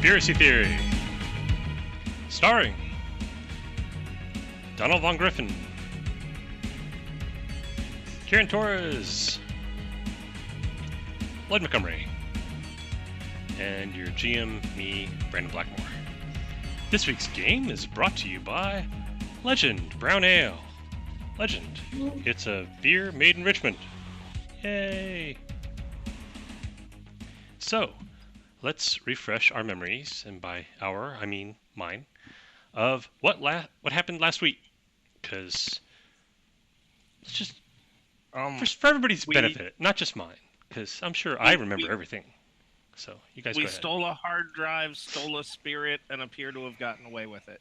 Conspiracy Theory, starring Donald Von Griffin, Kieran Torres, Lloyd Montgomery, and your GM, me, Brandon Blackmore. This week's game is brought to you by Legend Brown Ale. Legend, it's a beer made in Richmond. Yay! So, let's refresh our memories, and by our, I mean mine, of what happened last week. Because it's just for everybody's benefit, not just mine. Because I'm sure I remember everything. So you guys go ahead. We stole a hard drive, stole a spirit, and appear to have gotten away with it.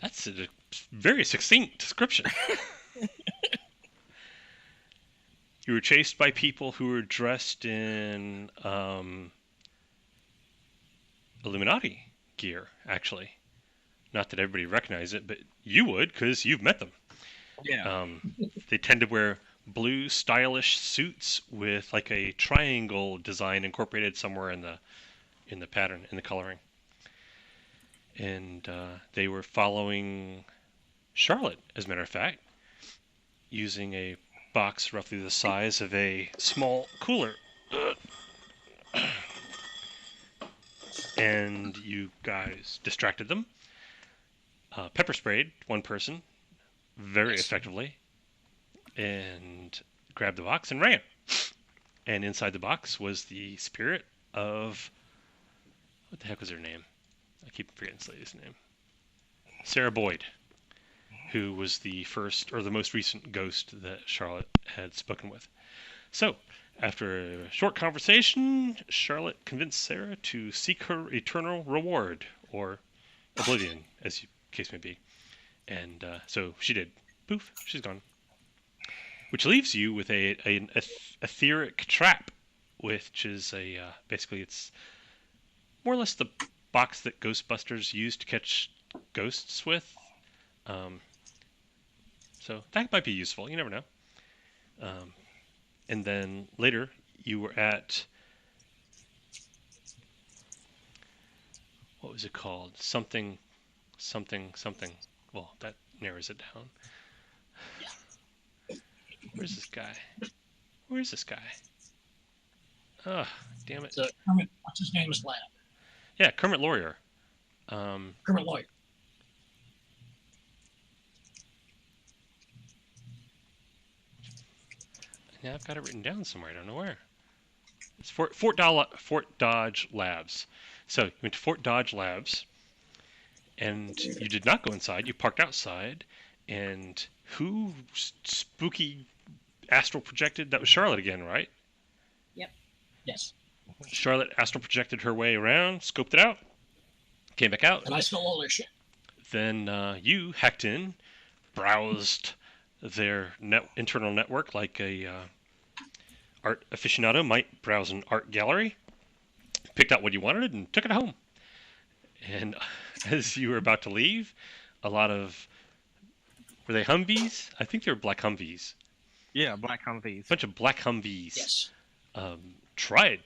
That's a very succinct description. You were chased by people who were dressed in Illuminati gear, actually. Not that everybody recognized it, but you would, because you've met them. Yeah. They tend to wear blue, stylish suits with like a triangle design incorporated somewhere in the pattern, in the coloring. And they were following Charlotte, as a matter of fact, using a box roughly the size of a small cooler. And you guys distracted them. Pepper sprayed one person very effectively and grabbed the box and ran. And inside the box was the spirit of... what the heck was her name? I keep forgetting this lady's name. Sarah Boyd, who was the first or the most recent ghost that Charlotte had spoken with. So, after a short conversation, Charlotte convinced Sarah to seek her eternal reward, or oblivion, as the case may be. And so she did. Poof, she's gone. Which leaves you with an etheric trap, which is basically it's more or less the box that Ghostbusters used to catch ghosts with. So that might be useful. You never know. And then later, you were at... what was it called? Something. Well, that narrows it down. Yeah. Where's this guy? Ugh, damn it. Kermit, what's his name is Lab. Yeah, Kermit Lawyer. Kermit Lawyer. Yeah, I've got it written down somewhere. I don't know where. It's Fort Dodge Labs. So you went to Fort Dodge Labs, and you did not go inside. You parked outside, and who spooky astral projected? That was Charlotte again, right? Yep. Yes. Charlotte astral projected her way around, scoped it out, came back out. And I stole all their shit. Then you hacked in, browsed their internal network like a art aficionado might browse an art gallery, picked out what you wanted and took it home. And as you were about to leave, a lot of... were they Humvees? I think they were black Humvees. Yeah, black Humvees. A bunch of black Humvees. Yes. Tried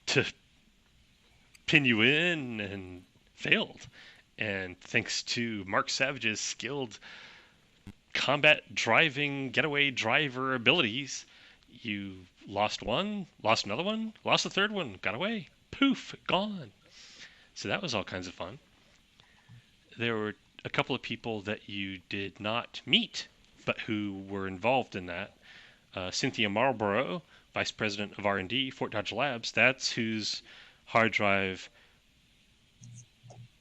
to pin you in and failed. And thanks to Mark Savage's skilled combat driving getaway driver abilities, you lost one, lost another one, lost the third one, got away. Poof, gone. So that was all kinds of fun. There were a couple of people that you did not meet, but who were involved in that. Cynthia Marlboro, Vice President of R&D, Fort Dodge Labs, that's whose hard drive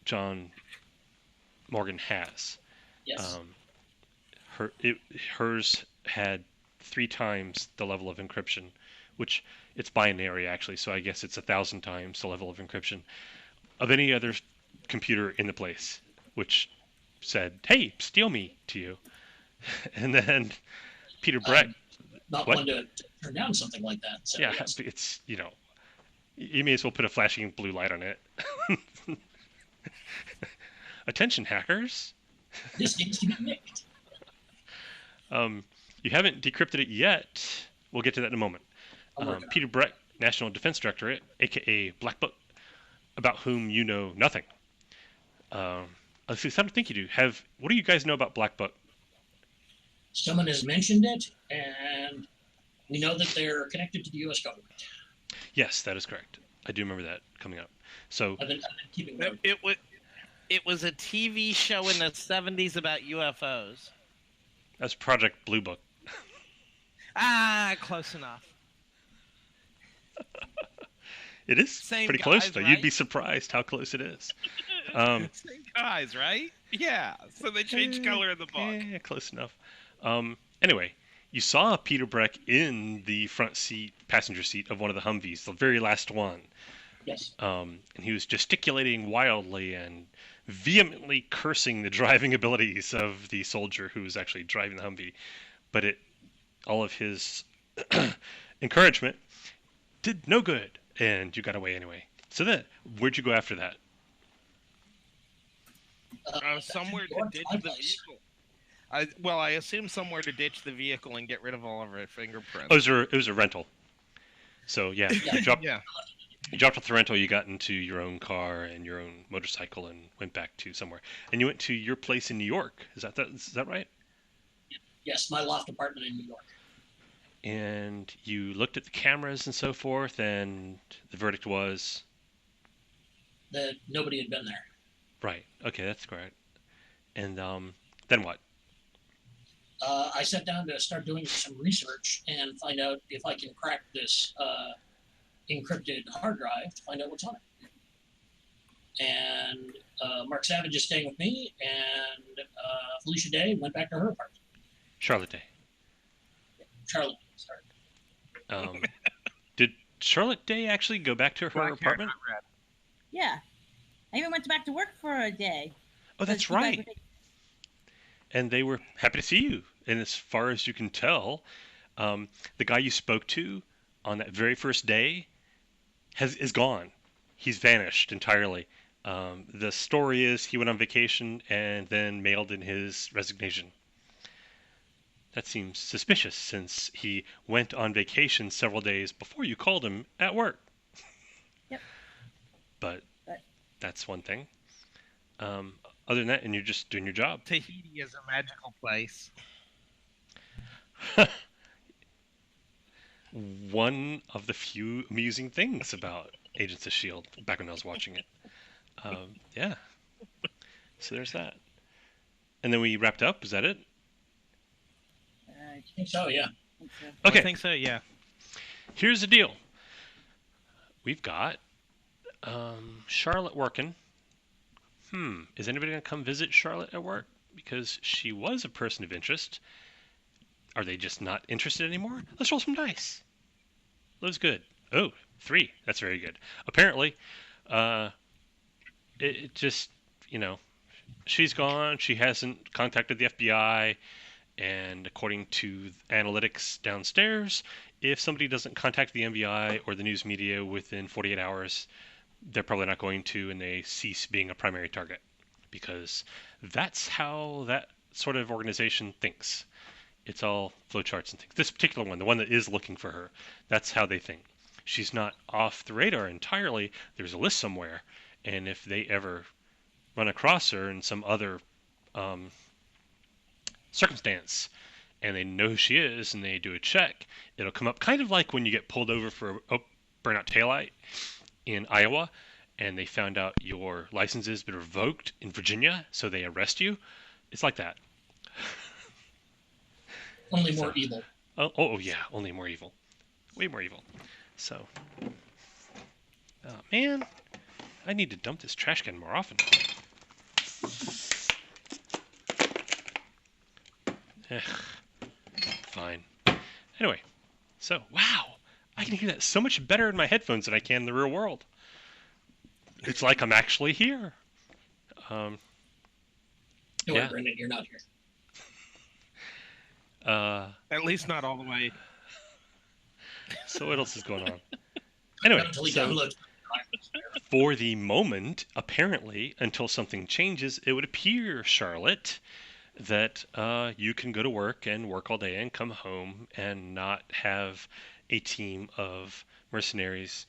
John Morgan has. Yes. Hers had 3 times the level of encryption, which it's binary actually, so I guess it's 1,000 times the level of encryption of any other computer in the place, which said, "Hey, steal me" to you. And then Peter Breck. Not what? one to turn down something like that. So Yeah, yes. it's, you may as well put a flashing blue light on it. Attention, hackers. This needs to be nicked. You haven't decrypted it yet. We'll get to that in a moment. Peter Breck, National Defense Directorate, aka Black Book, about whom you know nothing. Let's see, something I think you do. What do you guys know about Black Book? Someone has mentioned it, and we know that they're connected to the U.S. government. Yes, that is correct. I do remember that coming up. So I've been keeping note. It was a TV show in the 70s about UFOs. that's Project Blue Book. Ah, close enough. It is Same pretty close, guys, though. right? You'd be surprised how close it is. Same guys, right? Yeah. So they changed color in the book. Yeah, close enough. Anyway, you saw Peter Breck in the front seat, passenger seat of one of the Humvees, the very last one. Yes. And he was gesticulating wildly and vehemently cursing the driving abilities of the soldier who was actually driving the Humvee. But all of his encouragement did no good, and you got away anyway. So then, where'd you go after that? Somewhere to ditch the vehicle. I assume somewhere to ditch the vehicle and get rid of all of our fingerprints. Oh, it was a rental. So yeah, you dropped Yeah. off the rental. You got into your own car and your own motorcycle and went back to somewhere. And you went to your place in New York. Is that right? Yes, my loft apartment in New York. And you looked at the cameras and so forth, and the verdict was That nobody had been there. right. Okay, that's correct. And then what? I sat down to start doing some research and find out if I can crack this encrypted hard drive to find out what's on it. And Mark Savage is staying with me, and Felicia Day went back to her apartment. Charlotte Day. Charlotte, sorry. Did Charlotte Day actually go back to her Black hair, apartment? not red. Yeah. I even went back to work for a day. Oh, that's You guys right. were taking- And they were happy to see you. And as far as you can tell, the guy you spoke to on that very first day is gone. He's vanished entirely. The story is he went on vacation and then mailed in his resignation. That seems suspicious since he went on vacation several days before you called him at work. Yep. But But- that's one thing. Other than that, and you're just doing your job. Tahiti is a magical place. One of the few amusing things about Agents of S.H.I.E.L.D. back when I was watching it. Yeah. So there's that. And then we wrapped up. Is that it? I think so, yeah. think so. Okay. I think so, yeah. Here's the deal. We've got Charlotte working. Is anybody going to come visit Charlotte at work? Because she was a person of interest. Are they just not interested anymore? Let's roll some dice. That was good. Oh, 3. That's very good. Apparently, it just, she's gone. She hasn't contacted the FBI. And according to analytics downstairs, if somebody doesn't contact the FBI or the news media within 48 hours, they're probably not going to, and they cease being a primary target. Because that's how that sort of organization thinks. It's all flowcharts and things. This particular one, the one that is looking for her, that's how they think. She's not off the radar entirely. There's a list somewhere, and if they ever run across her in some other circumstance, and they know who she is, and they do a check, it'll come up kind of like when you get pulled over for a burnout taillight in Iowa, and they found out your license has been revoked in Virginia, so they arrest you. It's like that. Only more evil. Oh yeah, only more evil. Way more evil. So, oh man, I need to dump this trash can more often. Fine. Anyway, so, wow, I can hear that so much better in my headphones than I can in the real world. It's like I'm actually here. No, Yeah. Brendan, you're not here. At least not all the way. So what else is going on? Anyway, Not until he so downloads. for the moment, apparently, until something changes, it would appear, Charlotte, that you can go to work and work all day and come home and not have a team of mercenaries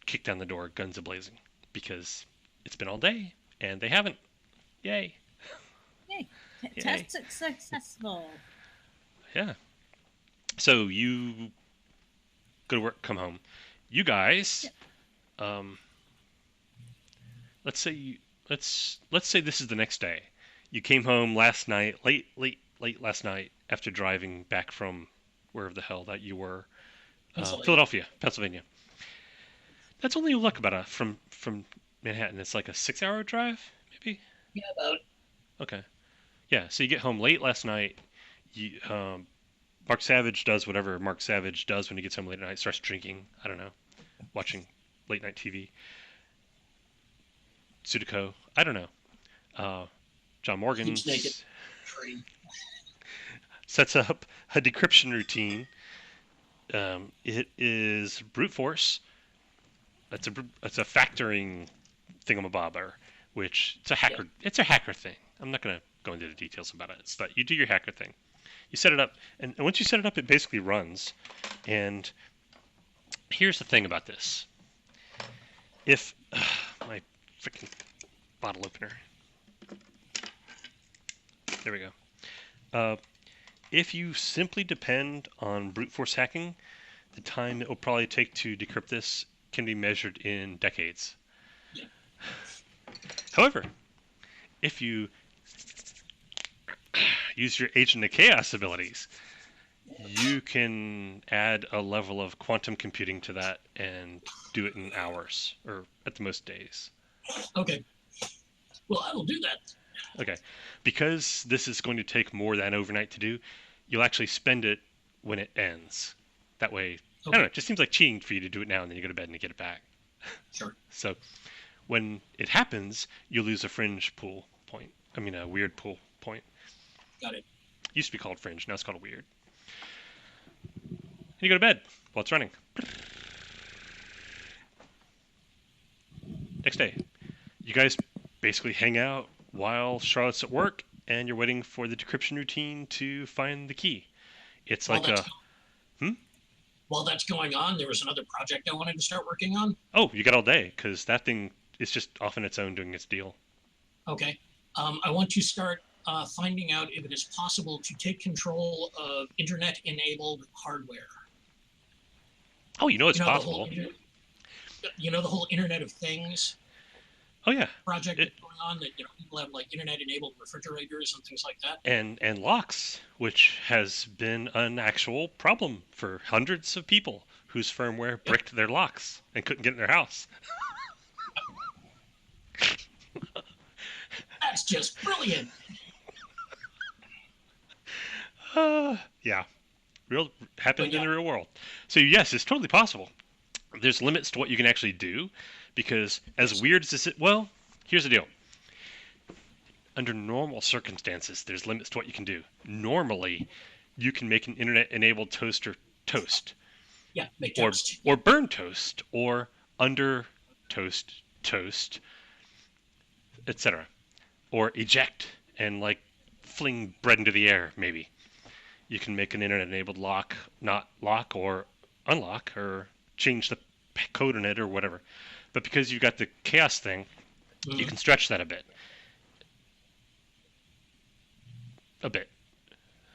kick down the door, guns a-blazing, because it's been all day, and they haven't. Yay. Yay. Yay. Test successful. Yeah. So you go to work, come home. You guys, let's say this is the next day. You came home last night, late last night, after driving back from wherever the hell that you were, Philadelphia, Pennsylvania. That's only look about from Manhattan. It's like a 6-hour drive, maybe. Yeah, about. Okay. Yeah. So you get home late last night. Mark Savage does whatever Mark Savage does when he gets home late at night. Starts drinking. I don't know, watching late night TV. Sudoku. I don't know. John Morgan Keeps naked. Tree. sets up a decryption routine. It is brute force. It's a factoring thingamabobber, which it's a hacker. Yeah. It's a hacker thing. I'm not gonna go into the details about it. It's that you do your hacker thing. You set it up, and once you set it up, it basically runs. And here's the thing about this: if my freaking bottle opener. There we go. If you simply depend on brute force hacking, the time it will probably take to decrypt this can be measured in decades. Yeah. However, if you use your Agent of Chaos abilities, you can add a level of quantum computing to that and do it in hours, or at the most days. Okay. Well, I will do that. Okay. Because this is going to take more than overnight to do, you'll actually spend it when it ends. That way, Okay. I don't know, it just seems like cheating for you to do it now and then you go to bed and you get it back. Sure. So when it happens, you'll lose a fringe pool point. I mean, a weird pool point. Got it. Used to be called fringe, now it's called a weird. And you go to bed while it's running. Next day, you guys basically hang out while Charlotte's at work, and you're waiting for the decryption routine to find the key. It's like While that's going on, there was another project I wanted to start working on. Oh, you got all day, because that thing is just off on its own doing its deal. Okay. I want to start finding out if it is possible to take control of internet-enabled hardware. Oh, you know it's The possible. the whole Internet of Things Oh, yeah. project that's going on, that people have like internet-enabled refrigerators and things like that. And locks, which has been an actual problem for hundreds of people whose firmware bricked their locks and couldn't get in their house. That's just brilliant. Yeah. Happened in the real world. So yes, it's totally possible. There's limits to what you can actually do, because as weird as this is, well, here's the deal. Under normal circumstances, there's limits to what you can do. Normally, you can make an internet-enabled toaster toast. Yeah, make toast. Or burn toast, or under toast, etc. Or eject and like fling bread into the air, maybe. You can make an internet-enabled lock, not lock or unlock, or change the code in it or whatever. But because you've got the chaos thing, you can stretch that a bit.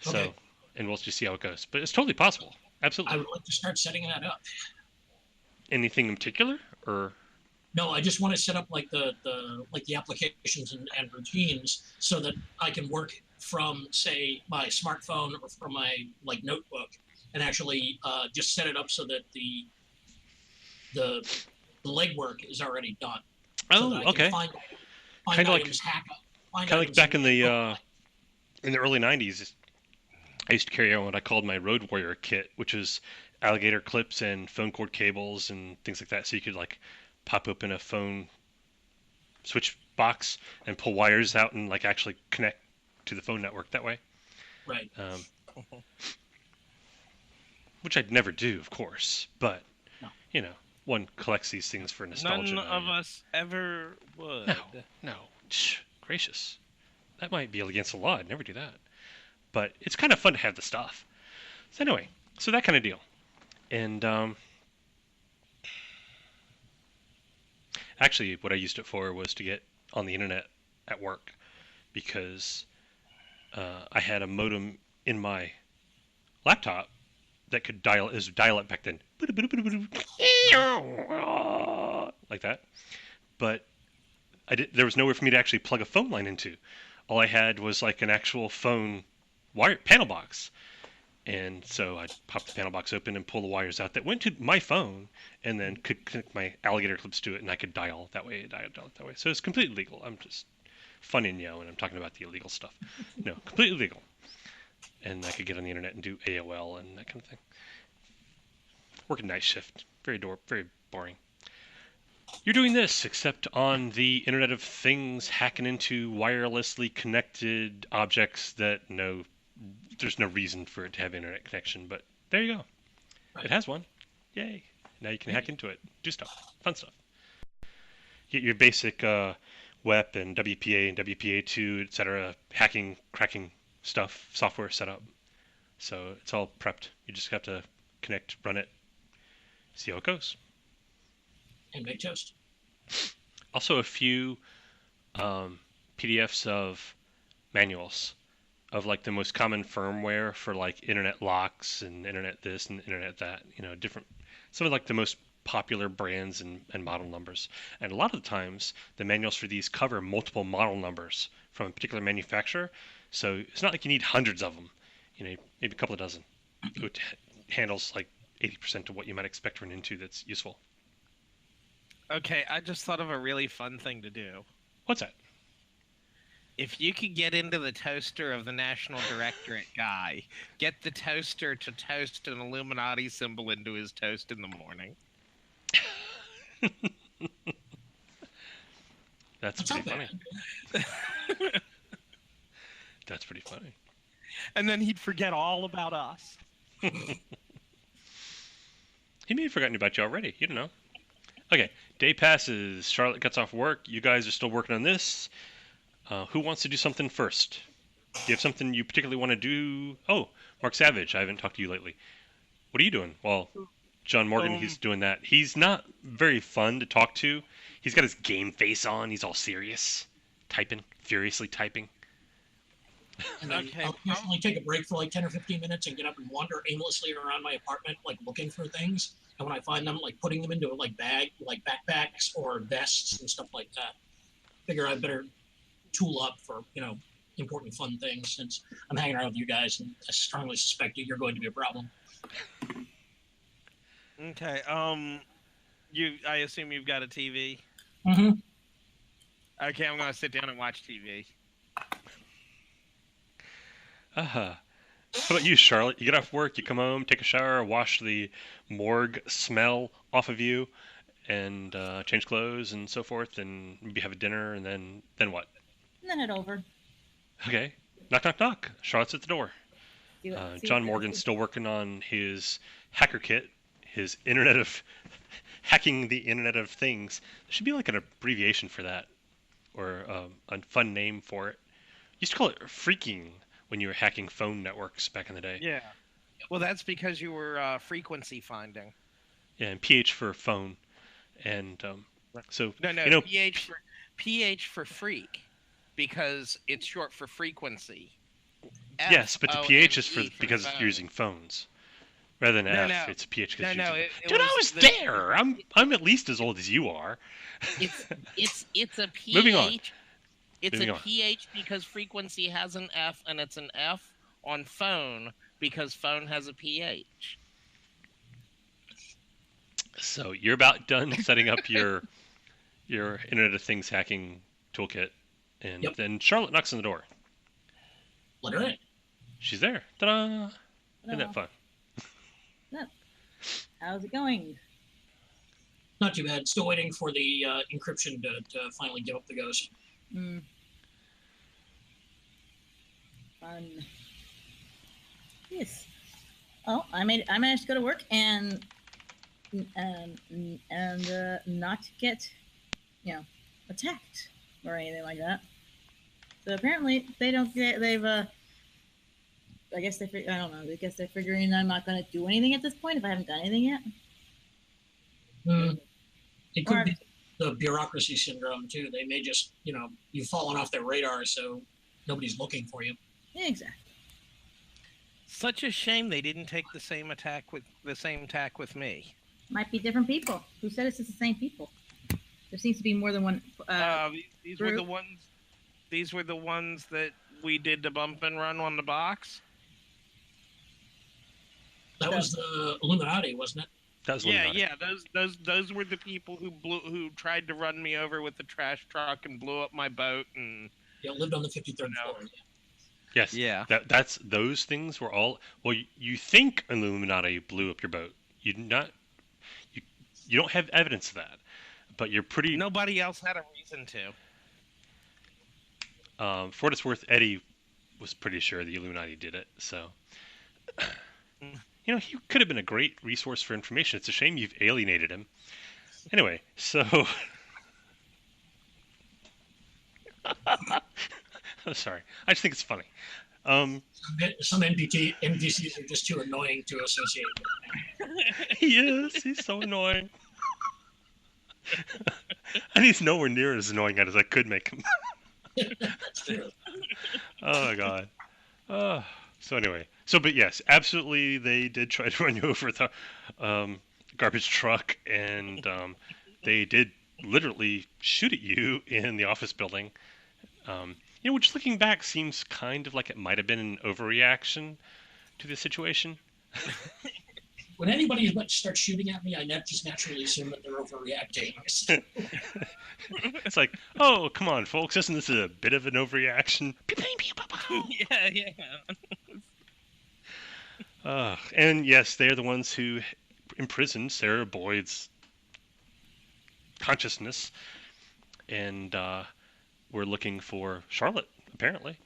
So, Okay. and we'll just see how it goes. But it's totally possible. Absolutely. I would like to start setting that up. Anything in particular, or? No, I just want to set up like the applications and routines so that I can work from, say, my smartphone or from my like notebook, and actually just set it up so that the legwork is already done. So that I Okay. can find Kinda like- items, Kind of like back in the early '90s, I used to carry on what I called my Road Warrior kit, which is alligator clips and phone cord cables and things like that. So you could like pop open a phone switch box and pull wires out and like actually connect to the phone network that way. Right. Which I'd never do, of course, but No. one collects these things for nostalgia. None of us ever would. No. Gracious. That might be against the law. I'd never do that. But it's kind of fun to have the stuff. So anyway, so that kind of deal. And Actually, what I used it for was to get on the internet at work because I had a modem in my laptop that could dial. It was dial-up back then, like that. But there was nowhere for me to actually plug a phone line into. All I had was like an actual phone wire panel box. And so I'd pop the panel box open and pull the wires out that went to my phone and then could connect my alligator clips to it and I could dial that way, dial that way. So it's completely legal. I'm just funning you when I'm talking about the illegal stuff. No, completely legal. And I could get on the internet and do AOL and that kind of thing. Working night shift. Very boring. You're doing this, except on the Internet of Things, hacking into wirelessly connected objects that there's no reason for it to have internet connection, but there you go. It has one. Yay. Now you can hack into it. Do stuff. Fun stuff. Get your basic WEP and WPA and WPA2, etc. hacking, cracking stuff, software set up. So it's all prepped. You just have to connect, run it, see how it goes. And make toast. Also a few PDFs of manuals of like the most common firmware for like internet locks and internet this and internet that, different, some of like the most popular brands and model numbers. And a lot of the times the manuals for these cover multiple model numbers from a particular manufacturer. So it's not like you need hundreds of them, maybe a couple of dozen. It handles like 80% of what you might expect for an Intune that's useful. Okay, I just thought of a really fun thing to do. What's that? If you could get into the toaster of the National Directorate guy, get the toaster to toast an Illuminati symbol into his toast in the morning. That's pretty funny. That's pretty funny. And then he'd forget all about us. He may have forgotten about you already. You don't know. Okay, day passes. Charlotte gets off work. You guys are still working on this. Who wants to do something first? Do you have something you particularly want to do? Oh, Mark Savage. I haven't talked to you lately. What are you doing? Well, John Morgan, he's doing that. He's not very fun to talk to. He's got his game face on. He's all serious, furiously typing. And then I'll usually take a break for like 10 or 15 minutes and get up and wander aimlessly around my apartment, like looking for things. And when I find them, like putting them into like backpacks or vests and stuff like that. Figure I better tool up for, important fun things since I'm hanging around with you guys and I strongly suspect you're going to be a problem. Okay, I assume you've got a TV? Mm-hmm. Okay, I'm gonna sit down and watch TV. How about you, Charlotte? You get off work, you come home, take a shower, wash the morgue smell off of you, and change clothes and so forth, and maybe have a dinner, and then what? And then head over. Okay. Knock, knock, knock. Charlotte's at the door. See John Morgan's still working on his hacker kit, his hacking the Internet of Things. There should be like an abbreviation for that, or a fun name for it. Used to call it freaking when you were hacking phone networks back in the day. Yeah. Well, that's because you were frequency finding. Yeah, and PH for phone, and so no, PH for freak, because it's short for frequency. Yes, but the PH is because phone. you're using phones. Rather than F, no. it's a PH. No, Dude, I was there. I'm at least as old as you are. It's a PH. Moving on. It's a PH because frequency has an F, and it's an F on phone because phone has a PH. So you're about done setting up your Internet of Things hacking toolkit, and then Charlotte knocks on the door. Let her in. She's there. Ta-da! Isn't that fun? How's it going? Not too bad. Still waiting for the encryption to finally give up the ghost. Fun. Yes. Oh, I managed to go to work and not get, attacked or anything like that. So apparently they don't get. They've I guess I don't know. I guess they're figuring I'm not going to do anything at this point if I haven't done anything yet. It could be. the bureaucracy syndrome too. They may just, you've fallen off their radar, so nobody's looking for you. Yeah, exactly. Such a shame they didn't take the same tack with me. Might be different people. Who said it's the same people? There seems to be more than one. These were the ones. These were the ones that we did the bump and run on the box. That was the Illuminati, wasn't it? That was Yeah, Illuminati. yeah. Those were the people who tried to run me over with the trash truck and blew up my boat and. Yeah, lived on the 53rd floor. Yes. Yeah. That's those things were all. Well, you think Illuminati blew up your boat. You don't have evidence of that, but you're pretty. Nobody else had a reason to. For what it's worth, Eddie was pretty sure the Illuminati did it. So, he could have been a great resource for information. It's a shame you've alienated him. Anyway, so. I'm sorry. I just think it's funny. Some NPCs are just too annoying to associate with. He is. He's so annoying. And he's nowhere near as annoying as I could make him. That's true. Oh my god. So anyway. But yes, absolutely they did try to run you over with a garbage truck, and they did literally shoot at you in the office building. Which looking back seems kind of like it might have been an overreaction to the situation. When anybody starts shooting at me, I just naturally assume that they're overreacting. It's like, oh, come on, folks, isn't this a bit of an overreaction? Yeah. And yes, they're the ones who imprisoned Sarah Boyd's consciousness, and we're looking for Charlotte, apparently.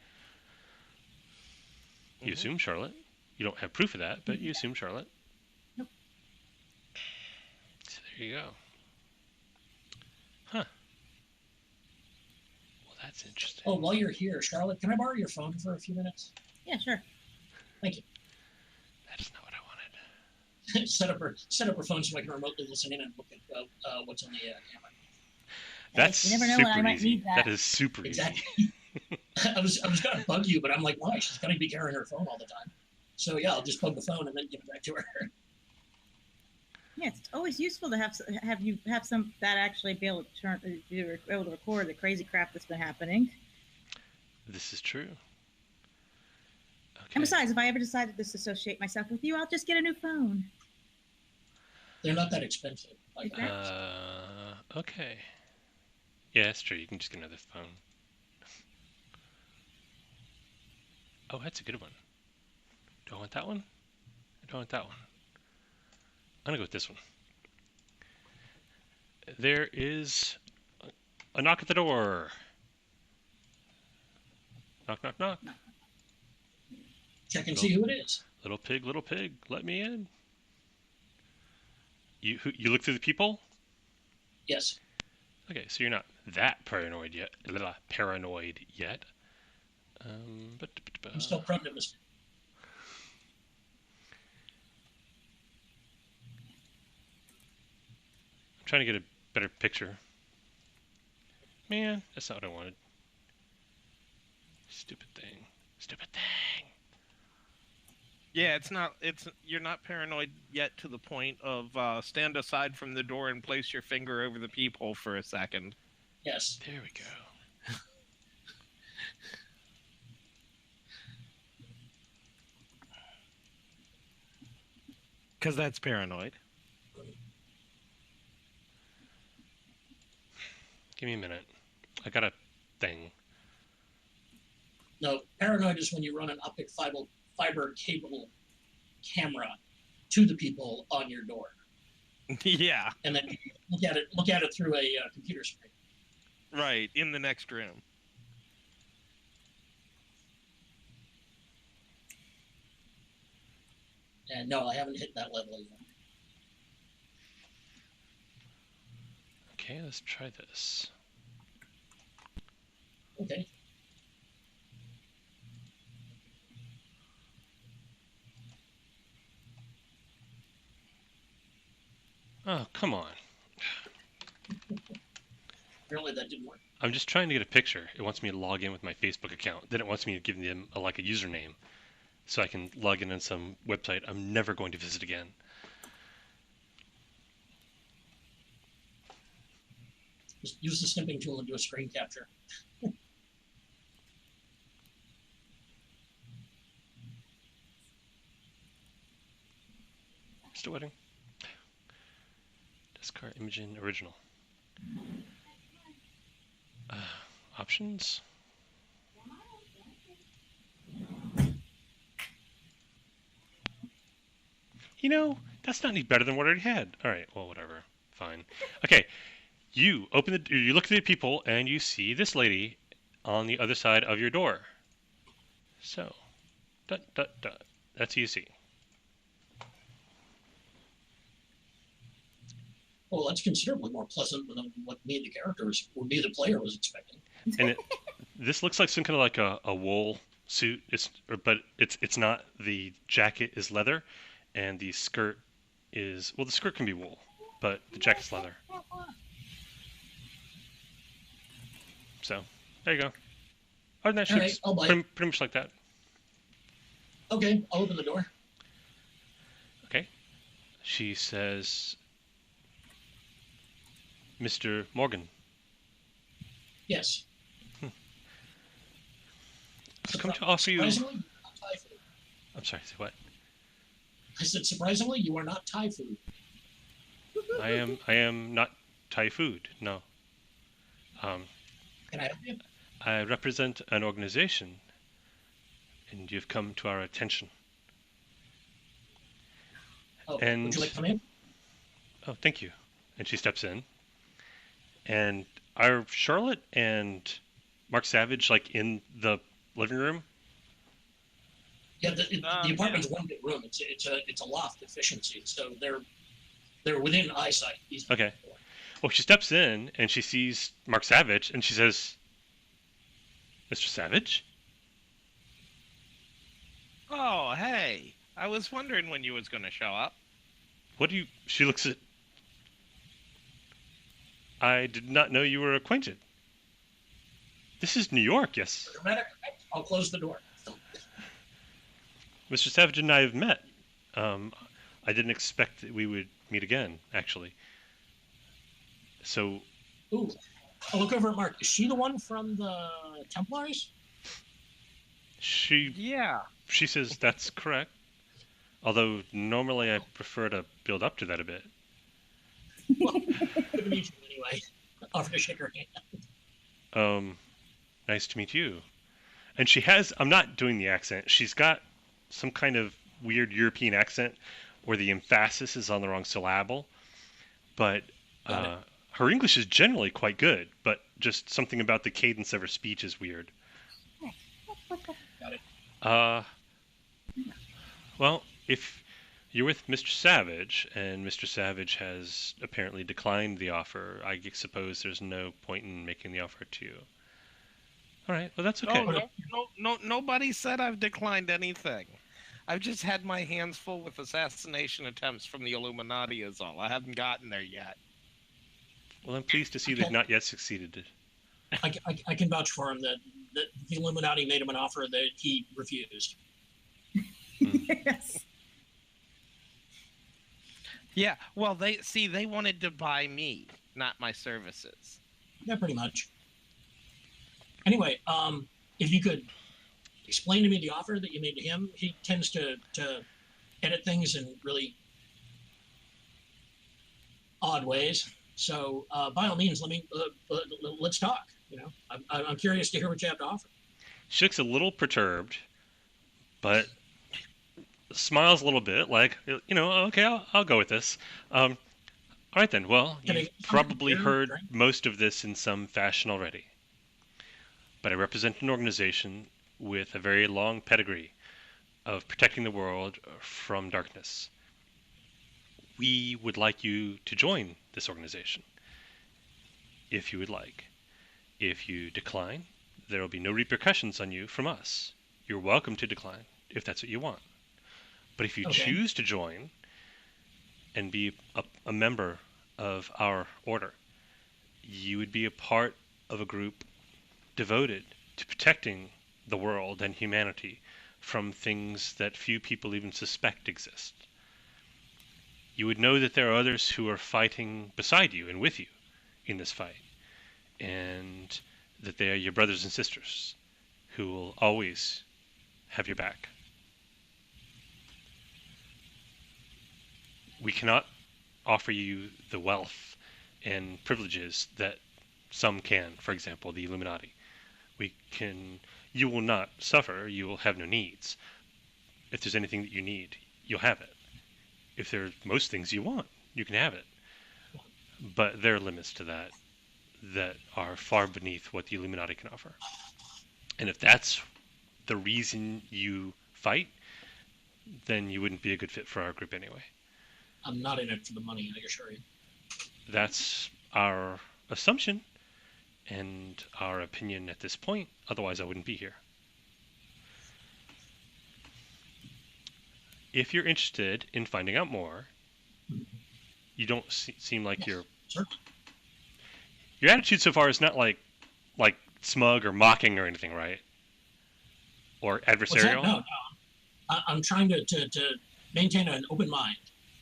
You assume Charlotte. You don't have proof of that, but you assume Charlotte. Nope. So there you go. Huh. Well, that's interesting. Oh, while you're here, Charlotte, can I borrow your phone for a few minutes? Yeah, sure. Thank you. That is not what I wanted. set up her phone so I can remotely listen in and look at what's on the camera. That's You never know super when I might easy. need that. That is super Exactly. easy. I was gonna bug you, but I'm like, why? She's gonna be carrying her phone all the time. So yeah, I'll just plug the phone and then give it back to her. Yeah, it's always useful to have some that actually be able to record the crazy crap that's been happening. This is true. Okay. And besides, if I ever decided to disassociate myself with you, I'll just get a new phone. They're not that expensive. Like Okay. Yeah, that's true. You can just get another phone. Oh, that's a good one. Do I want that one? Or do I want that one? I'm gonna go with this one. There is a knock at the door. Knock, knock, knock. check and see who it is. Little pig, let me in. You look through the people? Yes. Okay, so you're not that paranoid yet. I'm still prone to mistake. I'm trying to get a better picture. Man, that's not what I wanted. Stupid thing. Yeah, you're not paranoid yet to the point of stand aside from the door and place your finger over the peephole for a second. Yes. There we go. Because that's paranoid. Give me a minute. I got a thing. No, paranoid is when you run an optic fiber cable camera to the people on your door, Yeah, and then you look at it through a computer screen. right, in the next room. And no, I haven't hit that level yet. Okay, let's try this. Okay. Oh, come on. Apparently that didn't work. I'm just trying to get a picture. It wants me to log in with my Facebook account. Then it wants me to give them a username so I can log in on some website I'm never going to visit again. Just use the snipping tool and do a screen capture. Still waiting. Discard imaging original. Options. You know, that's not any better than what I already had. All right, well, whatever. Fine. Okay, you look at the people and you see this lady on the other side of your door. So, that's easy. Well, that's considerably more pleasant than what me, the the player, was expecting. And this looks like some kind of like a wool suit. But it's not. The jacket is leather, and the skirt is, well, the skirt can be wool, but the jacket's leather. So there you go. Other than that, All right, she's I'll bite. pretty much like that. Okay, I'll open the door. Okay. She says, Mr. Morgan. Yes. I've come to offer you. Surprisingly, you're not Thai food. I'm sorry. Say what? I said, surprisingly, you are not Thai food. I am not Thai food. No. Can I help you? I represent an organization, and you've come to our attention. Oh, And would you like to come in? oh, thank you. And she steps in. And are Charlotte and Mark Savage like in the living room? Yeah, the apartment's one big room. It's a loft efficiency, so they're within eyesight. Okay. Well, she steps in and she sees Mark Savage and she says, Mr. Savage? Oh, hey. I was wondering when you was going to show up. What do you... She looks at... I did not know you were acquainted. This is New York, yes. Dramatic. I'll close the door. Mr. Savage and I have met. I didn't expect that we would meet again, actually. So, Ooh, I'll look over at Mark. Is she the one from the Templars? Yeah. She says that's correct. Although normally I prefer to build up to that a bit. Well, good to meet you anyway. Offer to shake her hand. Nice to meet you. And she has, I'm not doing the accent. She's got some kind of weird European accent where the emphasis is on the wrong syllable. But her English is generally quite good, but just something about the cadence of her speech is weird. Got it. Well, if you're with Mr. Savage, and Mr. Savage has apparently declined the offer, I suppose there's no point in making the offer to you. All right, well, that's okay. No, nobody said I've declined anything. I've just had my hands full with assassination attempts from the Illuminati is all. I haven't gotten there yet. Well, I'm pleased to see they've not yet succeeded. I can vouch for him that the Illuminati made him an offer that he refused. Yes. Yeah, well, they wanted to buy me, not my services. Yeah, pretty much. Anyway, if you could explain to me the offer that you made to him. He tends to edit things in really odd ways. So by all means, let's talk. You know, I'm curious to hear what you have to offer. She looks a little perturbed, but smiles a little bit, like, you know, okay, I'll go with this. All right then. Well, you've probably heard most of this in some fashion already. But I represent an organization with a very long pedigree of protecting the world from darkness. We would like you to join this organization, if you would like. If you decline, there will be no repercussions on you from us. You're welcome to decline, if that's what you want. But if you choose to join and be a member of our order, you would be a part of a group devoted to protecting the world and humanity from things that few people even suspect exist. You would know that there are others who are fighting beside you and with you in this fight, and that they are your brothers and sisters who will always have your back. We cannot offer you the wealth and privileges that some can, for example, the Illuminati. You will not suffer, you will have no needs. If there's anything that you need, you'll have it. If there's most things you want, you can have it. But there are limits to that are far beneath what the Illuminati can offer. And if that's the reason you fight, then you wouldn't be a good fit for our group anyway. I'm not in it for the money, I assure you. That's our assumption and our opinion at this point. Otherwise, I wouldn't be here. If you're interested in finding out more, you don't seem like Yes, you're... certainly. Your attitude so far is not like smug or mocking or anything, right? Or What's that? adversarial? No. I'm trying to maintain an open mind.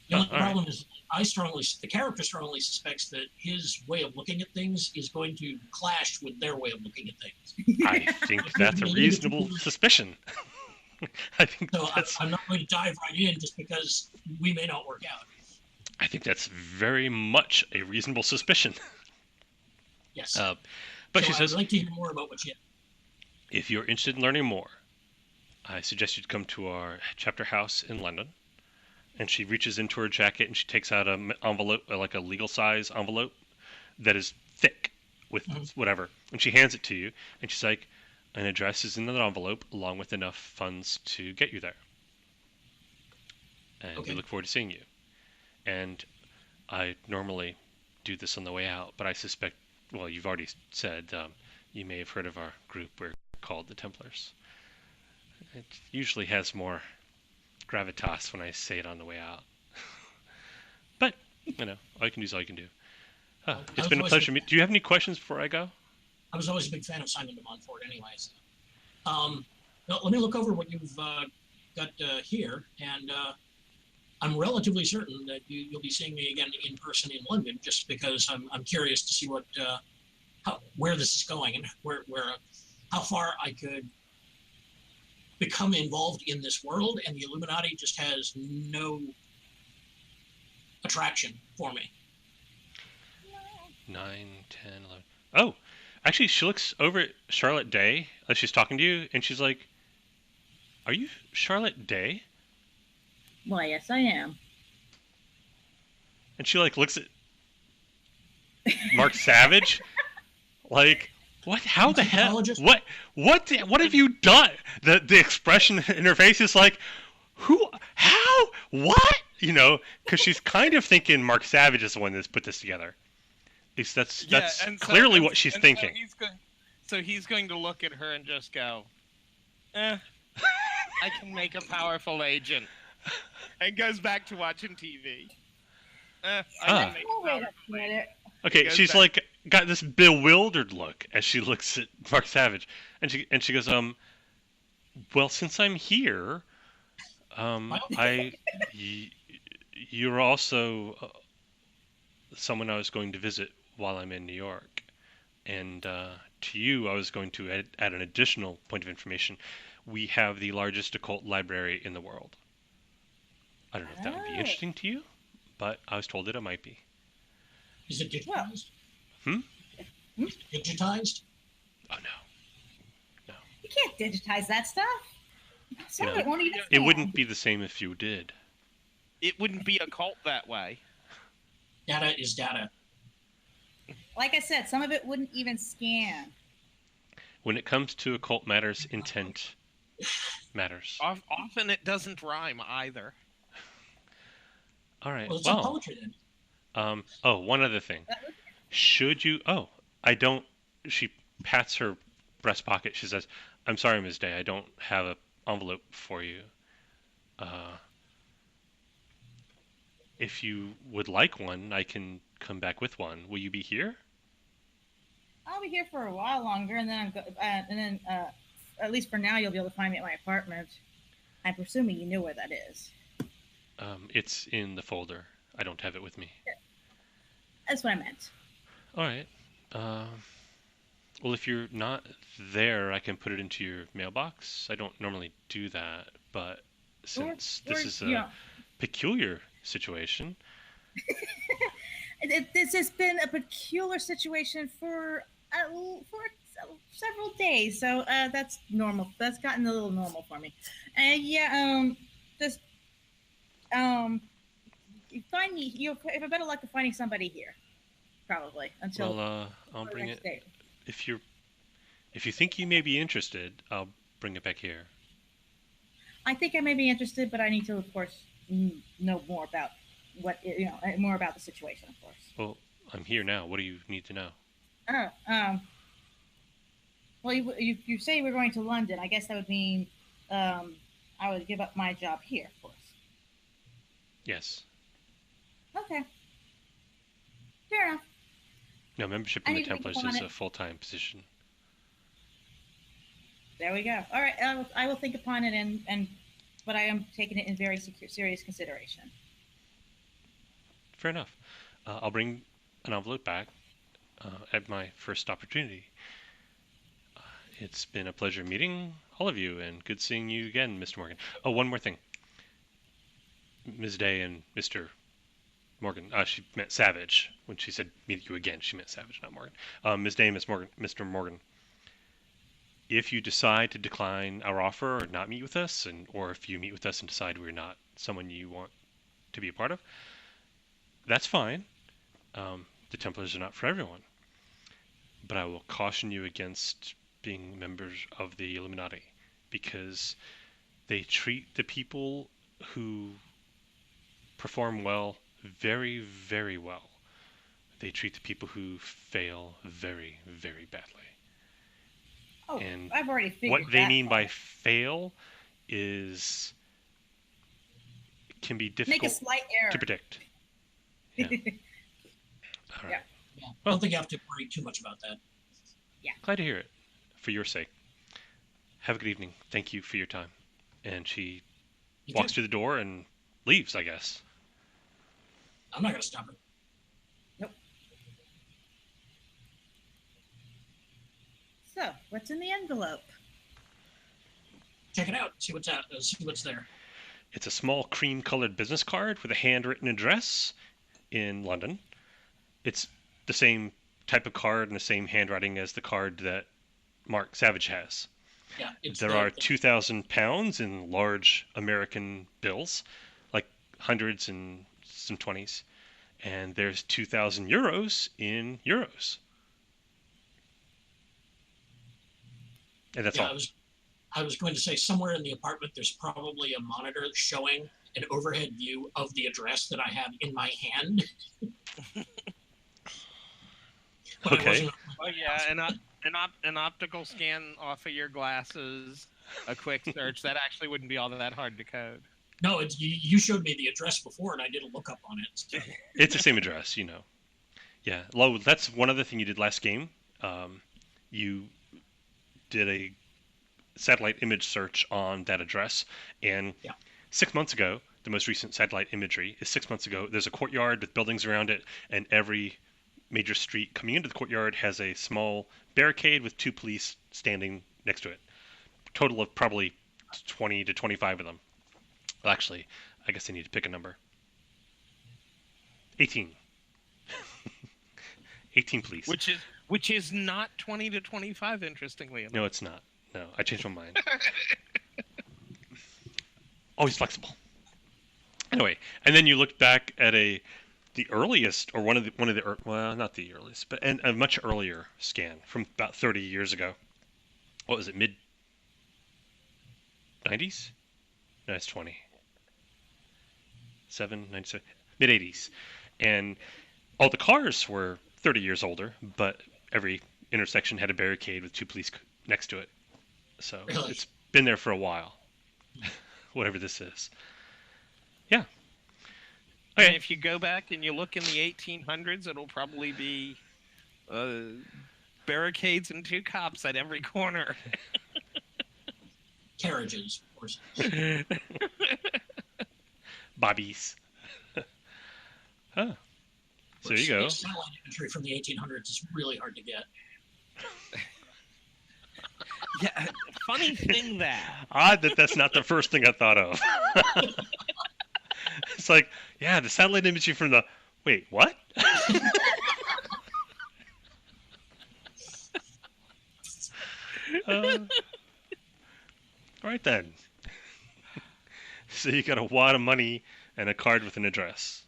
The only all right. problem is the character strongly suspects that his way of looking at things is going to clash with their way of looking at things. I think that's a reasonable suspicion. I think So that's... I'm not going to dive right in just because we may not work out. I think that's very much a reasonable suspicion. Yes. But so she says, I'd like to hear more about what you have. if you're interested in learning more, I suggest you to come to our chapter house in London. And she reaches into her jacket and she takes out an envelope, like a legal size envelope that is thick with whatever. And she hands it to you. And she's like, an address is in that envelope along with enough funds to get you there. And we look forward to seeing you. And I normally do this on the way out, but I suspect, well, you've already said, you may have heard of our group. We're called the Templars. It usually has more gravitas when I say it on the way out. But, all you can do is all you can do. It's been a pleasure. Do you have any questions before I go? I was always a big fan of Simon de Montfort anyways. Now, let me look over what you've got here, and I'm relatively certain that you'll be seeing me again in person in London, just because I'm curious to see where this is going and how far I could become involved in this world, and the Illuminati just has no attraction for me. 9, 10, 11. Oh, actually, she looks over at Charlotte Day as she's talking to you, and she's like, "Are you Charlotte Day?" Why, yes, I am. And she looks at Mark Savage, like, what? How the hell? What have you done? The expression in her face is like, who? How? What? Because she's kind of thinking Mark Savage is the one that's put this together. At least that's clearly what she's thinking. So he's going to look at her and just go, I can make a powerful agent. And goes back to watching TV. Okay, she's got this bewildered look as she looks at Mark Savage, and she goes, well, since I'm here, you're also someone I was going to visit while I'm in New York, and to you, I was going to add an additional point of information. We have the largest occult library in the world. I don't know if that would be interesting to you, but I was told that it might be. Is it digitized? Digitized? Oh, no. You can't digitize that stuff. Some of it won't even It wouldn't be the same if you did. It wouldn't be a cult that way. Data is data. Like I said, some of it wouldn't even scan. When it comes to occult matters, intent matters. Often it doesn't rhyme either. All right. Well, it's in poetry then. One other thing. Should you... Oh, I don't... She pats her breast pocket. She says, I'm sorry, Ms. Day. I don't have an envelope for you. If you would like one, I can come back with one. Will you be here? I'll be here for a while longer, and then at least for now, you'll be able to find me at my apartment. I'm presuming you know where that is. It's in the folder. I don't have it with me. That's what I meant. All right. Well, if you're not there, I can put it into your mailbox. I don't normally do that, but since this is a peculiar situation. This has been a peculiar situation for several days, so that's normal. That's gotten a little normal for me. Just you find me. You have a better luck of finding somebody here, probably until. Well, I'll bring it. Day. If you think you may be interested, I'll bring it back here. I think I may be interested, but I need to, of course, know more about more about the situation, of course. Well, I'm here now. What do you need to know? Well, you say we're going to London. I guess that would mean I would give up my job here, of course. Yes. Okay. Fair enough. No, membership in the Templars is a full-time position. There we go. All right, I will think upon it, but I am taking it in very serious consideration. Fair enough. I'll bring an envelope back at my first opportunity. It's been a pleasure meeting all of you, and good seeing you again, Mr. Morgan. Oh, one more thing. Ms. Day and Mr. Morgan. She meant Savage. When she said meet you again, she meant Savage, not Morgan. Ms. Day and Mr. Morgan. If you decide to decline our offer or not meet with us, or if you meet with us and decide we're not someone you want to be a part of, that's fine. The Templars are not for everyone. But I will caution you against being members of the Illuminati, because they treat the people who perform well very, very well. They treat the people who fail very, very badly. Oh, and I've already figured what they mean by out. fail is can be difficult Make a slight error to predict. Yeah. All right. Yeah. I don't think you have to worry too much about that. Glad to hear it. For your sake. Have a good evening. Thank you for your time. And she walks through the door and leaves, I guess. I'm not going to stop her. Nope. So, what's in the envelope? Check it out. See what's out. See what's there. It's a small cream-colored business card with a handwritten address in London. It's the same type of card and the same handwriting as the card that Mark Savage has. Yeah, there are £2,000 in large American bills, like hundreds and some 20s, and there's 2,000 euros in euros. And that's all. I was going to say somewhere in the apartment there's probably a monitor showing an overhead view of the address that I have in my hand. Okay. Oh yeah, an optical scan off of your glasses, a quick search. That actually wouldn't be all that hard to code. No, you showed me the address before, and I did a lookup on it. So. It's the same address, you know. Yeah, Lo, that's one other thing you did last game. You did a satellite image search on that address, and 6 months ago, the most recent satellite imagery is 6 months ago. There's a courtyard with buildings around it, and every major street coming into the courtyard has a small barricade with 2 police standing next to it. Total of probably 20 to 25 of them. Well, actually, I guess I need to pick a number. 18. 18 police. Which is not 20 to 25, interestingly enough. No, it's not. No, I changed my mind. Always flexible. Anyway, and then you looked back at the earliest, or one of the well, not the earliest, but a much earlier scan from about 30 years ago. What was it, mid 90s? No, it's 20. 97, mid 80s, and all the cars were 30 years older, but every intersection had a barricade with 2 police next to it. So really? It's been there for a while. Whatever this is. Yeah. Okay. And if you go back and you look in the 1800s, it'll probably be barricades and 2 cops at every corner. Carriages, of course. Bobbies. Huh. So there you go. Satellite imagery from the 1800s is really hard to get. Yeah, funny thing that. Odd that that's not the first thing I thought of. It's like, yeah, the satellite imagery from the... Wait, what? All right then. So you got a wad of money and a card with an address.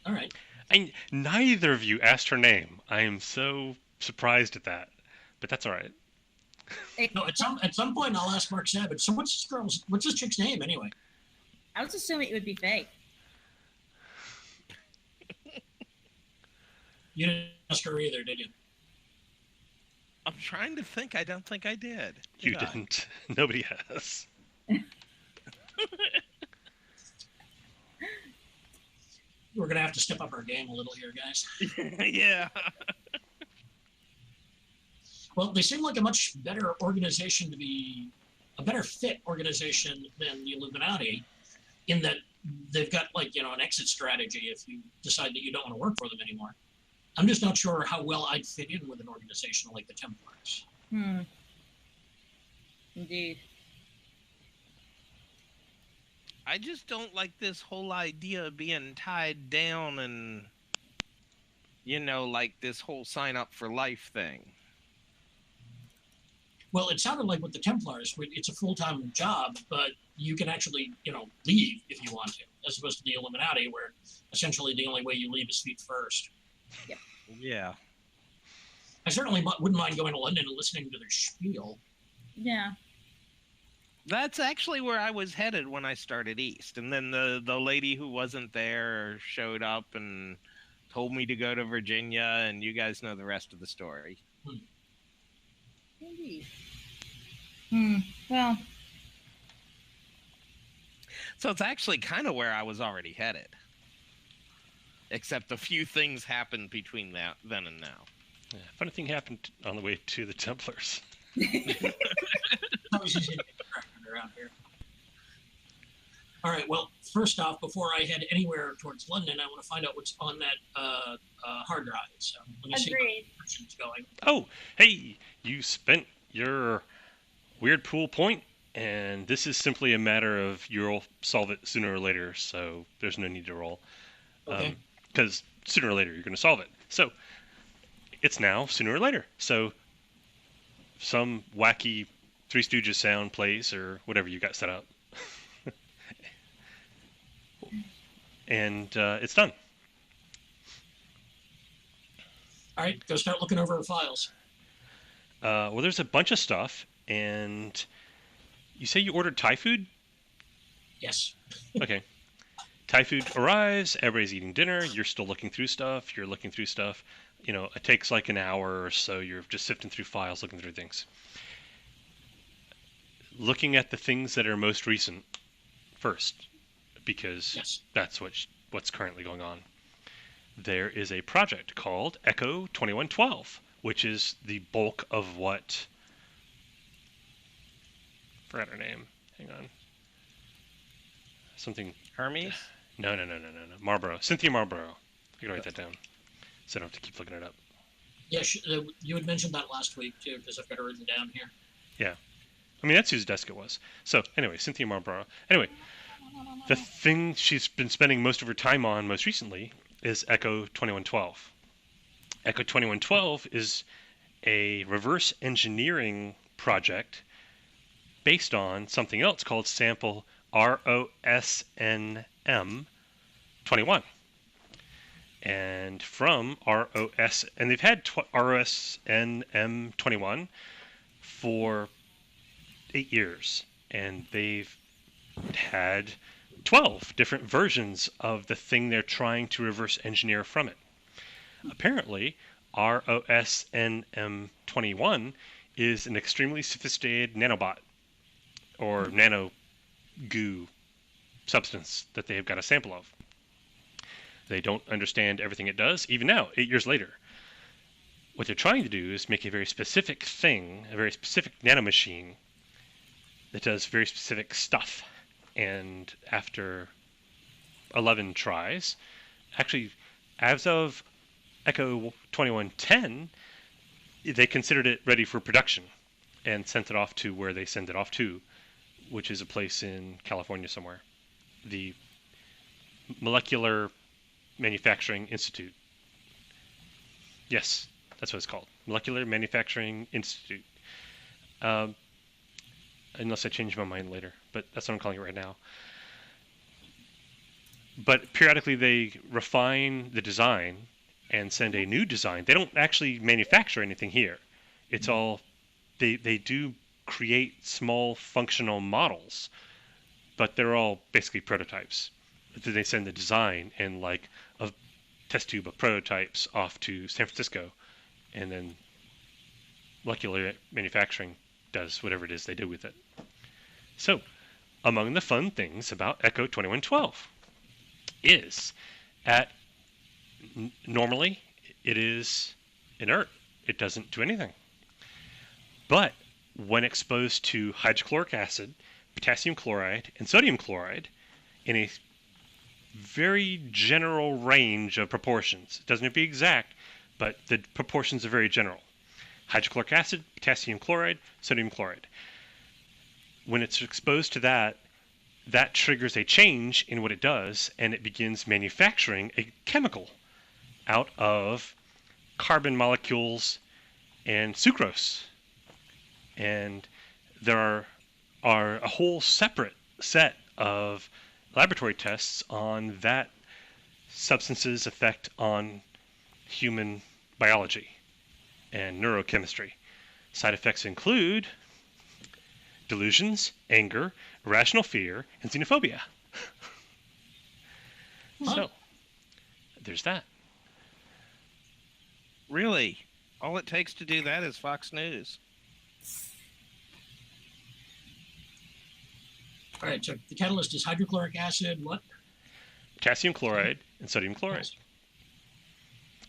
All right. And neither of you asked her name. I am so surprised at that, but that's all right. No, at some point I'll ask Mark Savage. So what's this chick's name anyway? I was assuming it would be fake. You didn't ask her either, did you? I'm trying to think. I don't think I did. You Did I? didn't. Nobody has. We're gonna have to step up our game a little here, guys. Yeah. Well, they seem like a much better organization to be a better fit organization than the Illuminati, in that they've got an exit strategy if you decide that you don't want to work for them anymore. I'm just not sure how well I'd fit in with an organization like the Templars. Indeed. I just don't like this whole idea of being tied down and, like this whole sign up for life thing. Well, it sounded like with the Templars, it's a full-time job, but you can actually, leave if you want to, as opposed to the Illuminati, where essentially the only way you leave is feet first. Yep. Yeah. I certainly wouldn't mind going to London and listening to their spiel. Yeah. That's actually where I was headed when I started East. And then the lady who wasn't there showed up and told me to go to Virginia, and you guys know the rest of the story. Indeed. Well. So it's actually kind of where I was already headed. Except a few things happened between then and now. Yeah, funny thing happened on the way to the Templars. Always easy to get distracted around here. All right. Well, first off, before I head anywhere towards London, I want to find out what's on that hard drive. So let me see where the question's going. Oh, hey, you spent your weird pool point, and this is simply a matter of you'll solve it sooner or later, so there's no need to roll. Okay. Because sooner or later you're going to solve it. So it's now sooner or later. So some wacky Three Stooges sound plays or whatever you got set up. And it's done. All right. Go start looking over the files. Well, there's a bunch of stuff, and you say you ordered Thai food? Yes. Okay. Thai food arrives, everybody's eating dinner, you're still looking through stuff, you're looking through stuff. It takes like an hour or so, you're just sifting through files, looking through things. Looking at the things that are most recent first, because Yes. that's what's currently going on. There is a project called Echo 2112, which is the bulk of what... forgot her name. Hang on. Something... Hermes? No. Marlboro. Cynthia Marlboro. You can write that down, so I don't have to keep looking it up. Yeah, you had mentioned that last week, too, because I've got it written down here. Yeah. I mean, that's whose desk it was. So, anyway, Cynthia Marlboro. Anyway, the thing she's been spending most of her time on most recently is Echo 2112. Echo 2112 is a reverse engineering project based on something else called sample ROSNM 21. And from and they've had ROSNM 21 for 8 years, and they've had 12 different versions of the thing they're trying to reverse engineer from it. Apparently, ROSNM 21 is an extremely sophisticated nanobot or nano goo substance that they have got a sample of. They don't understand everything it does, even now, 8 years later. What they're trying to do is make a very specific thing, a very specific nanomachine that does very specific stuff. And after 11 tries, actually, as of Echo 2110, they considered it ready for production and sent it off to where they send it off to, which is a place in California somewhere. The Molecular Manufacturing Institute. Yes, that's what it's called. Molecular Manufacturing Institute. Unless I change my mind later, but that's what I'm calling it right now. But periodically they refine the design and send a new design. They don't actually manufacture anything here. It's all, they do create small functional models, but they're all basically prototypes. Then they send the design and like a test tube of prototypes off to San Francisco, and then molecular manufacturing does whatever it is they do with it. So, among the fun things about Echo 2112 is normally it is inert. It doesn't do anything. But when exposed to hydrochloric acid, potassium chloride, and sodium chloride in a very general range of proportions, it doesn't have to be exact, but the proportions are very general. Hydrochloric acid, potassium chloride, sodium chloride. When it's exposed to that, that triggers a change in what it does, and it begins manufacturing a chemical out of carbon molecules and sucrose. And there are a whole separate set of laboratory tests on that substance's effect on human biology and neurochemistry. Side effects include delusions, anger, irrational fear, and xenophobia. So, there's that. Really? All it takes to do that is Fox News. All right, so the catalyst is hydrochloric acid, what? Potassium chloride and sodium chloride.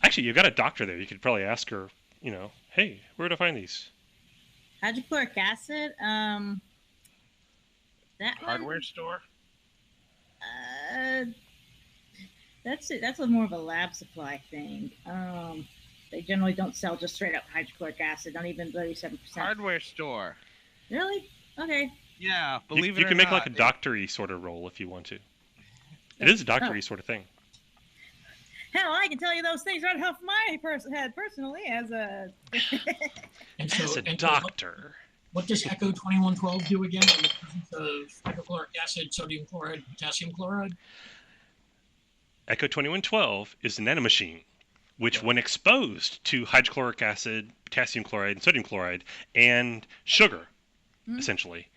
Actually, you've got a doctor there. You could probably ask her, hey, where to find these? Hydrochloric acid. That Hardware one, store? that's it. That's more of a lab supply thing. They generally don't sell just straight up hydrochloric acid, not even 37%. Hardware store. Really? Okay. Yeah, believe it you or can make not, like a doctor-y sort of roll if you want to. It is a doctor-y sort of thing. Hell, I can tell you those things right off my head personally as a... As a doctor. What does Echo 2112 do again in the presence of hydrochloric acid, sodium chloride, potassium chloride? Echo 2112 is a nanomachine, which when exposed to hydrochloric acid, potassium chloride, and sodium chloride, and sugar, essentially,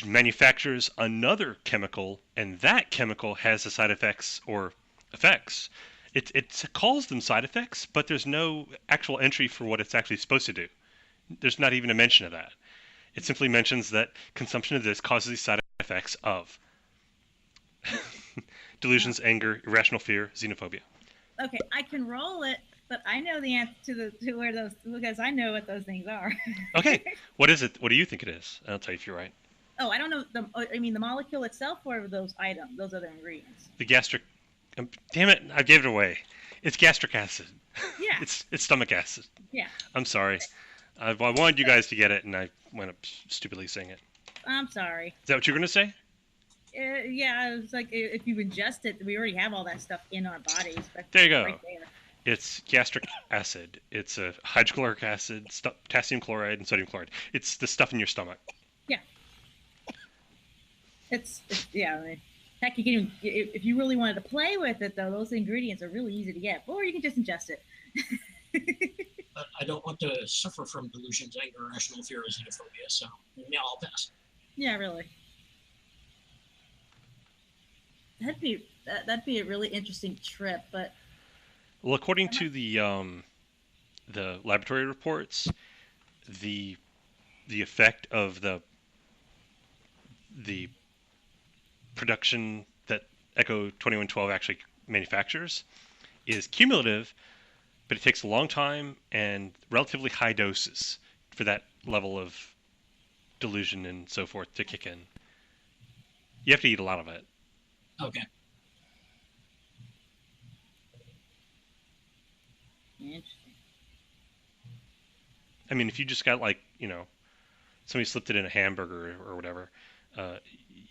manufactures another chemical, and that chemical has the side effects or effects. It calls them side effects, but there's no actual entry for what it's actually supposed to do. There's not even a mention of that. It simply mentions that consumption of this causes the side effects of delusions, anger, irrational fear, xenophobia. Okay, I can roll it, but I know the answer to where those, because I know what those things are. Okay, what is it? What do you think it is? I'll tell you if you're right. Oh, I don't know. The molecule itself, or those items, those other ingredients. The gastric. Damn it! I gave it away. It's gastric acid. Yeah. It's stomach acid. Yeah. I'm sorry. I wanted you guys to get it, and I went up stupidly saying it. I'm sorry. Is that what you're going to say? Yeah, it's like if you ingest it, we already have all that stuff in our bodies. There you go. Right there. It's gastric acid. It's a hydrochloric acid, potassium chloride, and sodium chloride. It's the stuff in your stomach. Yeah. It's yeah. I mean, heck, you can even, if you really wanted to play with it, though, those ingredients are really easy to get, or you can just ingest it. I don't want to suffer from delusions, anger, irrational fear, or xenophobia, so yeah, I'll pass. Yeah, really. That'd be a really interesting trip, but well, according to the laboratory reports, the effect of the production that Echo 2112 actually manufactures is cumulative but it takes a long time and relatively high doses for that level of delusion and so forth to kick in. You have to eat a lot of it. Okay. Interesting. I mean, if you just got like, somebody slipped it in a hamburger or whatever,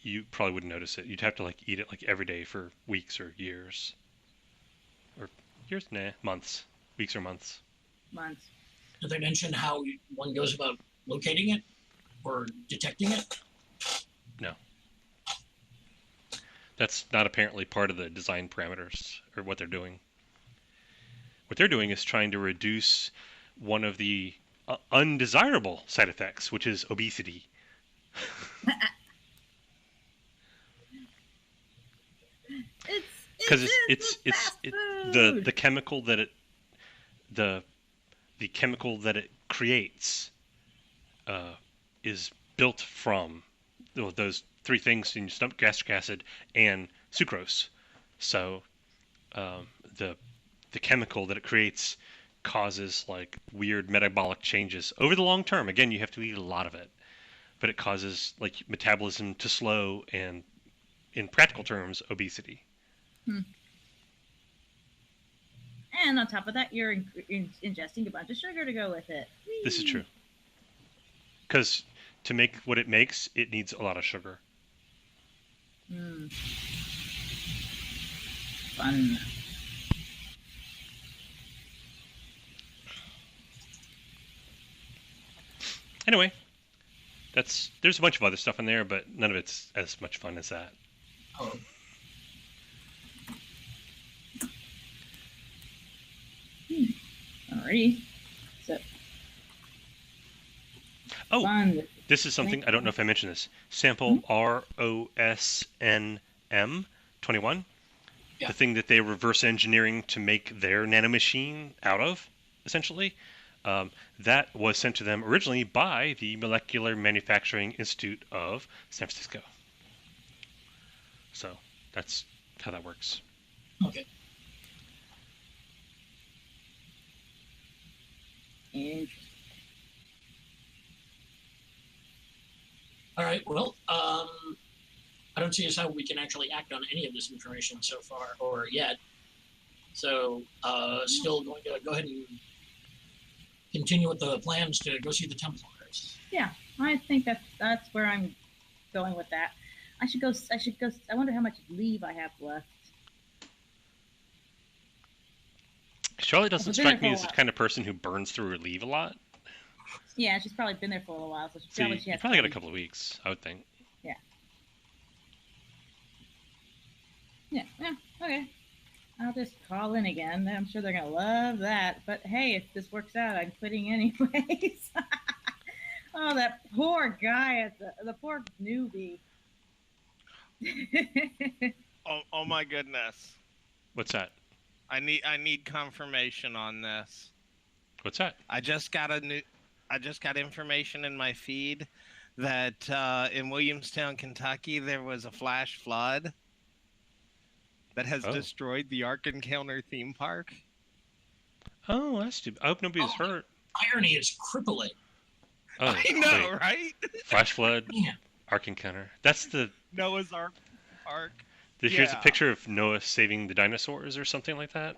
you probably wouldn't notice it. You'd have to like eat it like every day for weeks or years. Or years? Nah, months. Weeks or months. Months. Did they mention how one goes about locating it or detecting it? No. That's not apparently part of the design parameters or what they're doing. What they're doing is trying to reduce one of the undesirable side effects, which is obesity. Because it's the chemical that it creates is built from those three things in your stomach: gastric acid and sucrose. So the chemical that it creates causes like weird metabolic changes over the long term. Again, you have to eat a lot of it, but it causes like metabolism to slow and, in practical terms, obesity. And on top of that, you're ingesting a bunch of sugar to go with it. Whee! This is true. Because to make what it makes, it needs a lot of sugar. Fun. Anyway, there's a bunch of other stuff in there, but none of it's as much fun as that. Oh. Alrighty. So. Oh, Fun. this is something, I don't know if I mentioned this. Sample ROSNM21. Yeah. The thing that they reverse engineering to make their nanomachine out of, essentially. That was sent to them originally by the Molecular Manufacturing Institute of San Francisco. So that's how that works. Okay. Interesting. All right. Well, I don't see as how we can actually act on any of this information so far or yet. So, still going to go ahead and continue with the plans to go see the Templars. Yeah, I think that's where I'm going with that. I should go. I wonder how much leave I have left. Charlotte doesn't I've been strike there me for a as the while. kind of person who burns through her leave a lot. Yeah, she's probably been there for a little while, so So you she has probably got a time. couple of weeks, I would think. Yeah, okay. I'll just call in again. I'm sure they're gonna love that. But hey, if this works out, I'm quitting anyways. Oh, that poor guy at the poor newbie. Oh my goodness. What's that? I need confirmation on this. What's that? I just got information in my feed that in Williamstown, Kentucky, there was a flash flood that has destroyed the Ark Encounter theme park. Oh, that's stupid. I hope nobody's hurt. Irony is crippling. Oh, I know, wait. right? Flash flood, Yeah. Ark Encounter. That's the. Noah's Ark. Here's a Yeah. picture of Noah saving the dinosaurs or something like that.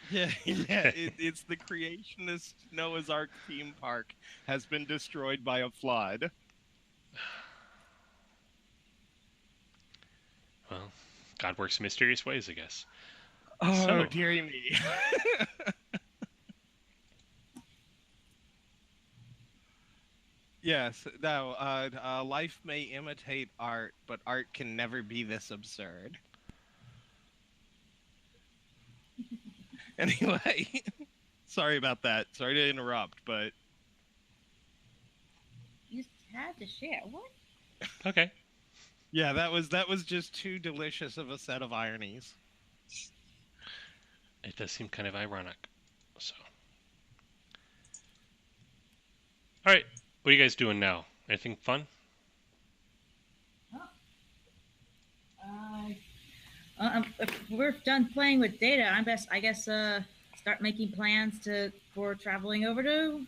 Yeah. It's the creationist Noah's Ark theme park has been destroyed by a flood. Well, God works in mysterious ways, I guess. Oh, So- dearie me. Yes, no, life may imitate art, but art can never be this absurd. Anyway, sorry about that. Sorry to interrupt, but You just had to share. What? Okay. yeah, that was just too delicious of a set of ironies. It does seem kind of ironic. So. All right. What are you guys doing now? Anything fun? If we're done playing with data, I guess start making plans for traveling over to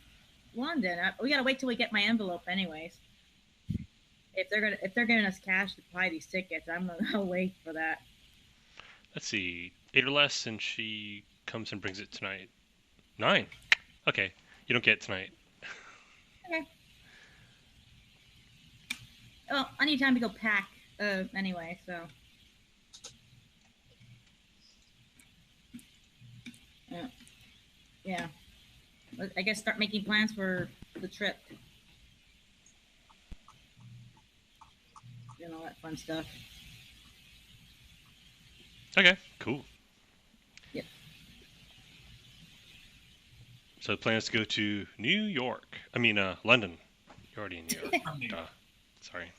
London. We gotta wait till we get my envelope, anyways. If they're giving us cash to buy these tickets, I'll wait for that. Let's see. 8 or less, and she comes and brings it tonight. 9. Okay. You don't get it tonight. Okay. Well, I need time to go pack anyway, so. Yeah. I guess start making plans for the trip. And all that fun stuff. Okay, cool. Yep. So plans to go to New York. I mean, London. You're already in New York. Sorry.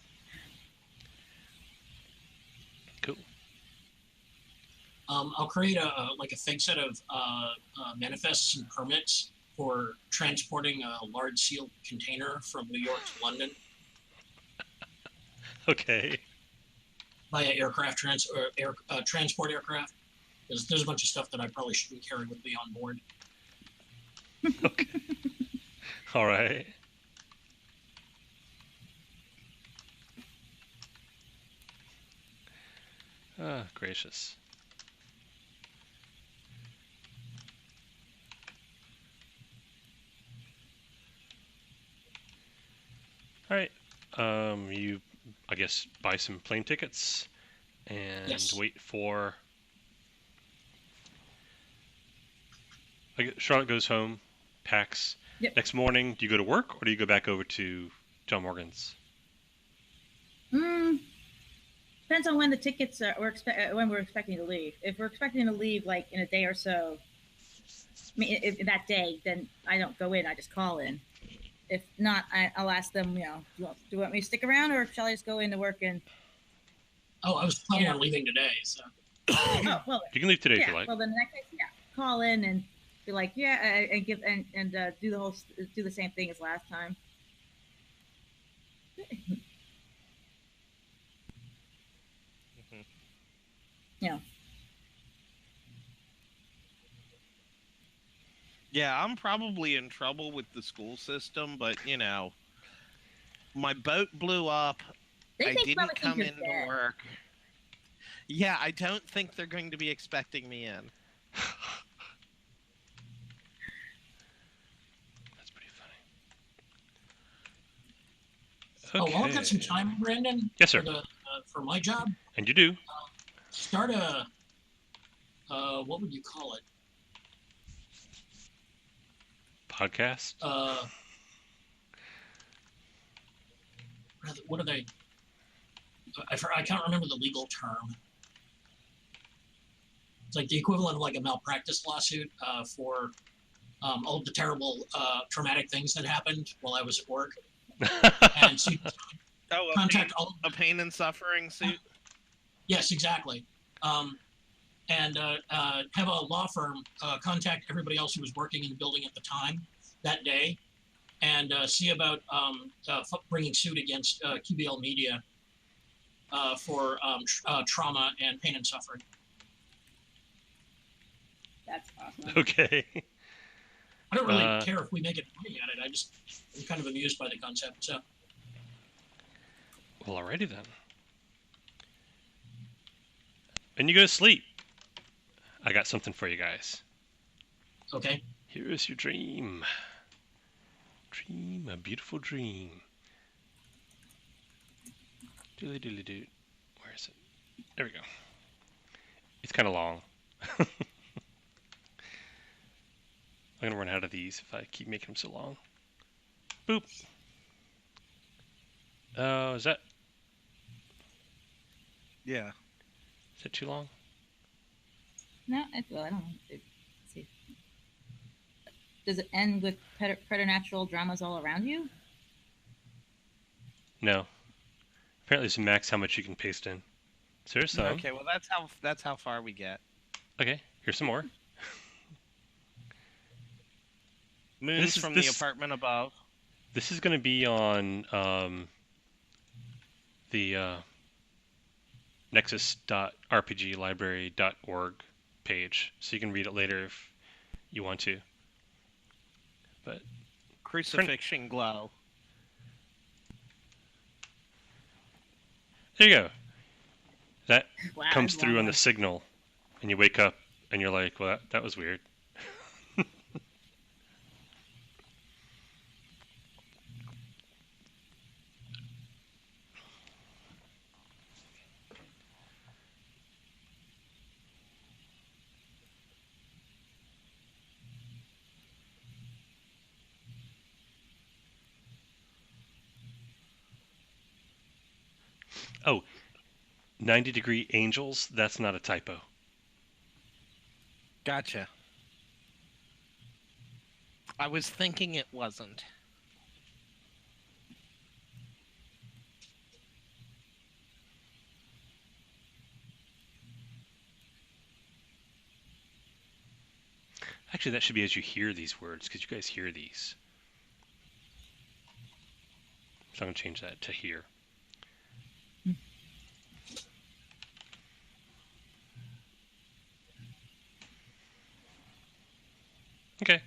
Cool. I'll create a fake set of manifests and permits for transporting a large sealed container from New York to London Okay. via transport aircraft. There's a bunch of stuff that I probably shouldn't carry with me on board. Okay. All right. Ah, gracious. All right. You, I guess, buy some plane tickets and Yes. wait for. I guess Charlotte goes home, packs. Yep. Next morning, do you go to work or do you go back over to John Morgan's? Depends on when the tickets are. When we're expecting to leave. If we're expecting to leave like in a day or so, I mean, if that day, then I don't go in. I just call in. If not, I'll ask them. Do you want me to stick around, or shall I just go into work and? Oh, I was planning on leaving today, so. Oh well. You can leave today yeah. if you like. Well, then in that case, call in and be like, and give and do the same thing as last time. Yeah. Yeah, I'm probably in trouble with the school system, but my boat blew up. I didn't come into work. Yeah, I don't think they're going to be expecting me in. That's pretty funny. Okay. Oh, well, I've got some time, Brandon. Yes, sir. For my job. And you do. Start a. What would you call it? Podcast. What are they? I can't remember the legal term. It's like the equivalent of like a malpractice lawsuit for all the terrible traumatic things that happened while I was at work. And so contact a pain and suffering suit. Yes, exactly. And have a law firm contact everybody else who was working in the building at the time that day, and see about bringing suit against QBL Media for trauma and pain and suffering. That's awesome. Okay. I don't really care if we make it money at it. I'm kind of amused by the concept. So. Well, alrighty then. And you go to sleep. I got something for you guys. Okay. Here is your dream. Dream a beautiful dream. Doodly doodly doo. Where is it? There we go. It's kind of long. I'm gonna run out of these if I keep making them so long. Boop. Oh, is that? Yeah. Is that too long? No, I don't know. Let's see. Does it end with preternatural dramas all around you? No. Apparently, it's max how much you can paste in. So here's some. Okay, well that's how far we get. Okay, here's some more. Moons from the apartment above. This is going to be on the nexus.rpglibrary.org page, so you can read it later if you want to. But Crucifixion glow. there you go. That Wow, comes that's a through long on the one. signal, and you wake up, and you're like, well, that was weird. Oh, 90-degree angels, that's not a typo. Gotcha. I was thinking it wasn't. Actually, that should be as you hear these words, because you guys hear these. So I'm going to change that to hear. Okay.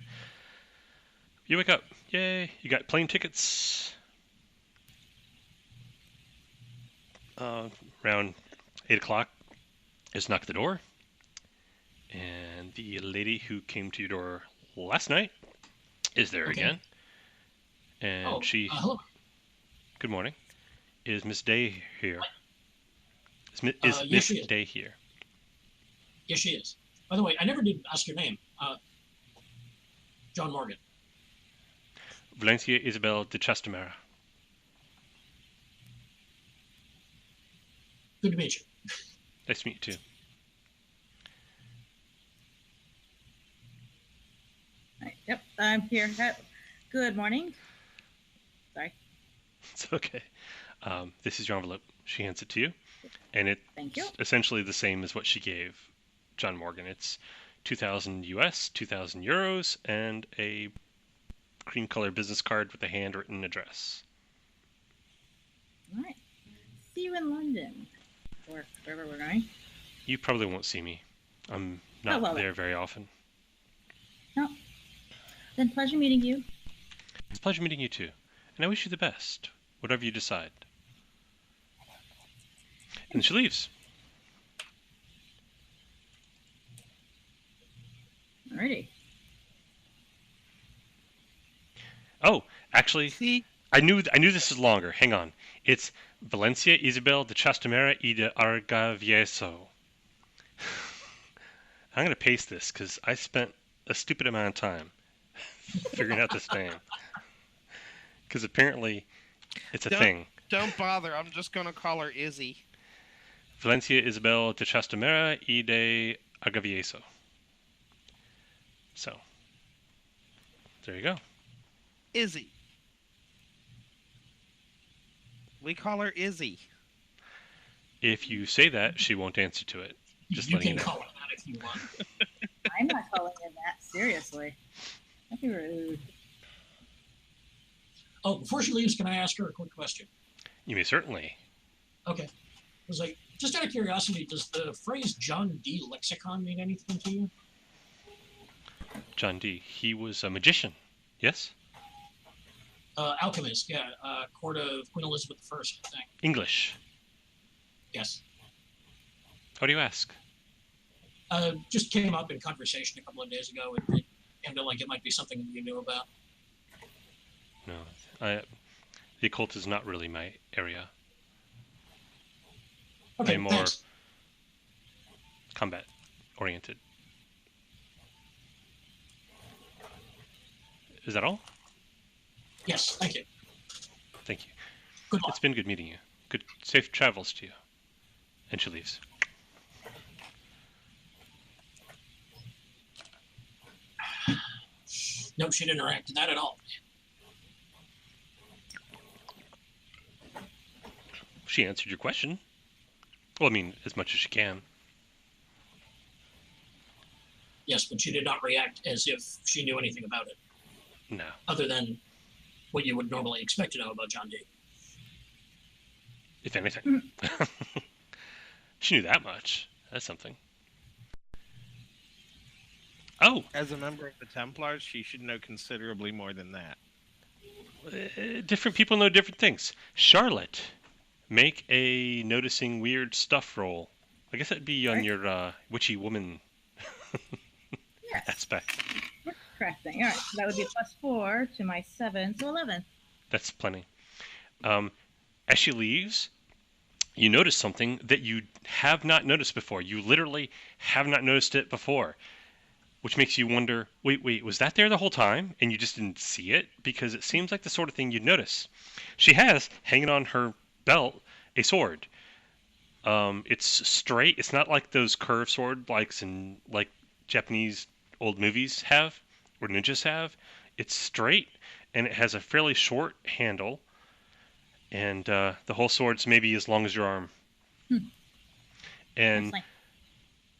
You wake up. Yay. You got plane tickets. Around 8 o'clock is knock at the door. And the lady who came to your door last night is there Okay. again. And she, hello. good morning, is Miss Day here? Is Yes, Miss she is. Day here? Yes, she is. By the way, I never did ask your name. John Morgan. Valencia Isabel de Chastamera. Good to meet you. Nice to meet you too. Right, yep, I'm here. Good morning. Sorry. It's okay. This is your envelope. She hands it to you, and it's Thank you. essentially the same as what she gave John Morgan. It's 2,000 US, 2,000 euros, and a cream color business card with a handwritten address. All right. See you in London, or wherever we're going. You probably won't see me. I'm not well, there very often. No. Then pleasure meeting you. It's a pleasure meeting you too, and I wish you the best, whatever you decide. And she leaves. Alrighty. Oh, actually, See? I knew this was longer. Hang on. It's Valencia Isabel de Chastamera y de Argavieso. I'm going to paste this because I spent a stupid amount of time figuring out this name. Because apparently it's a thing. Don't bother. I'm just going to call her Izzy. Valencia Isabel de Chastamera y de Argavieso. So, there you go. Izzy. We call her Izzy. If you say that, she won't answer to it. Just You letting can you know. call it that if you want. I'm not calling it that. Seriously. That'd be rude. Oh, before she leaves, can I ask her a quick question? You may certainly. Okay. I was like, just out of curiosity, does the phrase John D. lexicon mean anything to you? John D. He was a magician. Yes? Alchemist, yeah. Court of Queen Elizabeth I, I think. English. Yes. How do you ask? Just came up in conversation a couple of days ago. It seemed like it might be something you knew about. No. The occult is not really my area. Okay, I'm more thanks. combat oriented. Is that all? Yes, thank you. Thank you. Good luck. It's been good meeting you. Good safe travels to you. And she leaves. No, she didn't react to that at all. She answered your question. Well, I mean, as much as she can. Yes, but she did not react as if she knew anything about it, No. other than what you would normally expect to know about John D. If anything. She knew that much. That's something. Oh, As a member of the Templars, she should know considerably more than that. different people know different things. Charlotte, make a noticing weird stuff roll. I guess that'd be on Right. your witchy woman Yes. aspect. Crafting. All right. So that would be +4 to my 7, so 11. That's plenty. As she leaves, you notice something that you have not noticed before. You literally have not noticed it before, which makes you wonder, wait, was that there the whole time and you just didn't see it? Because it seems like the sort of thing you'd notice. She has, hanging on her belt, a sword. It's straight. It's not like those curved sword like Japanese old movies have or ninjas have. It's straight and it has a fairly short handle, and the whole sword's maybe as long as your arm. And That's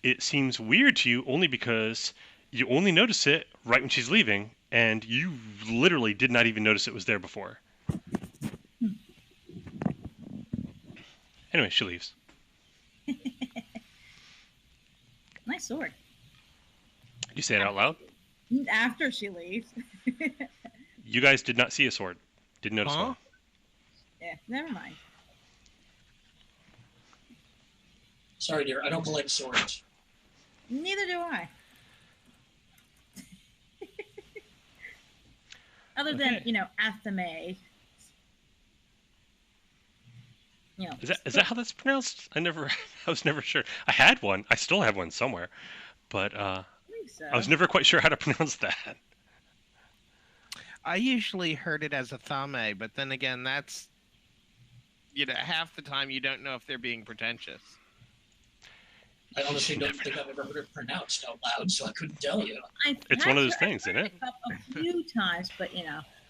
it seems weird to you only because you only notice it right when she's leaving, and you literally did not even notice it was there before. Anyway, she leaves. nice sword. You say it out loud? After she leaves. You guys did not see a sword. Didn't notice one. Yeah, never mind. Sorry, dear. I don't collect swords. Neither do I. Other than, Okay. athame. Is that how that's pronounced? I was never sure. I had one. I still have one somewhere, but I think so. I was never quite sure how to pronounce that. I usually heard it as a thame, but then again, that's half the time you don't know if they're being pretentious. I honestly don't think I've ever heard it pronounced out loud, so I couldn't tell you. It's one of those things, isn't it? A few times, but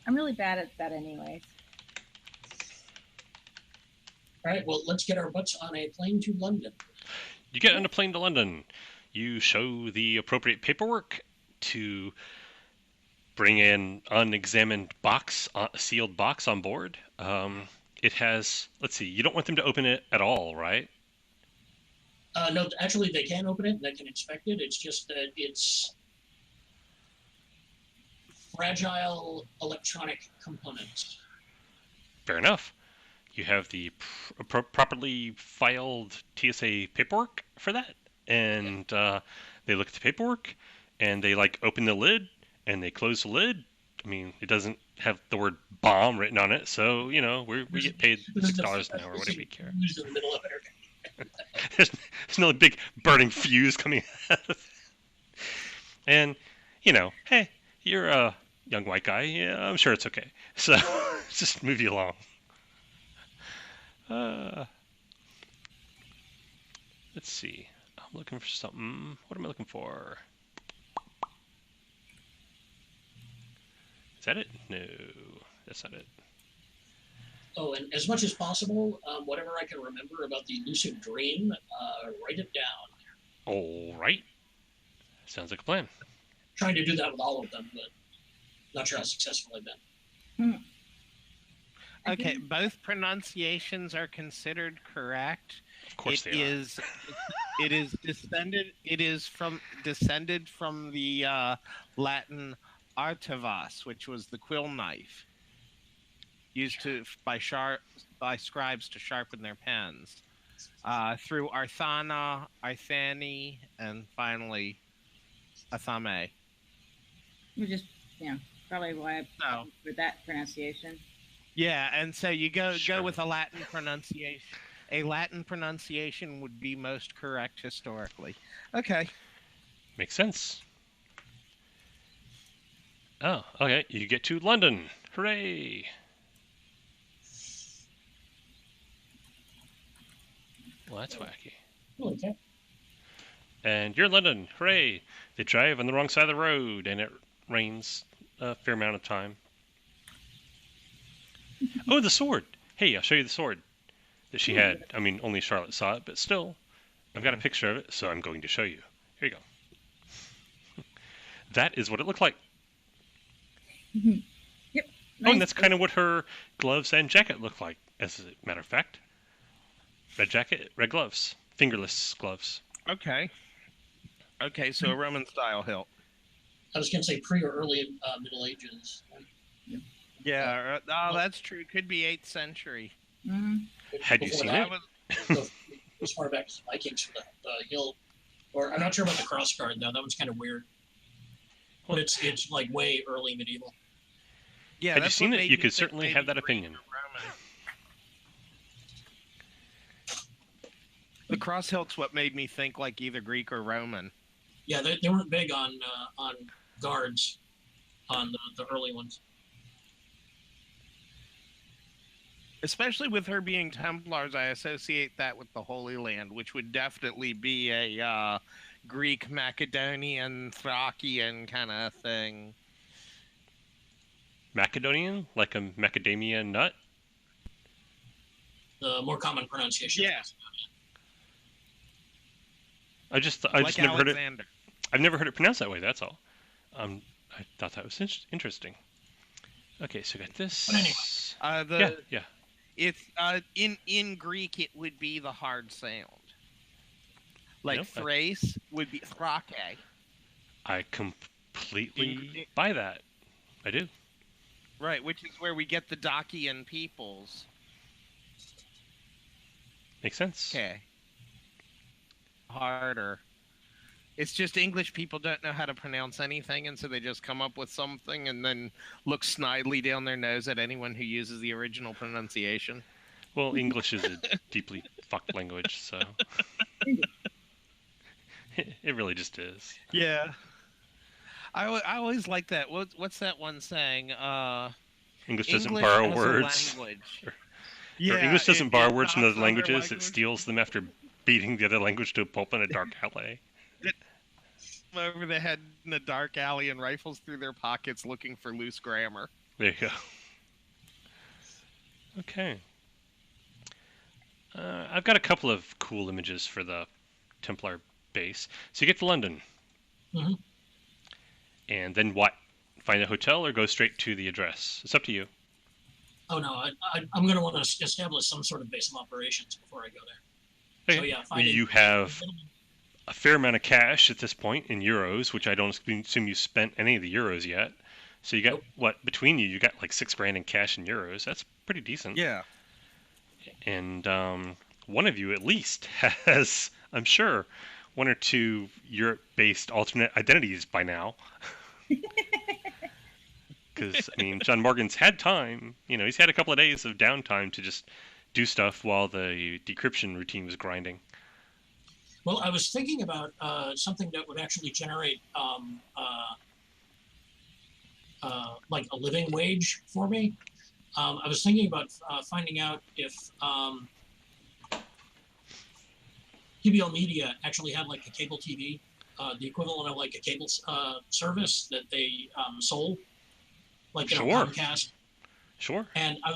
I'm really bad at that anyways. All right, well, let's get our butts on a plane to London. You get on a plane to London. You show the appropriate paperwork to bring an unexamined box, a sealed box on board. It has, let's see, you don't want them to open it at all, right? No, actually, they can open it and they can inspect it. It's just that it's fragile electronic components. Fair enough. You have the properly filed TSA paperwork for that, and they look at the paperwork, and they open the lid, and they close the lid. I mean, it doesn't have the word bomb written on it, so we get paid $6 an hour, whatever we care. In the middle of it. There's no big burning fuse coming out of it. And hey, you're a young white guy. Yeah, I'm sure it's okay. So just move you along. Let's see. I'm looking for something. What am I looking for? Is that it? No, that's not it. Oh, and as much as possible, whatever I can remember about the lucid dream, write it down. All right. Sounds like a plan. Trying to do that with all of them, but not sure how successful I've been. Okay, both pronunciations are considered correct. Of course they are. It is descended from the Latin artavas, which was the quill knife used by scribes to sharpen their pens. Through arthana, arthani, and finally athame. Which is, probably why I with that pronunciation. Yeah, and so you go Sure. with a Latin pronunciation. A Latin pronunciation would be most correct historically. Okay. Makes sense. Oh, okay. You get to London. Hooray! Well, that's wacky. Okay. And you're in London. Hooray! They drive on the wrong side of the road, and it rains a fair amount of time. Oh, the sword! Hey, I'll show you the sword that she had. I mean, only Charlotte saw it, but still, I've got a picture of it, so I'm going to show you. Here you go. That is what it looked like. Yep. Oh, and that's kind of what her gloves and jacket look like, as a matter of fact. Red jacket, red gloves, fingerless gloves. Okay, so a Roman style hilt. I was going to say pre or early Middle Ages. Yeah, oh, that's true. Could be 8th century. Mm-hmm. Had you Before seen that, it? go as far back as Vikings for the hill. Or I'm not sure about the cross guard though. That one's kind of weird. But it's like way early medieval. Yeah, Had you that's seen what it, made you me could think certainly maybe have that Greek opinion. or Roman. The cross hilt's what made me think like either Greek or Roman. Yeah, they weren't big on guards on the early ones. Especially with her being Templars, I associate that with the Holy Land, which would definitely be a Greek, Macedonian, Thracian kind of thing. Macedonian, like a macadamia nut. The more common pronunciation. Yeah. I just Like never heard it. Alexander. I've never heard it pronounced that way. That's all. I thought that was interesting. Okay, so we got this. But anyway. Yeah. It's in Greek it would be the hard sound. Like Yep, Thrace would be Thrake. I completely buy that. I do. Right, which is where we get the Dacian peoples. Makes sense. Okay. Harder. It's just English people don't know how to pronounce anything, and so they just come up with something and then look snidely down their nose at anyone who uses the original pronunciation. Well, English is a deeply fucked language, so it really just is. Yeah. I always like that. What's that one saying? English doesn't English borrow as a language. language. Or English doesn't borrow words from adopts other languages. language. It steals them after beating the other language to a pulp in a dark alley. Over the head in a dark alley and rifles through their pockets looking for loose grammar. There you go. Okay. I've got a couple of cool images for the Templar base. So you get to London. Mm-hmm. And then what? Find a hotel or go straight to the address? It's up to you. Oh no, I'm going to want to establish some sort of base of operations before I go there. Okay. So yeah, You have a fair amount of cash at this point in euros, which I don't assume you spent any of the euros yet. So you got what between you got like $6,000 in cash in euros. That's pretty decent. Yeah. And one of you at least has, I'm sure, one or two Europe-based alternate identities by now. Because I mean, John Morgan's had time. You know, he's had a couple of days of downtime to just do stuff while the decryption routine was grinding. Well, I was thinking about something that would actually generate like a living wage for me. I was thinking about finding out if QBL Media actually had like a cable TV, the equivalent of like a cable service that they sold, like Sure. Comcast. Sure. And I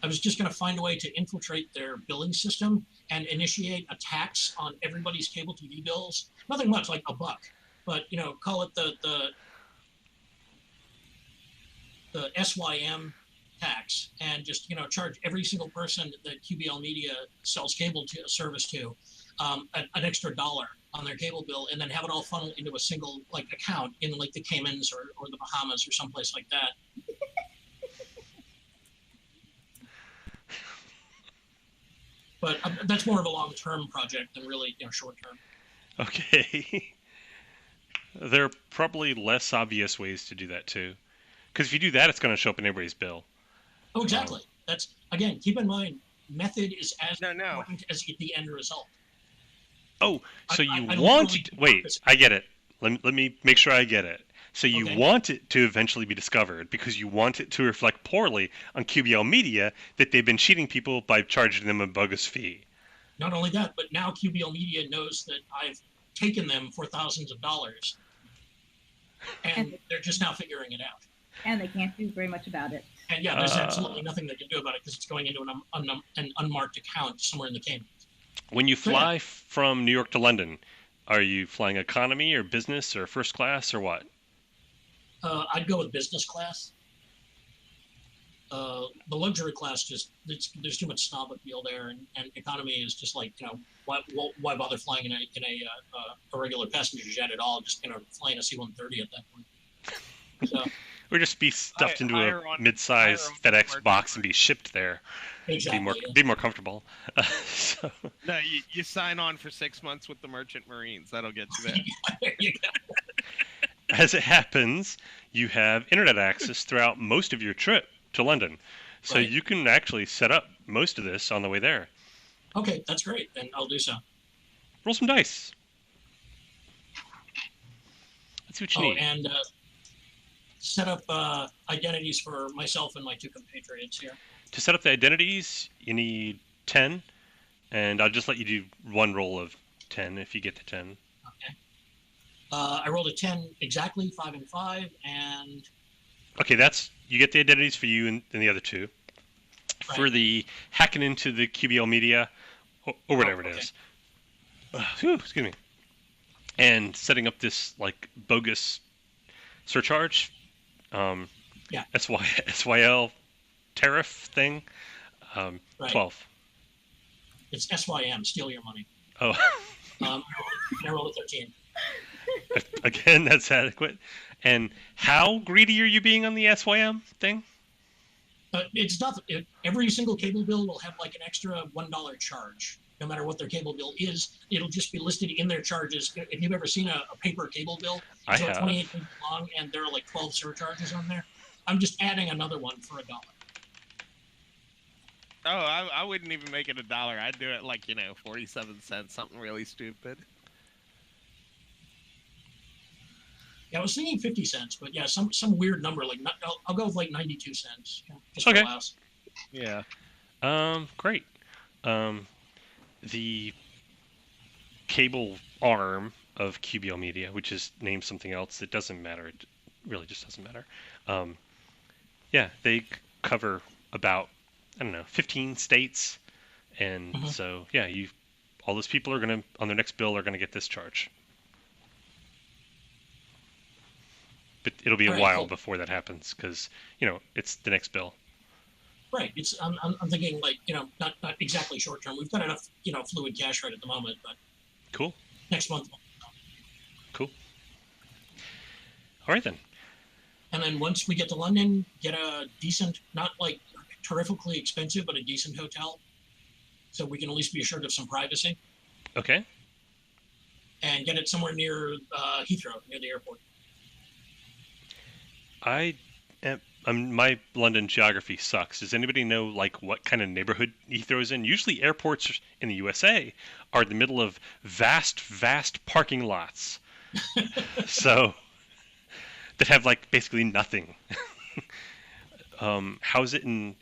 was just going to find a way to infiltrate their billing system and initiate a tax on everybody's cable TV bills. Nothing much, like $1, but call it the SYM tax, and just charge every single person that QBL Media sells cable to service to an extra $1 on their cable bill, and then have it all funneled into a single account in like the Caymans or the Bahamas or someplace like that. But that's more of a long-term project than really short-term. Okay. There are probably less obvious ways to do that too, because if you do that, it's going to show up in everybody's bill. Oh, exactly. That's again. Keep in mind, method is as No. important as the end result. Oh, so I you don't want really it? Wait, purpose. I get it. Let me make sure I get it. So you Okay. want it to eventually be discovered because you want it to reflect poorly on QBL Media that they've been cheating people by charging them a bogus fee. Not only that, but now QBL Media knows that I've taken them for thousands of dollars, and they're just now figuring it out. And they can't do very much about it. And yeah, there's absolutely nothing they can do about it because it's going into an unmarked account somewhere in the Caymans. When you fly from New York to London, are you flying economy or business or first class or what? I'd go with business class. The luxury class there's too much snob appeal there, and economy is just like why bother flying in a regular passenger jet at all? Just flying a C-130 at that point. So Or just be stuffed into a hire on mid-sized FedEx merchant box and be shipped there. exactly. Be more comfortable. So, No, you sign on for 6 months with the Merchant Marines. That'll get you there. There you go. as it happens, you have internet access throughout most of your trip to London. So Right. you can actually set up most of this on the way there. Okay, that's great. Then I'll do so. Roll some dice. Let's see what you need. And set up identities for myself and my 2 compatriots here. To set up the identities, you need 10, and I'll just let you do one roll of 10 if you get to 10. Okay. I rolled a 10 exactly, 5 and 5, and Okay, you get the identities for you and the other 2. Right. For the hacking into the QBL media, or whatever it is. Excuse me. And setting up this like bogus surcharge, Yeah. SYL tariff thing, Right. 12. it's SYM, steal your money. Oh, I rolled a 13. again, that's adequate. And how greedy are you being on the SYM thing? It's not. Every single cable bill will have like an extra $1 charge. No matter what their cable bill is, it'll just be listed in their charges. If you've ever seen a paper cable bill, I it's have. 28 pages long, and there are like 12 surcharges on there. I'm just adding another one for $1. Oh, I wouldn't even make it $1. I'd do it like 47 cents, something really stupid. Yeah, I was thinking 50 cents, but yeah, some weird number like I'll go with like 92 cents. Just Okay. for laughs. Yeah. Great. The cable arm of QBL Media, which is named something else, it doesn't matter. It really just doesn't matter. Yeah, they cover about 15 states, and so yeah, all those people are gonna on their next bill are gonna get this charge. But it'll be a while before that happens because it's the next bill. Right. I'm thinking like not exactly short term. We've got enough fluid cash right at the moment, but Cool. next month. Cool. All right then. And then once we get to London, get a decent, not like terrifically expensive, but a decent hotel, so we can at least be assured of some privacy. Okay. And get it somewhere near Heathrow, near the airport. My London geography sucks. Does anybody know like what kind of neighborhood Heathrow's in? Usually airports in the USA are in the middle of vast parking lots. So that have like basically nothing. How's it in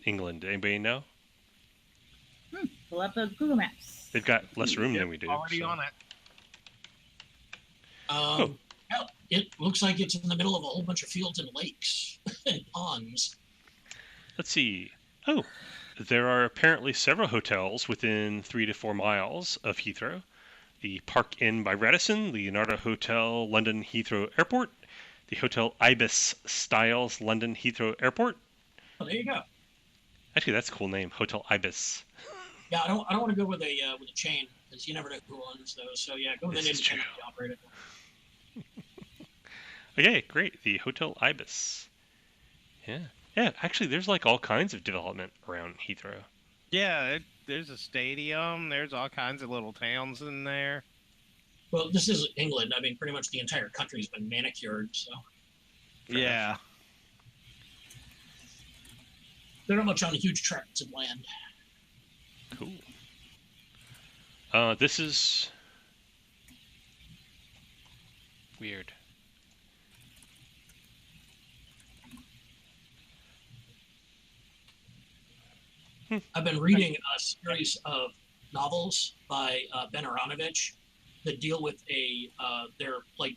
England? Anybody know? Pull up the Google Maps. They've got less room than we do. Already so. on it. Well, it looks like it's in the middle of a whole bunch of fields and lakes and ponds. Let's see. Oh, there are apparently several hotels within 3 to 4 miles of Heathrow. The Park Inn by Radisson, the Leonardo Hotel, London Heathrow Airport, the Hotel Ibis Styles, London Heathrow Airport. Oh, there you go. Actually, that's a cool name, Hotel Ibis. Yeah, I don't want to go with a chain because you never know who owns those. So yeah, go with an independently operated one. Okay, great. The Hotel Ibis. Yeah. Actually, there's like all kinds of development around Heathrow. Yeah, there's a stadium. There's all kinds of little towns in there. Well, this is England. I mean, pretty much the entire country's been manicured. So Yeah. they're not much on huge tracts of land. Cool. This is weird. I've been reading a series of novels by Ben Aronovich that deal with they're like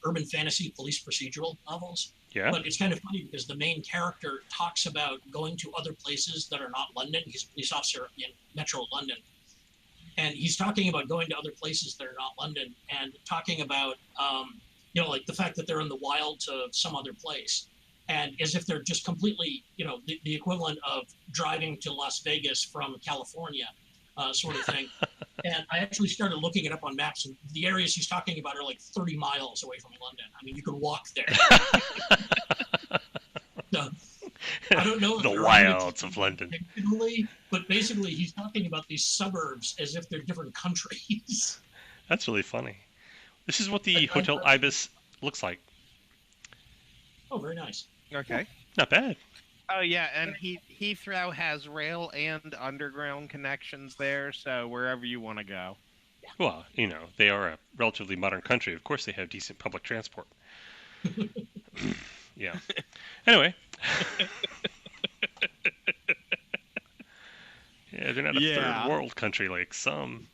urban fantasy police procedural novels. Yeah. But it's kind of funny because the main character talks about going to other places that are not London. He's a police officer in Metro London. And he's talking about going to other places that are not London and talking about, like the fact that they're in the wilds of some other place. And as if they're just completely, the equivalent of driving to Las Vegas from California. sort of thing. And I actually started looking it up on maps, and the areas he's talking about are like 30 miles away from London. I mean, you can walk there. So, I don't know if The they're wilds of London. But basically, he's talking about these suburbs as if they're different countries. That's really funny. This is what the Hotel Ibis looks like. Oh, very nice. Okay. Not bad. Oh yeah, and Heathrow has rail and underground connections there, so wherever you want to go. Well, you know, they are a relatively modern country. Of course they have decent public transport. Yeah. Anyway. Yeah, they're not a third world country like some.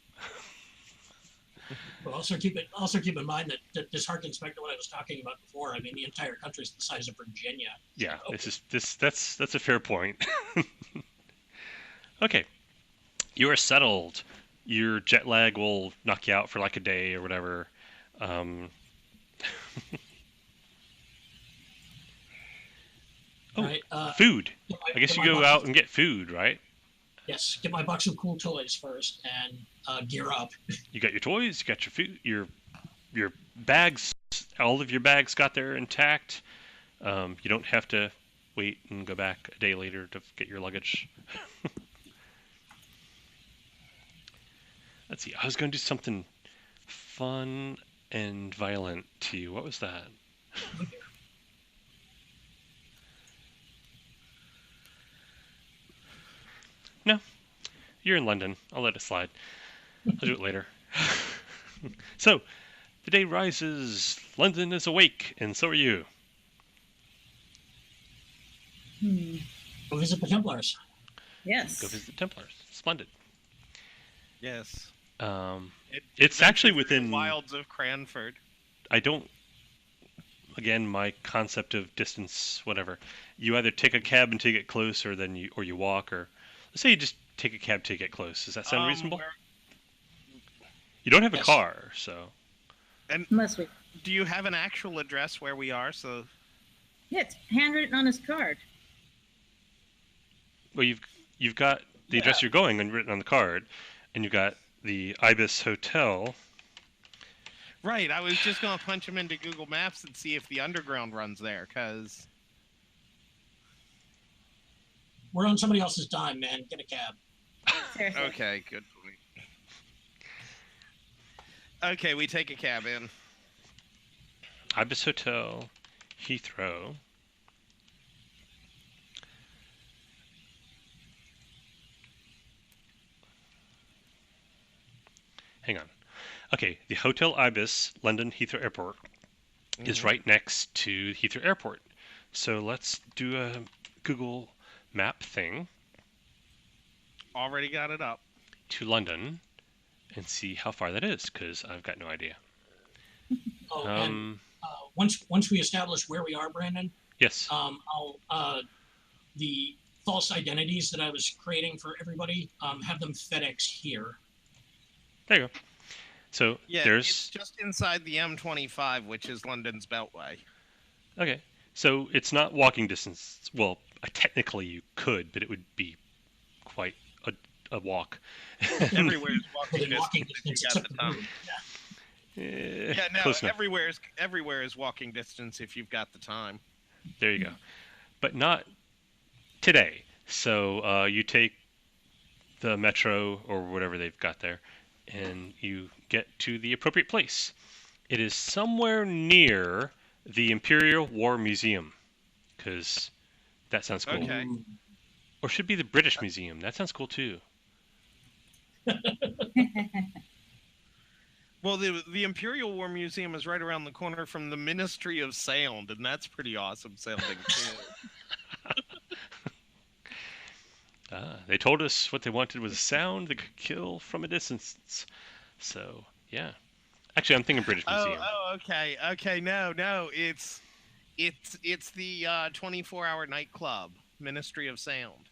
But also keep in mind that this harkens back to what I was talking about before. I mean, the entire country is the size of Virginia. Yeah, so. that's a fair point. Okay, you are settled. Your jet lag will knock you out for like a day or whatever. Right, food. I guess you go out and get food, right? Yes, get my box of cool toys first and gear up. You got your toys, you got your food, your bags. All of your bags got there intact. You don't have to wait and go back a day later to get your luggage. Let's see. I was going to do something fun and violent to you. What was that? No, you're in London. I'll let it slide. I'll do it later. So, the day rises. London is awake, and so are you. Go visit the Templars. Yes. Go visit the Templars. Splendid. Yes. It's actually within the wilds of Cranford. I don't. Again, my concept of distance, whatever. You either take a cab and take it close, or you walk, or let's say you just take a cab to get close. Does that sound reasonable? You don't have a car, so. And Unless we. do you have an actual address where we are? So. Yeah, it's handwritten on his card. Well, you've got the address you're going and written on the card, and you've got the Ibis Hotel. Right, I was just going to punch him into Google Maps and see if the underground runs there, because... We're on somebody else's dime, man. Get a cab. Seriously. Okay, good point. Okay, we take a cab in. Ibis Hotel, Heathrow. Hang on. Okay, the Hotel Ibis, London Heathrow Airport, is right next to Heathrow Airport. So let's do a Google map thing. Already got it up. To London and see how far that is, because I've got no idea. Oh, and once we establish where we are, Brandon. Yes. The false identities that I was creating for everybody, have them FedEx here. There you go. So yeah, there's it's just inside the M25, which is London's Beltway. Okay. So it's not walking distance. Well, technically you could, but it would be quite a walk. Everywhere is walking distance if you got the time. Yeah, no, close enough. everywhere is walking distance if you've got the time. There you go. But not today. So you take the metro or whatever they've got there, and you get to the appropriate place. It is somewhere near the Imperial War Museum, because that sounds cool. Okay. Or should be the British Museum. That sounds cool too. Well, the Imperial War Museum is right around the corner from the Ministry of Sound, and that's pretty awesome sounding too. They told us what they wanted was a sound that could kill from a distance. So, yeah. Actually, I'm thinking British Museum. Oh, okay. Okay, no. It's the 24-hour nightclub, Ministry of Sound.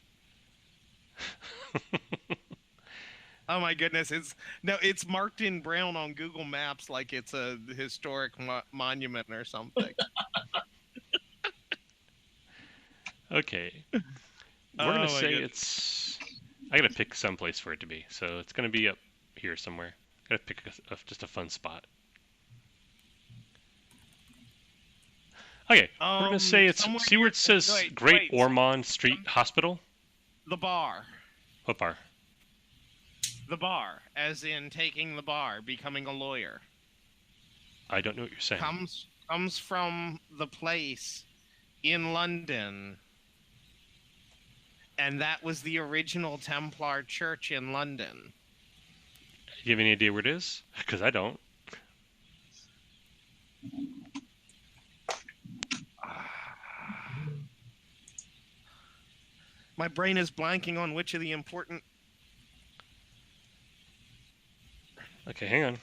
Oh my goodness, it's marked in brown on Google Maps like it's a historic monument or something. Okay. We're going to say it's I gotta pick some place for it to be, so it's gonna be up here somewhere. Gotta pick just a fun spot. Okay, we're gonna say it's. Somewhere See where it says wait, Great wait. Ormond Street Hospital? The bar. What bar? The bar, as in taking the bar, becoming a lawyer. I don't know what you're saying. Comes from the place in London. And that was the original Templar church in London. Do you have any idea where it is? Because I don't. My brain is blanking on which of the important... Okay, hang on.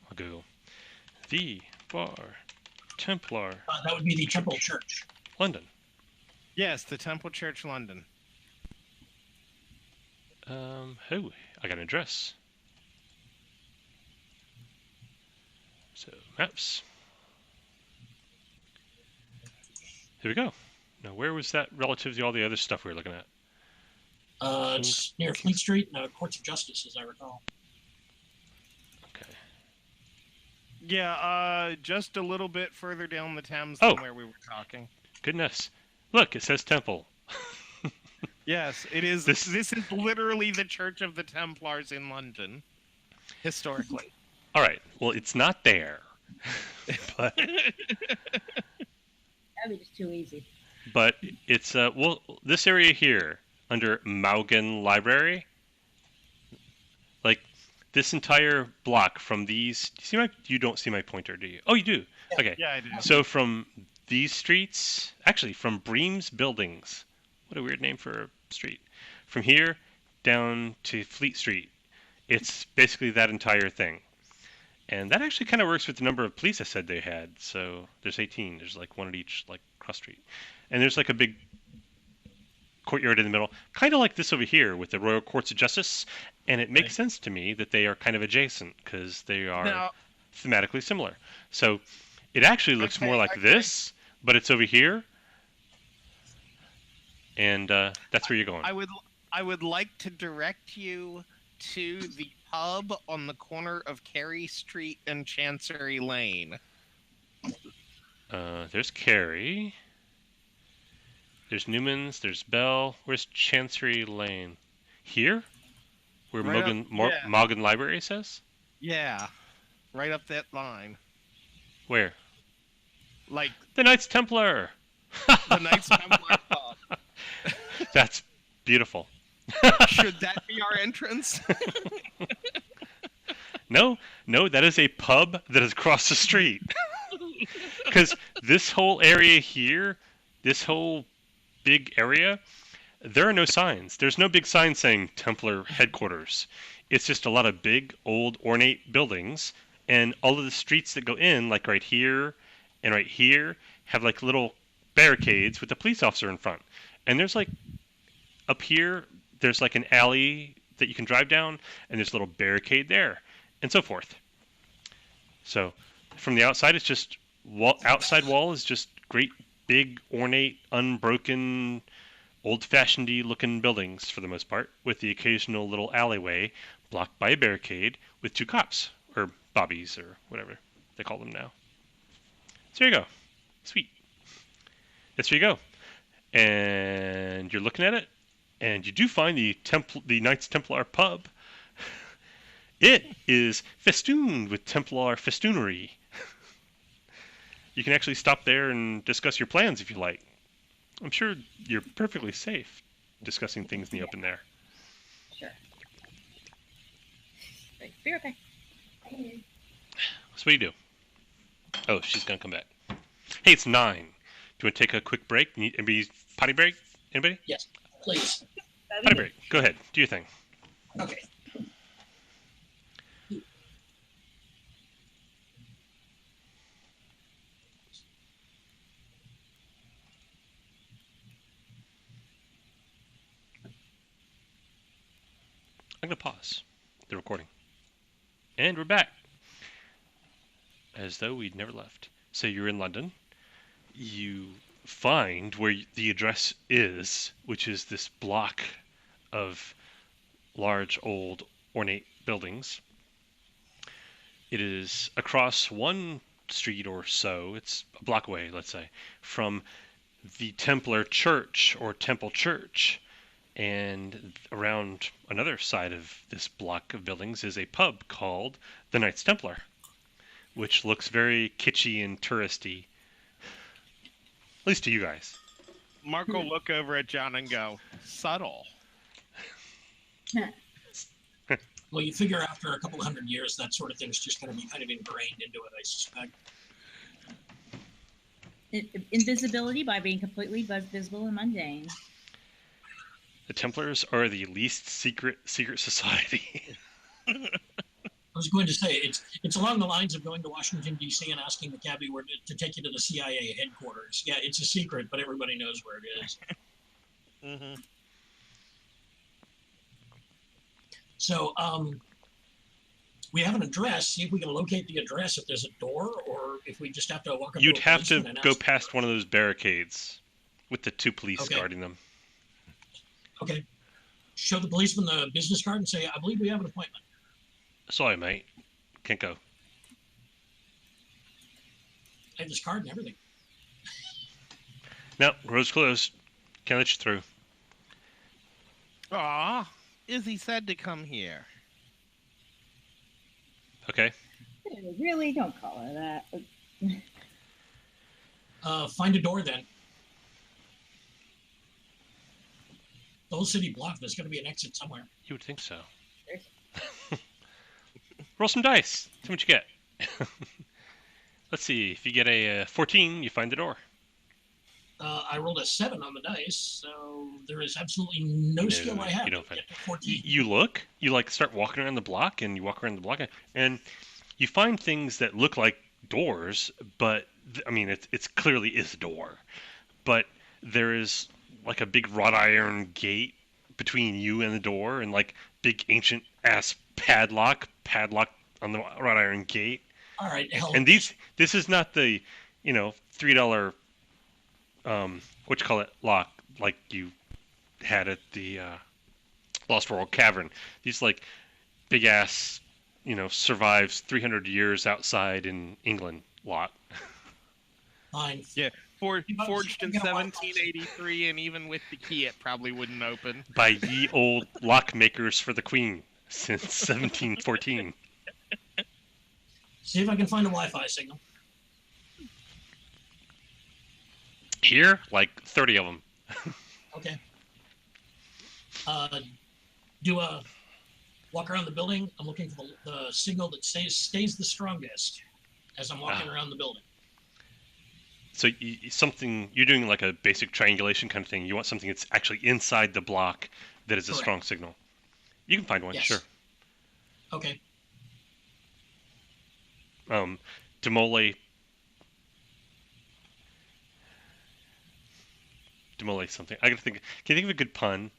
I'll Google. The Bar Templar That would be the Temple Church. London. Yes, the Temple Church, London. Oh, I got an address. So, maps. Here we go. Now, where was that relative to all the other stuff we were looking at? It's near Fleet Street, Courts of Justice, as I recall. Okay. Yeah, just a little bit further down the Thames Oh. than where we were talking. Goodness. Look, it says Temple. Yes, it is. This- This is literally the Church of the Templars in London, historically. All right. Well, it's not there. but That'd be just too easy. but it's well, this area here under Maugan Library, like this entire block from these. Do you see you don't see my pointer, do you? Oh, you do. Okay. Yeah, I do. So from these streets, actually from Bream's Buildings, what a weird name for a street. From here down to Fleet Street, it's basically that entire thing. And that actually kind of works with the number of police I said they had. So there's 18. There's like one at each like cross street. And there's like a big courtyard in the middle, kind of like this over here with the Royal Courts of Justice. And it makes sense to me that they are kind of adjacent because they are Now, thematically similar. So it actually looks more like this, but it's over here. And that's where you're going. I would like to direct you to the pub on the corner of Carey Street and Chancery Lane. There's Carey. There's Newman's. There's Bell. Where's Chancery Lane? Here? Where Right Mogan, up- yeah. Mogan Library says? Yeah, right up that line. Where? Like The Knights Templar! the Knights Templar pub. That's beautiful. Should that be our entrance? No, that is a pub that is across the street. Because this whole area here, this whole big area, there are no signs. There's no big sign saying Templar headquarters. It's just a lot of big, old, ornate buildings, and all of the streets that go in, like right here and right here, have like little barricades with a police officer in front. And there's like, up here, there's like an alley that you can drive down, and there's a little barricade there, and so forth. So, from the outside, it's just outside wall is just great, big, ornate, unbroken, old-fashioned-y looking buildings for the most part, with the occasional little alleyway blocked by a barricade with two cops, or bobbies, or whatever they call them now. So there you go. Sweet. That's where you go. And you're looking at it, and you do find the Knights Templar pub. It is festooned with Templar festoonery. You can actually stop there and discuss your plans if you like. I'm sure you're perfectly safe discussing things in the open there. Sure. Right, be okay. So what do you do? Oh, she's gonna come back. Hey, it's 9. Do you want to take a quick break? Anybody potty break? Anybody? Yes, please. Potty break. Go ahead. Do your thing. Okay. I'm going to pause the recording. And we're back. As though we'd never left. So you're in London. You find where the address is, which is this block of large, old, ornate buildings. It is across one street or so, it's a block away, let's say, from the Templar Church or Temple Church. And around another side of this block of buildings is a pub called the Knights Templar, which looks very kitschy and touristy, at least to you guys. Mark will look over at John and go, subtle. Well, you figure after a couple of 100 years, that sort of thing's just going to be kind of ingrained into it, I suspect. Invisibility by being completely visible and mundane. The Templars are the least secret society. I was going to say, it's along the lines of going to Washington, D.C. and asking the cabbie where to take you to the CIA headquarters. Yeah, it's a secret, but everybody knows where it is. Mm-hmm. So, we have an address. See if we can locate the address, if there's a door, or if we just have to walk up You'd to a have to policeman and go ask. past one of those barricades with the 2 police Okay. guarding them. Okay. Show the policeman the business card and say, I believe we have an appointment. Sorry, mate. Can't go. I have this card and everything. No, road's closed. Can't let you through. Aw, Izzy said to come here. Okay. Really? Don't call her that. Find a door then. The whole city blocked. There's going to be an exit somewhere. You would think so. Roll some dice. See what you get. Let's see. If you get a 14, you find the door. I rolled a 7 on the dice, so there is absolutely no skill I have you don't to find get to 14. You look. You like start walking around the block, and you walk around the block, and you find things that look like doors, but I mean, it's clearly is a door, but there is like a big wrought iron gate between you and the door, and like big ancient ass padlock on the wrought iron gate. All right, hell. And this is not the, $3 lock like you had at the Lost World Cavern. These like big ass, survives 300 years outside in England lock. Fine. Yeah, forged in I'm gonna walk 1783, and even with the key, it probably wouldn't open. By ye old lock makers for the Queen since 1714. See if I can find a Wi-Fi signal. Here, like 30 of them. Okay. Do a walk around the building. I'm looking for the signal that stays the strongest as I'm walking around the building. So you're doing like a basic triangulation kind of thing. You want something that's actually inside the block that is a Correct. strong signal. You can find one, Yes. sure. Okay. Demole something. I gotta think. Can you think of a good pun?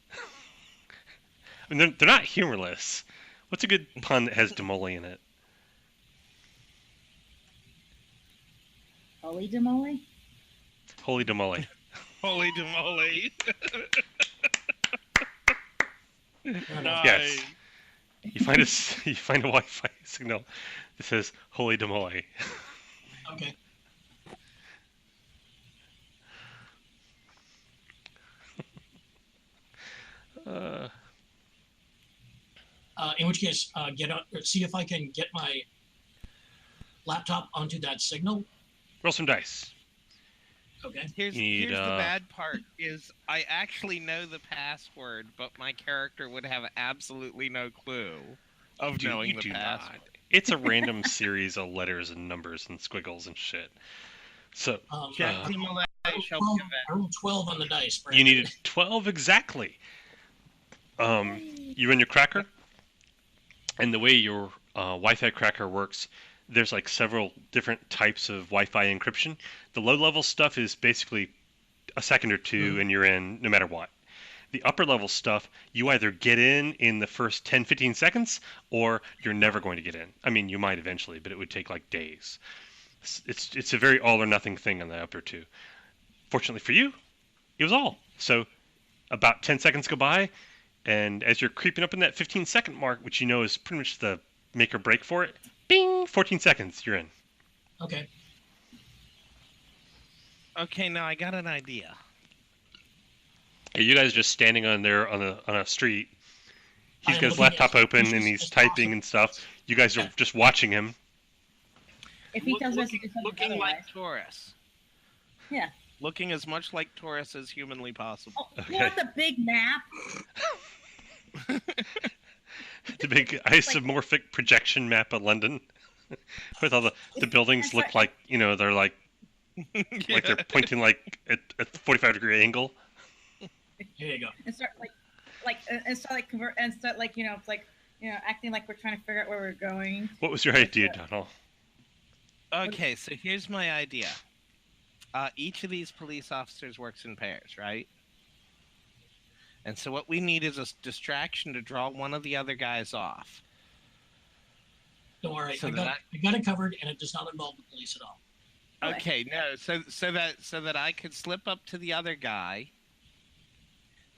I mean, they're not humorless. What's a good pun that has demole in it? Holy demole? Holy demole. Holy demoly. Nice. Yes. You find a Wi-Fi signal that says "Holy demole." Okay. In which case, see if I can get my laptop onto that signal. Roll some dice. Okay. Here's Need, the bad part is I actually know the password, but my character would have absolutely no clue of knowing You the do password. not. It's a random series of letters and numbers and squiggles and shit. So Jack I Demolay, rolled shall 12 give it. I rolled 12 on the dice. you Brandon. needed 12 exactly. You run your cracker, and the way your Wi-Fi cracker works, there's like several different types of Wi-Fi encryption. The low-level stuff is basically a second or two, and you're in no matter what. The upper-level stuff, you either get in the first 10, 15 seconds, or you're never going to get in. I mean, you might eventually, but it would take like days. It's a very all-or-nothing thing on the upper two. Fortunately for you, it was all. So about 10 seconds go by, And as you're creeping up in that 15-second mark, which you know is pretty much the make or break for it, bing, 14 seconds, you're in. Okay. Okay, now I got an idea. Hey, you guys are just standing on there on a street. He's I am got his looking laptop as open and anxious he's as typing possible. and stuff. You guys are just watching him. If he tells us looking, to do something looking otherwise. like Taurus. Yeah. Looking as much like Taurus as humanly possible. Oh, Okay. you want the big map? The big isomorphic projection map of London, with all the buildings look like, you know, they're like they're pointing like at a 45-degree angle. Here you go. And start like you know, it's like, you know, acting like we're trying to figure out where we're going. What was your idea, Donald? Okay, so here's my idea. Each of these police officers works in pairs, right? And so what we need is a distraction to draw one of the other guys off. Don't worry. So I got it covered, and it does not involve the police at all. Okay, no, so that I could slip up to the other guy,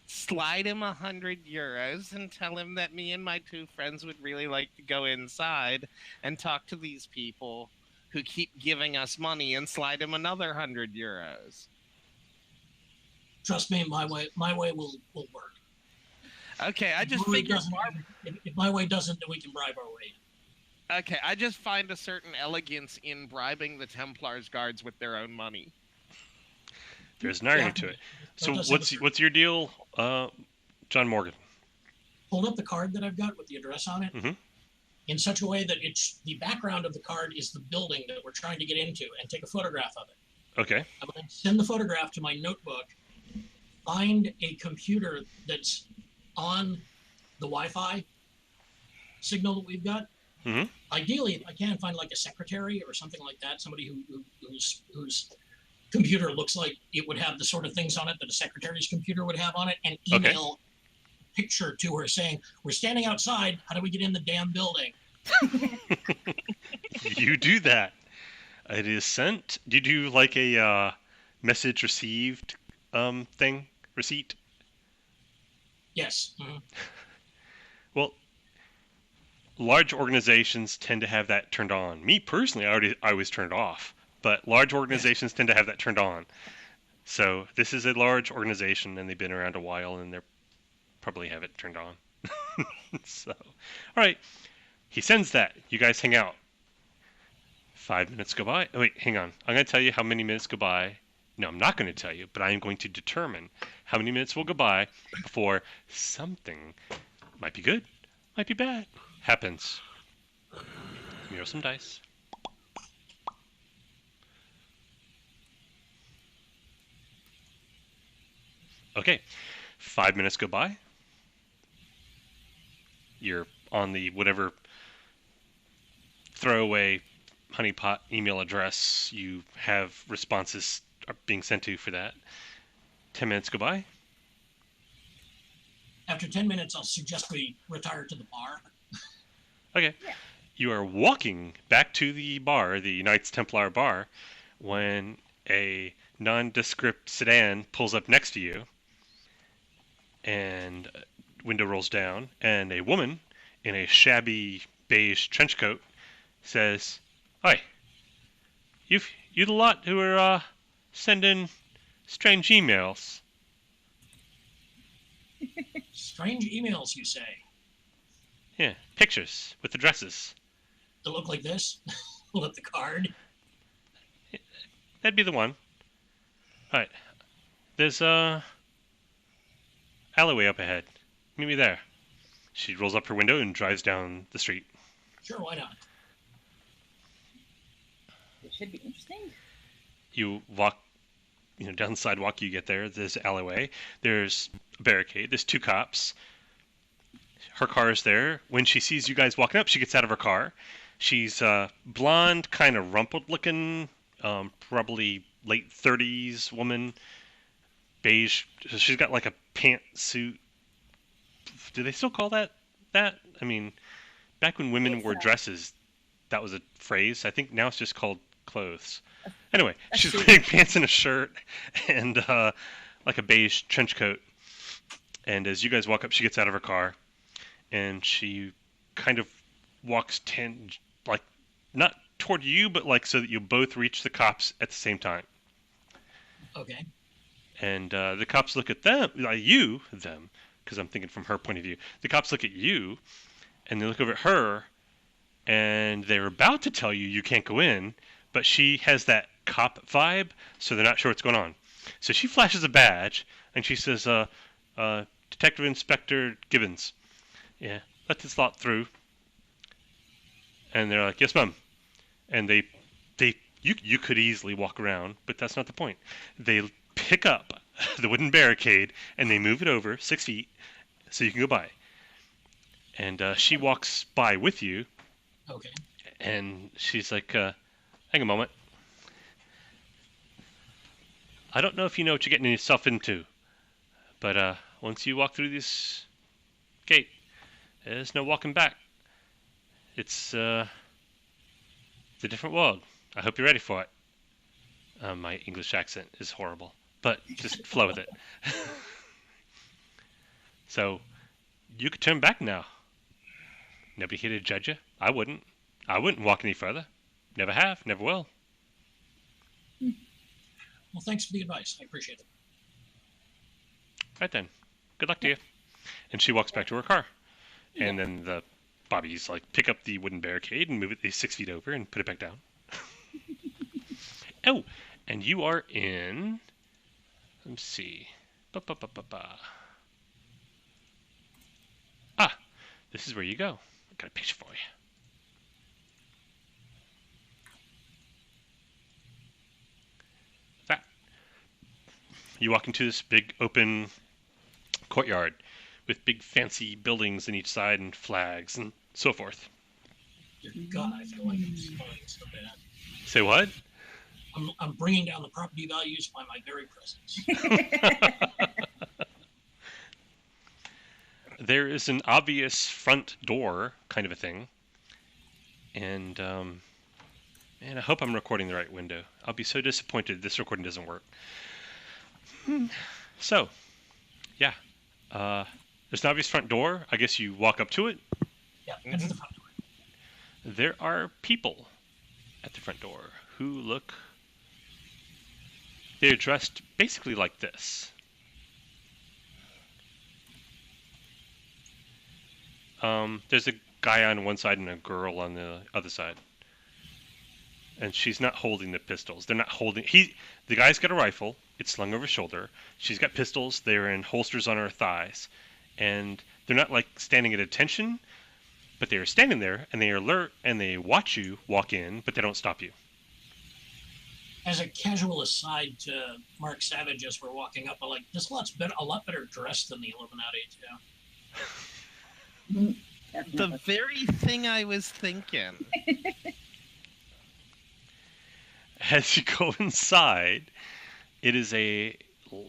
slide him 100 euros, and tell him that me and my two friends would really like to go inside and talk to these people who keep giving us money, and slide him another 100 euros. Trust me, my way will work. Okay, I just If my way figured. doesn't- if my way doesn't, then we can bribe our way. Okay, I just find a certain elegance in bribing the Templars guards with their own money. There's an irony Yeah. to it. That So does have a what's your deal, John Morgan? Hold up the card that I've got with the address on it Mhm. in such a way that it's the background of the card is the building that we're trying to get into, and take a photograph of it. Okay. I'm going to send the photograph to my notebook, find a computer that's on the Wi-Fi signal that we've got. Mhm. Ideally, if I can, find like a secretary or something like that, somebody whose computer looks like it would have the sort of things on it that a secretary's computer would have on it, and email a picture to her saying, "We're standing outside. How do we get in the damn building?" You do that. It is sent. Do you do like a message received thing? Receipt? Yes. Mhm. Well, large organizations tend to have that turned on. Me personally, I always turn it off. But large organizations tend to have that turned on. So this is a large organization, and they've been around a while, and they probably have it turned on. So, all right. He sends that. You guys hang out. 5 minutes go by. Oh, wait, hang on. I'm going to tell you how many minutes go by. No, I'm not going to tell you, but I am going to determine how many minutes will go by before something might be good, might be bad, happens. Let me roll some dice. Okay, 5 minutes go by. You're on the whatever throwaway honeypot email address. You have responses are being sent to for that. 10 minutes go by. After 10 minutes, I'll suggest we retire to the bar. Okay. Yeah. You are walking back to the bar, the Knights Templar bar, when a nondescript sedan pulls up next to you, and window rolls down, and a woman in a shabby beige trench coat says, "Hi, you the lot who are sending strange emails." Strange emails, you say? Yeah, pictures with addresses. That look like this? Hold up the card. That'd be the one. All right, there's alleyway up ahead. Meet me there. She rolls up her window and drives down the street. Sure, why not? It should be interesting. You walk, down the sidewalk. You get there. There's an alleyway. There's a barricade. There's two cops. Her car is there. When she sees you guys walking up, she gets out of her car. She's blonde, kind of rumpled looking, probably late 30s woman, beige. She's got like a pantsuit. Do they still call that? I mean, back when women wore dresses, that was a phrase. I think now it's just called clothes. Anyway, she's wearing pants and a shirt and like a beige trench coat. And as you guys walk up, she gets out of her car, and she kind of walks like not toward you, but like so that you both reach the cops at the same time. Okay. And the cops look at them, because I'm thinking from her point of view. The cops look at you, and they look over at her, and they're about to tell you can't go in, but she has that cop vibe, so they're not sure what's going on. So she flashes a badge, and she says, Detective Inspector Gibbons. Yeah, let this lot through. And they're like, yes, ma'am. And you could easily walk around, but that's not the point. They pick up the wooden barricade, and they move it over 6 feet so you can go by. And she walks by with you. Okay. And she's like, hang a moment. I don't know if you know what you're getting yourself into, but once you walk through this gate, there's no walking back. It's a different world. I hope you're ready for it. My English accent is horrible, but just flow with it. So, you could turn back now. Nobody here to judge you. I wouldn't. I wouldn't walk any further. Never have, never will. Well, thanks for the advice. I appreciate it. Right then. Good luck to you. And she walks back to her car. And then the Bobby's like, pick up the wooden barricade and move it 6 feet over and put it back down. Oh, and you are in... Let's see. Ah, this is where you go. I got a picture for you. That. You walk into this big open courtyard with big fancy buildings on each side and flags and so forth. Dear God, I feel like I'm spying so bad. Say what? I'm bringing down the property values by my very presence. There is an obvious front door kind of a thing. And man, I hope I'm recording the right window. I'll be so disappointed if this recording doesn't work. So, yeah. There's an obvious front door. I guess you walk up to it. Yeah, that's the front door. There are people at the front door who look... They're dressed basically like this. There's a guy on one side and a girl on the other side. And she's not holding the pistols. They're not holding... The guy's got a rifle. It's slung over his shoulder. She's got pistols. They're in holsters on her thighs. And they're not like standing at attention, but they're standing there and they are alert and they watch you walk in, but they don't stop you. As a casual aside to Mark Savage as we're walking up, I'm like, this lot's a lot better dressed than the Illuminati, too. The very thing I was thinking. As you go inside, it is a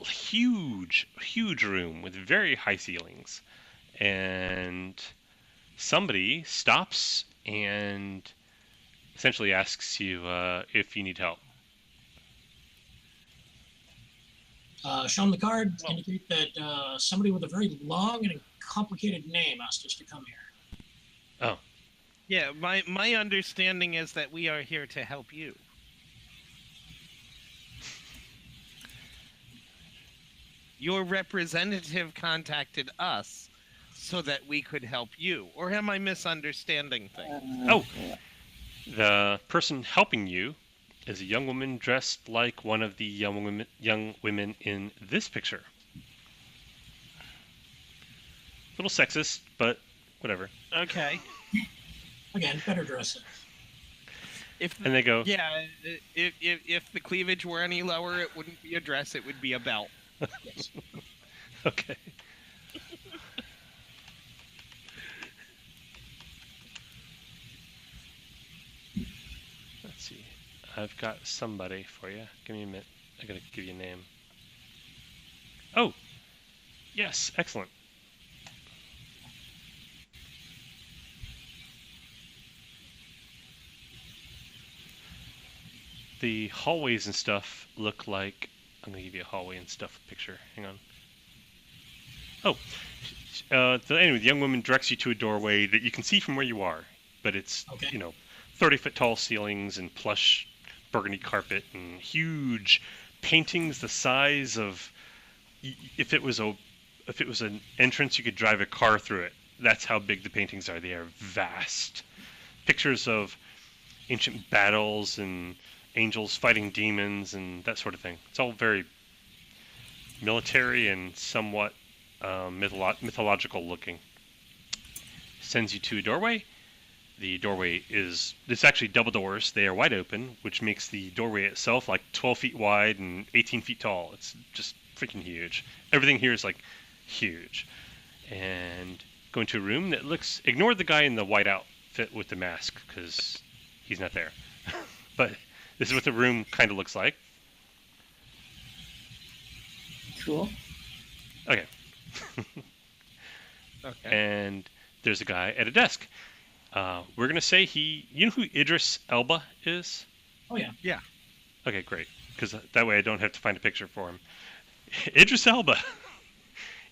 huge, huge room with very high ceilings. And somebody stops and essentially asks you if you need help. Show them the card, indicate that somebody with a very long and complicated name asked us to come here. Oh. Yeah, my understanding is that we are here to help you. Your representative contacted us so that we could help you. Or am I misunderstanding things? The person helping you is a young woman dressed like one of the young women in this picture. A little sexist, but whatever. Okay. Again, better dressing. And they go, yeah, if the cleavage were any lower, it wouldn't be a dress, it would be a belt. Yes. Okay. Let's see. I've got somebody for you. Give me a minute. I gotta give you a name. Oh! Yes, excellent. The hallways and stuff look like... I'm gonna give you a hallway and stuff picture. Hang on. Anyway, the young woman directs you to a doorway that you can see from where you are, but it's Okay. 30-foot tall ceilings and plush burgundy carpet and huge paintings the size of if it was an entrance you could drive a car through it. That's how big the paintings are. They are vast. Pictures of ancient battles and angels fighting demons and that sort of thing. It's all very military and somewhat mythological looking. Sends you to a doorway. The doorway it's actually double doors. They are wide open, which makes the doorway itself like 12 feet wide and 18 feet tall. It's just freaking huge. Everything here is like huge. And go into a room that looks, ignore the guy in the white outfit with the mask because he's not there. But this is what the room kind of looks like. Cool. Okay. Okay. And there's a guy at a desk. We're going to say you know who Idris Elba is? Oh, yeah. Yeah. Okay, great. Because that way I don't have to find a picture for him. Idris Elba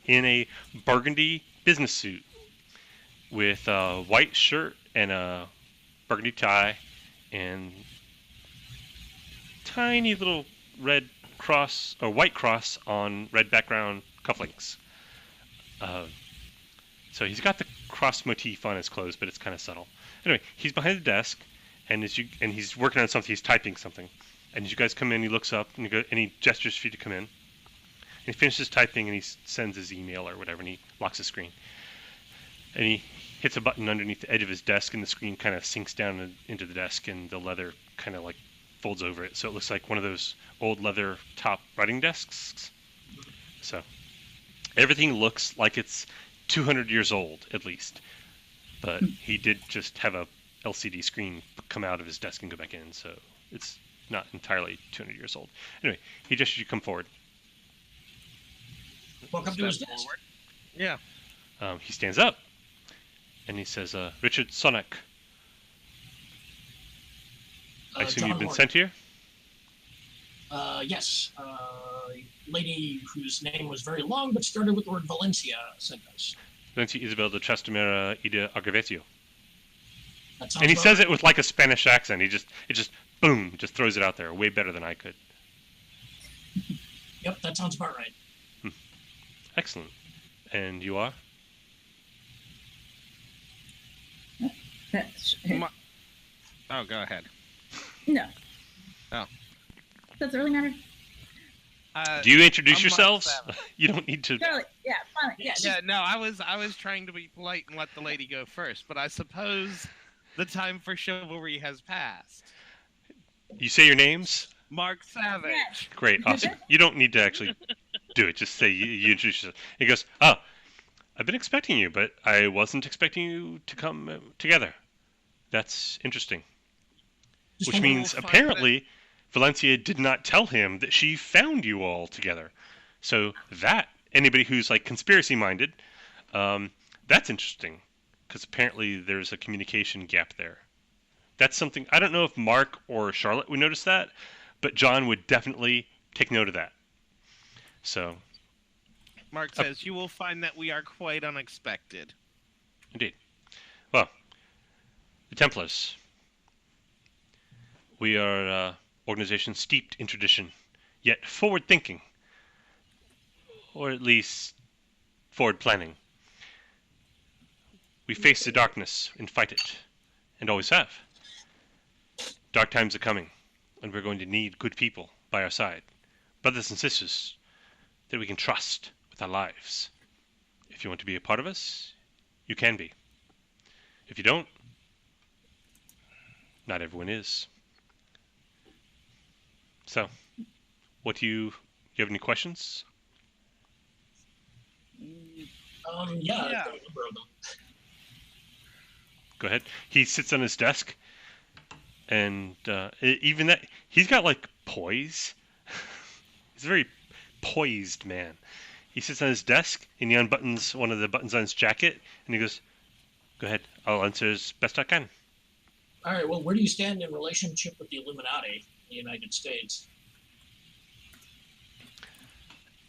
in a burgundy business suit with a white shirt and a burgundy tie and tiny little red cross or white cross on red background cufflinks. So he's got the cross motif on his clothes, but it's kind of subtle. Anyway, he's behind the desk, and he's working on something. He's typing something, and as you guys come in, he looks up and he gestures for you to come in. And he finishes typing, and he sends his email or whatever, and he locks the screen. And he hits a button underneath the edge of his desk, and the screen kind of sinks down into the desk, and the leather kind of like folds over it, so it looks like one of those old leather top writing desks. So everything looks like it's 200 years old at least, but he did just have a LCD screen come out of his desk and go back in, so it's not entirely 200 years old. Anyway, he gestures you come forward. Walk up to his desk. Forward. Yeah. He stands up and he says, Richard Sonek, I assume John you've been Horn. sent here? Yes. Lady whose name was very long but started with the word Valencia sent us. Valencia Isabel de Trastamara y de Agravesio. That sounds And he about says right. it with like a Spanish accent. Boom, just throws it out there way better than I could. Yep, that sounds about right. Excellent. And you are? Oh, go ahead. No. Oh. Does it really matter? Do you introduce I'm Mike yourselves? Savage. You don't need to. Charlie, yeah, fine. Yeah, Yeah, no, I was trying to be polite and let the lady go first, but I suppose the time for chivalry has passed. You say your names? Mark Savage. Yes. Great, awesome. You don't need to actually do it. Just say you introduce yourself. He goes, oh, I've been expecting you, but I wasn't expecting you to come together. That's interesting. Just Which one more means find apparently Valencia did not tell him that she found you all together. So that, anybody who's like conspiracy minded, that's interesting. Because apparently there's a communication gap there. That's something, I don't know if Mark or Charlotte would notice that, but John would definitely take note of that. So, Mark says, you will find that we are quite unexpected. indeed. Well, the Templars. We are an organization steeped in tradition, yet forward-thinking. Or at least, forward-planning. We face the darkness and fight it, and always have. Dark times are coming, and we're going to need good people by our side. Brothers and sisters that we can trust with our lives. If you want to be a part of us, you can be. If you don't, not everyone is. So, you have any questions? Yeah, Yeah. I've got a number of them. Go ahead. He sits on his desk, and even that, he's got like poise. He's a very poised man. He sits on his desk, and he unbuttons one of the buttons on his jacket, and he goes, go ahead, I'll answer as best I can. All right, well, where do you stand in relationship with the Illuminati in the United States?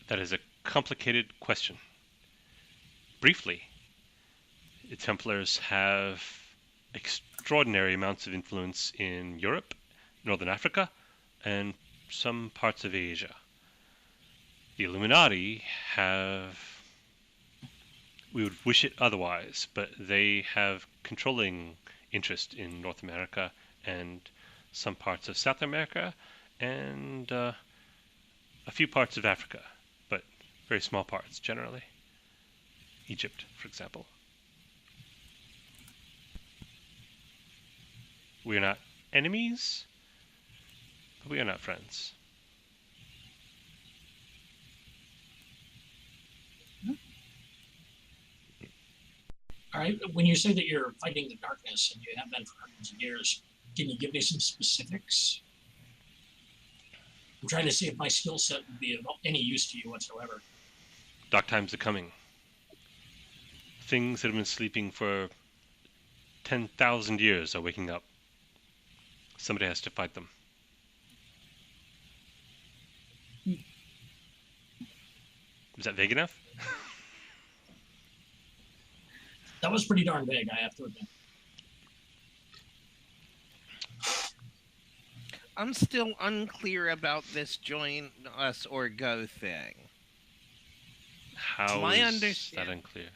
That is a complicated question. briefly, the Templars have extraordinary amounts of influence in Europe, Northern Africa, and some parts of Asia. The Illuminati have, we would wish it otherwise, but they have controlling interest in North America and some parts of South America and a few parts of Africa, but very small parts generally. Egypt, for example. We are not enemies, but we are not friends. All right. When you say that you're fighting the darkness and you have been for hundreds of years, can you give me some specifics? I'm trying to see if my skill set would be of any use to you whatsoever. Dark times are coming. Things that have been sleeping for 10,000 years are waking up. Somebody has to fight them. Is that vague enough? That was pretty darn big, I have to admit. I'm still unclear about this join us or go thing. How My is that unclear?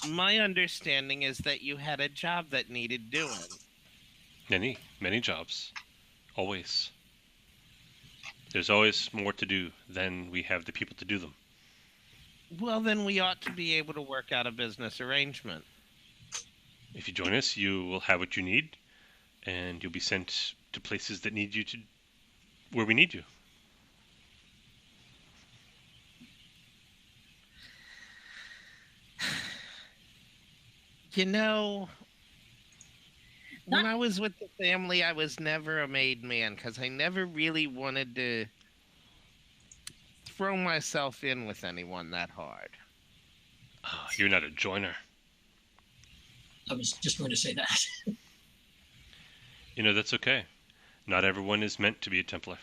My understanding is that you had a job that needed doing. Many jobs. Always. There's always more to do than we have the people to do them. Well, then we ought to be able to work out a business arrangement. If you join us, you will have what you need, and you'll be sent to places that need you to, where we need you. You know, when I was with the family, I was never a made man because I never really wanted to throw myself in with anyone that hard. Oh, you're not a joiner. I was just going to say that. You know, that's okay. Not everyone is meant to be a Templar.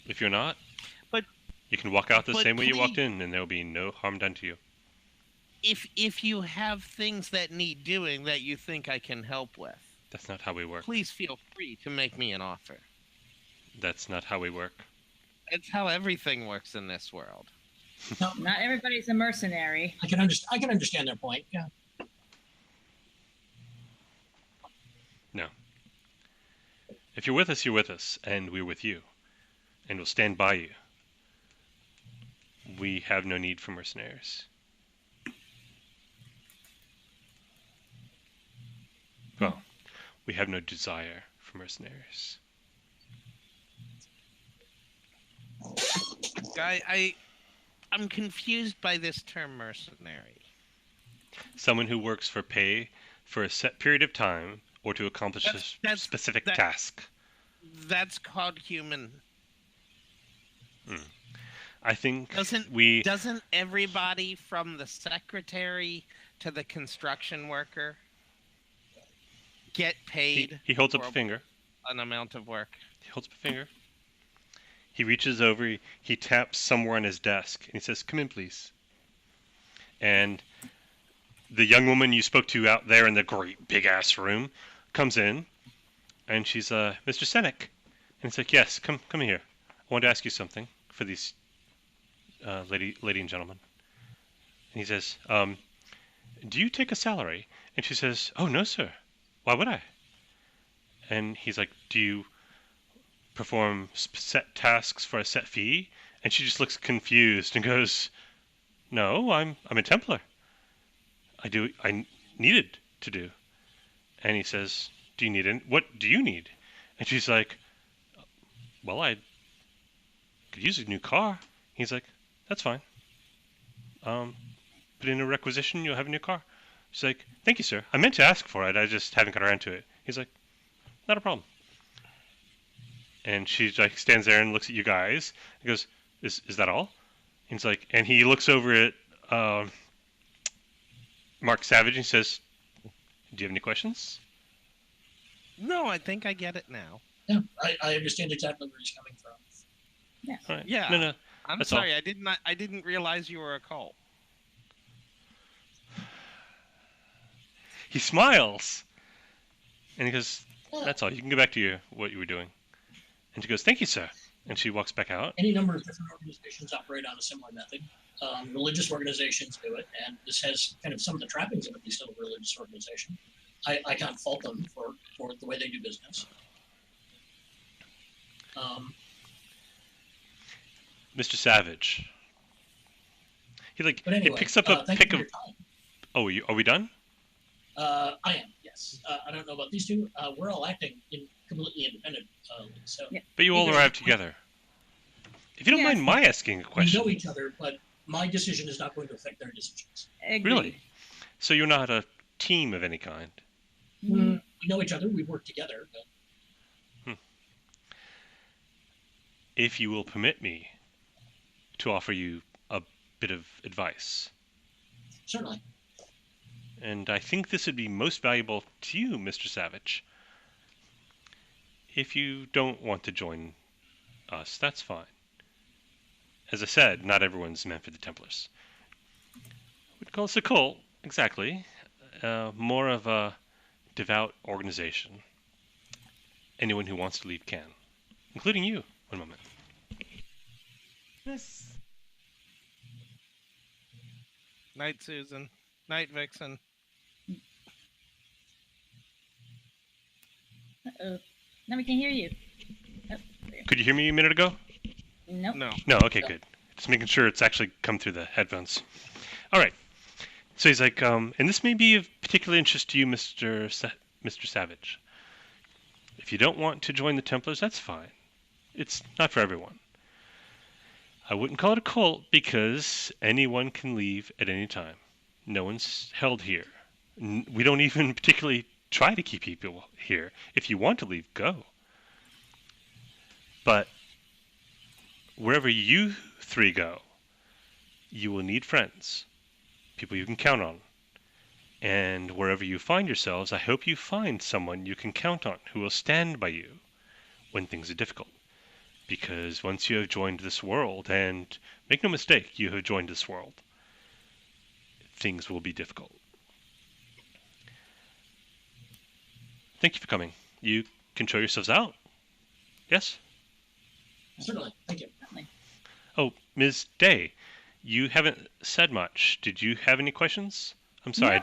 If you're not, But you can walk out the same way you walked please- in, and there will be no harm done to you. If you have things that need doing that you think I can help with, That's not how we work. please feel free to make me an offer. That's not how we work. It's how everything works in this world. No, Not everybody's a mercenary. I can understand their point. Yeah. No. If you're with us, you're with us, and we're with you, and we'll stand by you. We have no need for mercenaries. Well, we have no desire for mercenaries. I'm confused by this term mercenary. Someone who works for pay for a set period of time or to accomplish a That's- specific that- task. That's called human. I think Doesn't everybody from the secretary to the construction worker get paid he holds up for a finger. an amount of work? He holds up a finger. He reaches over, he taps somewhere on his desk, and he says, "Come in, please." And the young woman you spoke to out there in the great big-ass room comes in, and she's, "Mr. Senek." And it's like, "Yes, come here. I want to ask you something for these lady and gentlemen." And he says, "Do you take a salary?" And she says, "Oh, no, sir. Why would I?" And he's like, "Do you perform set tasks for a set fee?" And she just looks confused and goes, "No, I'm a Templar. I needed to do." And he says, "Do you need what do you need?" And she's like, "Well, I could use a new car." He's like, "That's fine. Put in a requisition, you'll have a new car." She's like, "Thank you, sir. I meant to ask for it. I just haven't got around to it." He's like, "Not a problem." And she like stands there and looks at you guys. He goes, "Is that all?" He's like, and he looks over at Mark Savage and says, "Do you have any questions?" No, I think I get it now. Yeah, I understand exactly where he's coming from. All right. Yeah. No. I'm That's sorry, I didn't realize you were a cult. He smiles, and he goes, Yeah. "That's all. You can go back to what you were doing." And she goes, "Thank you, sir." And she walks back out. Any number of different organizations operate on a similar method. Religious organizations do it, and this has kind of some of the trappings of at least a religious organization. I can't fault them for the way they do business. Mr. Savage. But anyway, he picks up a thank pick you of. for your time. Oh, are we done? I am, yes. I don't know about these two. We're all acting completely independent. So Yeah. But you all Either- arrived together. If you don't Yeah. mind my asking a we question. know each other, but my decision is not going to affect their decisions. Agreed. Really? So you're not a team of any kind? Mhm. We know each other. We work together. But If you will permit me to offer you a bit of advice. certainly, And I think this would be most valuable to you, Mr. Savage. If you don't want to join us, that's fine. As I said, not everyone's meant for the Templars. We'd call this a cult, exactly. More of a devout organization. Anyone who wants to leave can. Including you. One moment. Night, Susan. Night, Vixen. Uh-oh. Now we can hear you. Oh, there. Could you hear me a minute ago? Nope. No. No, okay, good. Just making sure it's actually come through the headphones. All right. So he's like, and this may be of particular interest to you, Mr. Savage. If you don't want to join the Templars, that's fine. It's not for everyone. I wouldn't call it a cult because anyone can leave at any time. No one's held here. We don't even particularly try to keep people here. If you want to leave, go. But wherever you three go, you will need friends, people you can count on. And wherever you find yourselves, I hope you find someone you can count on who will stand by you when things are difficult. Because once you have joined this world, and make no mistake, you have joined this world, things will be difficult. Thank you for coming. You can show yourselves out. Yes? certainly. Thank you. Oh, Ms. Day, you haven't said much. Did you have any questions? I'm sorry.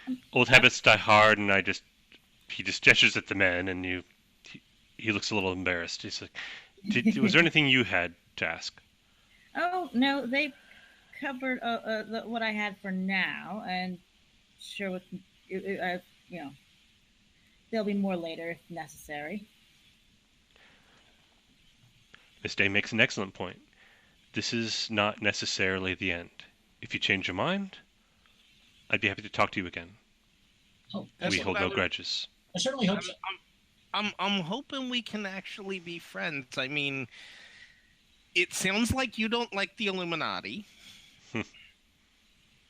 No. Old habits die hard, and he just gestures at the men, and he looks a little embarrassed. He's like, was there anything you had to ask? Oh no, they covered what I had for now, and sure, with there'll be more later if necessary. Miss Day makes an excellent point. This is not necessarily the end. If you change your mind, I'd be happy to talk to you again. Oh, We hold no I- grudges. I certainly hope so. I'm hoping we can actually be friends. I mean, it sounds like you don't like the Illuminati.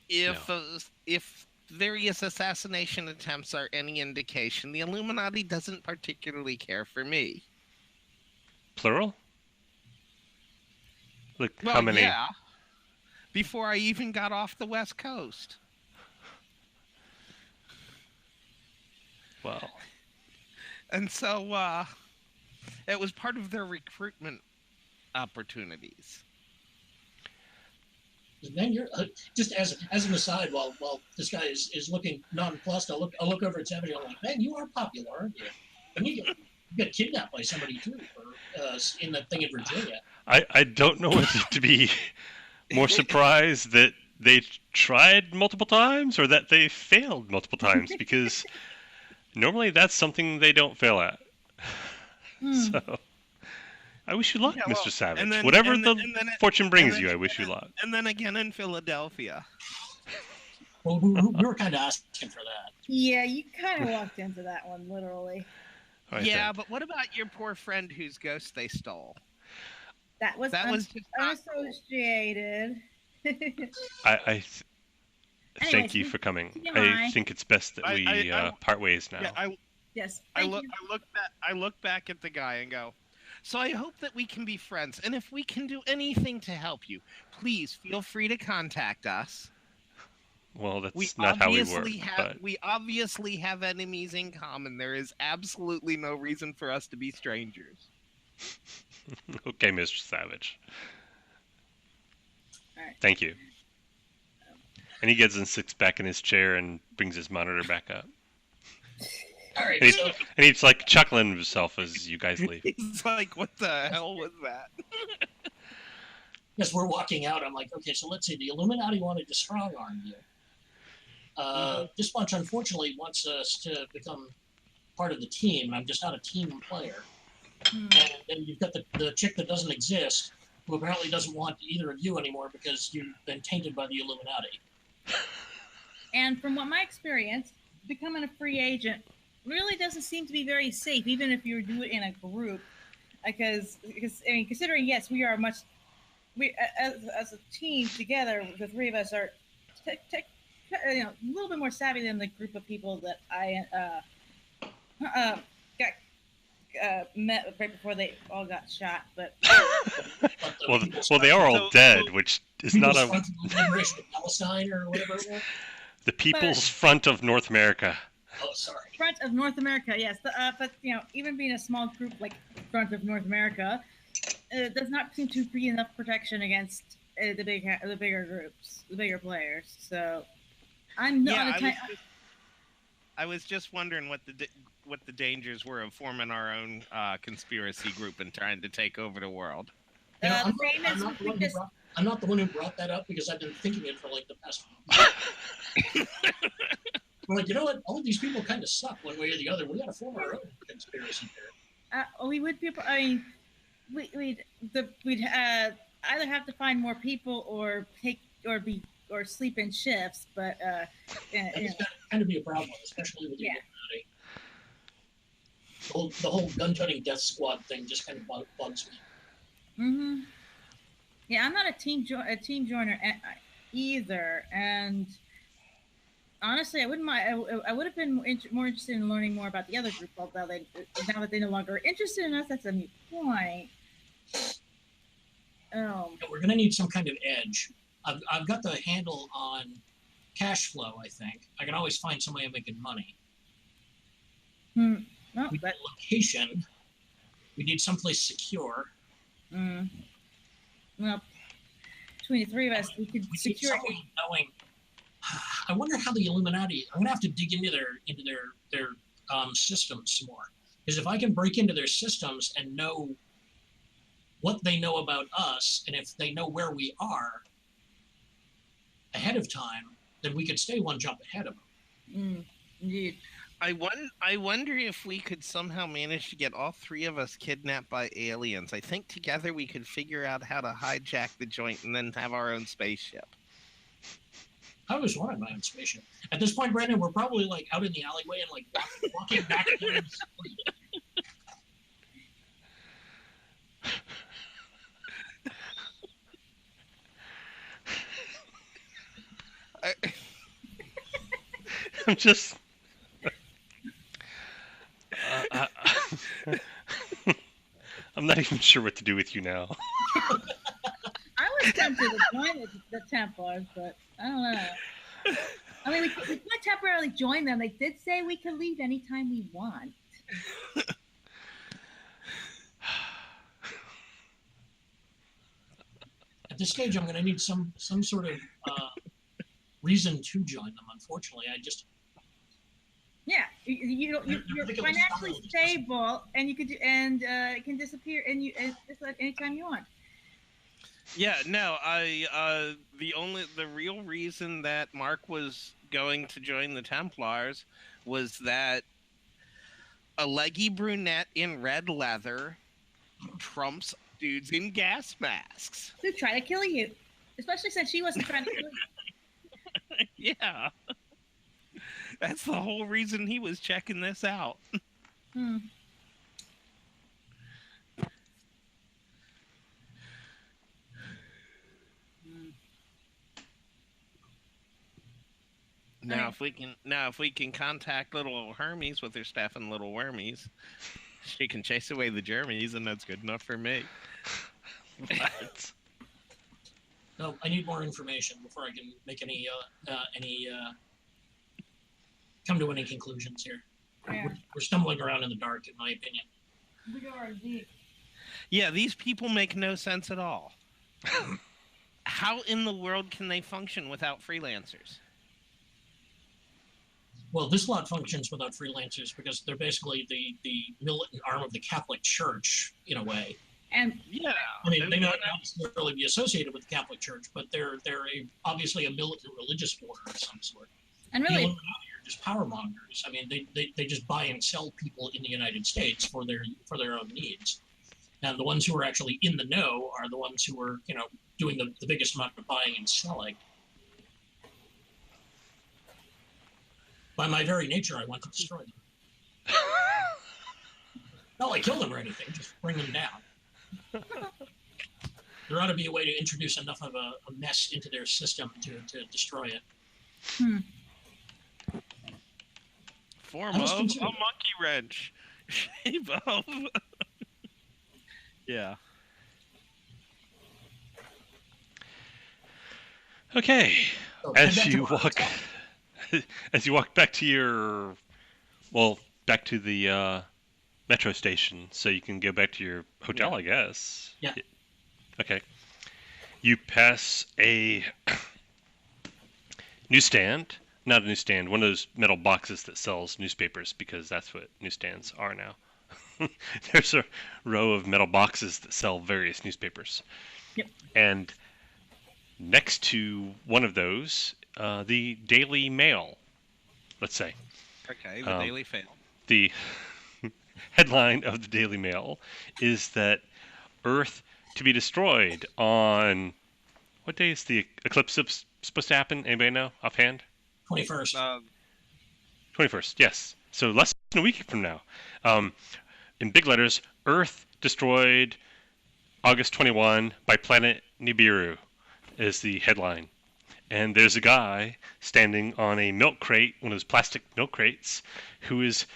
If various assassination attempts are any indication, the Illuminati doesn't particularly care for me. Plural? Look, Well, how many? yeah. Before I even got off the West Coast. Well, And so it was part of their recruitment opportunities. Man, you're just as an aside, while this guy is looking nonplussed, I'll look over at Savage. I'm like, man, you are popular, aren't you? I mean, you got kidnapped by somebody too, in that thing in Virginia. I don't know whether to be more surprised that they tried multiple times or that they failed multiple times, because normally that's something they don't fail at. So I wish you luck, Yeah, well, Mr. Savage. and then- Whatever and the then- and then- fortune brings and you, then- I wish you luck. And then again in Philadelphia. Well, we were kind of asking for that. Yeah, you kind of walked into that one literally. All right, Yeah, then. but what about your poor friend whose ghost they stole? That was That was just not cool. unassociated. Thank Anyways, you for coming. keep in I mind- think it's best that we I- part ways now. Yeah, Yes. I thank look you. I look back at the guy and go, so I hope that we can be friends, and if we can do anything to help you, please feel free to contact us. Well, We that's not how we work. obviously have But we obviously have enemies in common. There is absolutely no reason for us to be strangers. okay, Mr. Savage. All right. Thank you. And he gets and sits back in his chair and brings his monitor back up. All right, And so he's like chuckling to himself as you guys leave. He's like, what the hell was that? as we're walking out, I'm like, okay, so let's see. The Illuminati wanted to strong arm you. This bunch, unfortunately, wants us to become part of the team, and I'm just not a team player. And then you've got the chick that doesn't exist, who apparently doesn't want either of you anymore because you've been tainted by the Illuminati. And from what my experience, becoming a free agent really doesn't seem to be very safe, even if you do it in a group. Because I mean, considering yes, we are as a team together, the three of us are a little bit more savvy than the group of people that I got met right before they all got shot. But well, they are all dead, which is not a Front of Liberation of Palestine or whatever it was. the People's Front of North America. Oh, sorry. Front of North America, yes. But even being a small group like Front of North America, does not seem to be enough protection against the bigger groups, the bigger players. So I'm not. I was just wondering what the dangers were of forming our own conspiracy group and trying to take over the world. You know, I'm not the one who brought that up because I've been thinking it for like the past. We're like, you know what? All of these people kind of suck one way or the other. We got to form our own conspiracy theory. We would be. I mean, we'd either have to find more people or sleep in shifts. But That's kind of be a problem, especially with the Illuminati. The whole gun-toting death squad thing just kind of bugs me. Mm-hmm. Yeah, I'm not a team joiner either, and honestly, I wouldn't mind. I would have been more interested in learning more about the other group, although now that they no longer are interested in us, that's a new point. We're going to need some kind of edge. I've got the handle on cash flow, I think. I can always find some way of making money. We need a location. We need someplace secure. Well, between the three of us, we could secure it. Knowing. I wonder how the Illuminati. I'm gonna have to dig into their systems some more. Because if I can break into their systems and know what they know about us, and if they know where we are ahead of time, then we could stay one jump ahead of them. Indeed. I wonder if we could somehow manage to get all three of us kidnapped by aliens. I think together we could figure out how to hijack the joint and then have our own spaceship. I always wanted my own spaceship. At this point, Brandon, we're probably like out in the alleyway and like walking back there. I'm just. I'm not even sure what to do with you now. I was tempted to join the Templars, but I don't know. I mean, we could temporarily join them. They did say we could leave anytime we want. At this stage, I'm going to need some sort of reason to join them. Unfortunately, I just. Yeah, you're financially stable, and you could it can disappear just like anytime you want. Yeah, no, the real reason that Mark was going to join the Templars was that a leggy brunette in red leather trumps dudes in gas masks. Who try to kill you, especially since she wasn't trying to kill you. Yeah. That's the whole reason he was checking this out. Now, if we can contact little Hermes with her staff and little wormies, she can chase away the Jermies, and that's good enough for me. What? No, I need more information before I can make any come to any conclusions here. Yeah. We're stumbling around in the dark, in my opinion. We are deep. Yeah, these people make no sense at all. How in the world can they function without freelancers? Well, this lot functions without freelancers because they're basically the militant arm of the Catholic Church, in a way. And Yeah. I mean, they may not necessarily be associated with the Catholic Church, but they're obviously a militant religious order of some sort. and The really, Illuminati are just power mongers. I mean, they just buy and sell people in the United States for their own needs. And the ones who are actually in the know are the ones who are, doing the biggest amount of buying and selling. By my very nature, I want to destroy them. Not like kill them or anything, just bring them down. There ought to be a way to introduce enough of a mess into their system to destroy it. Form I of was a considering- monkey wrench. Shape of. Yeah. Okay. So, head As back to you our walk, hotel. as you walk back to back to the metro station, so you can go back to your hotel, Yeah. I guess. Yeah. Okay. You pass a newsstand, not a newsstand, one of those metal boxes that sells newspapers, because that's what newsstands are now. There's a row of metal boxes that sell various newspapers. Yep. And next to one of those, the Daily Mail, let's say. Okay, the Daily Fail. The headline of the Daily Mail is that Earth to be destroyed on... What day is the eclipse supposed to happen? Anybody know offhand? 21st. 21st, yes. So less than a week from now. In big letters, Earth destroyed August 21 by planet Nibiru is the headline. And there's a guy standing on a milk crate, one of those plastic milk crates, who is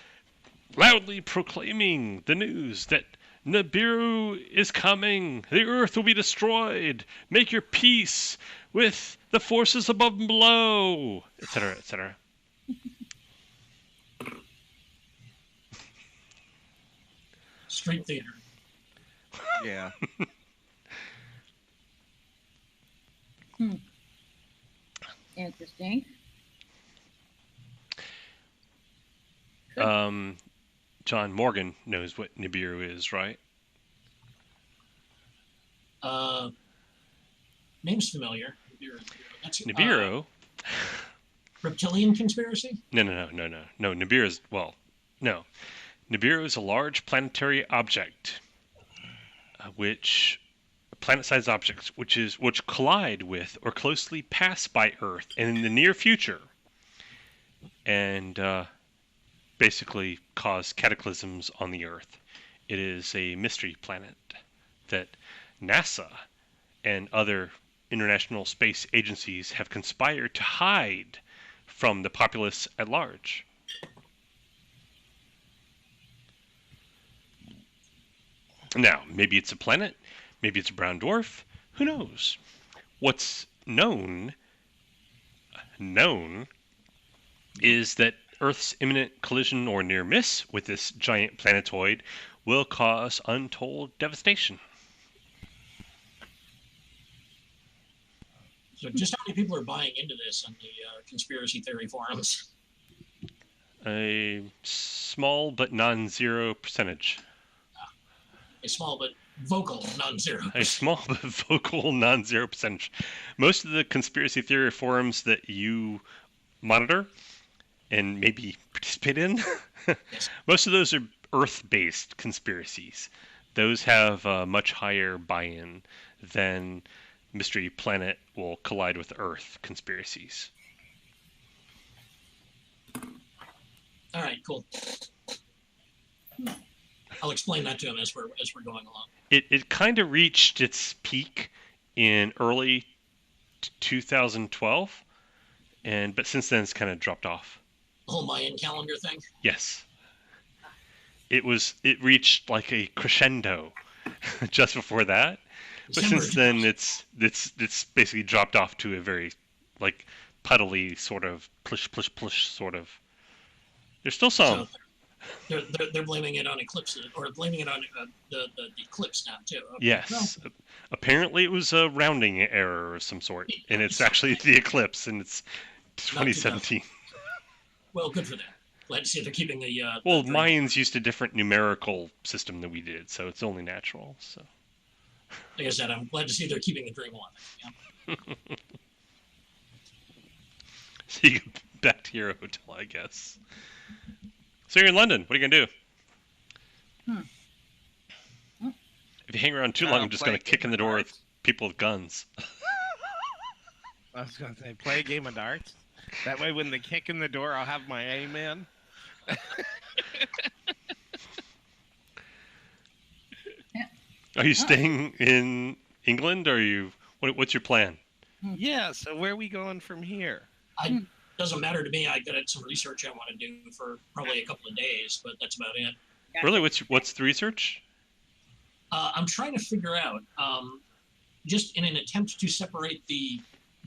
loudly proclaiming the news that Nibiru is coming. The Earth will be destroyed. Make your peace with the forces above and below, etc., etc. Street theater. Yeah. interesting. John Morgan knows what Nibiru is, right? Name's familiar. Nibiru. That's, Nibiru? reptilian conspiracy? No. Nibiru is, no. Nibiru is a large planetary object, planet-sized objects, which collide with or closely pass by Earth in the near future, and basically cause cataclysms on the Earth. It is a mystery planet that NASA and other international space agencies have conspired to hide from the populace at large. Now, maybe it's a planet, maybe it's a brown dwarf, who knows? What's known is that Earth's imminent collision or near miss with this giant planetoid will cause untold devastation. So just how many people are buying into this on the conspiracy theory forums? A small but non-zero percentage. A small but vocal non-zero. A small but vocal non-zero percentage. Most of the conspiracy theory forums that you monitor and maybe participate in, Yes. most of those are Earth-based conspiracies. Those have a much higher buy-in than Mystery Planet will collide with Earth conspiracies. All right, cool. I'll explain that to him as we're going along. It kind of reached its peak in early 2012, but since then it's kind of dropped off. The whole Mayan calendar thing. Yes. It reached like a crescendo just before that, But since then, it's basically dropped off to a very like puddly sort of plush sort of. There's still some. So they're blaming it on eclipses, or blaming it on the eclipse now too. Okay. Yes. Well, apparently, it was a rounding error of some sort, and it's actually the eclipse, and it's 2017. Well, good for them. Glad to see they're keeping the. Well, Mayans used a different numerical system than we did, so it's only natural. So. Like I said, I'm glad to see they're keeping the dream alive. Yeah. So you go back to your hotel, I guess. So you're in London. What are you gonna do? If you hang around too long, I'm just gonna kick in the door with people with guns. I was gonna say, play a game of darts. That way, when they kick in the door, I'll have my amen. Are you staying in England, or are you? What's your plan? Yeah. So where are we going from here? Doesn't matter to me. I got some research I want to do for probably a couple of days, but that's about it. Gotcha. Really? What's the research? I'm trying to figure out, just in an attempt to separate the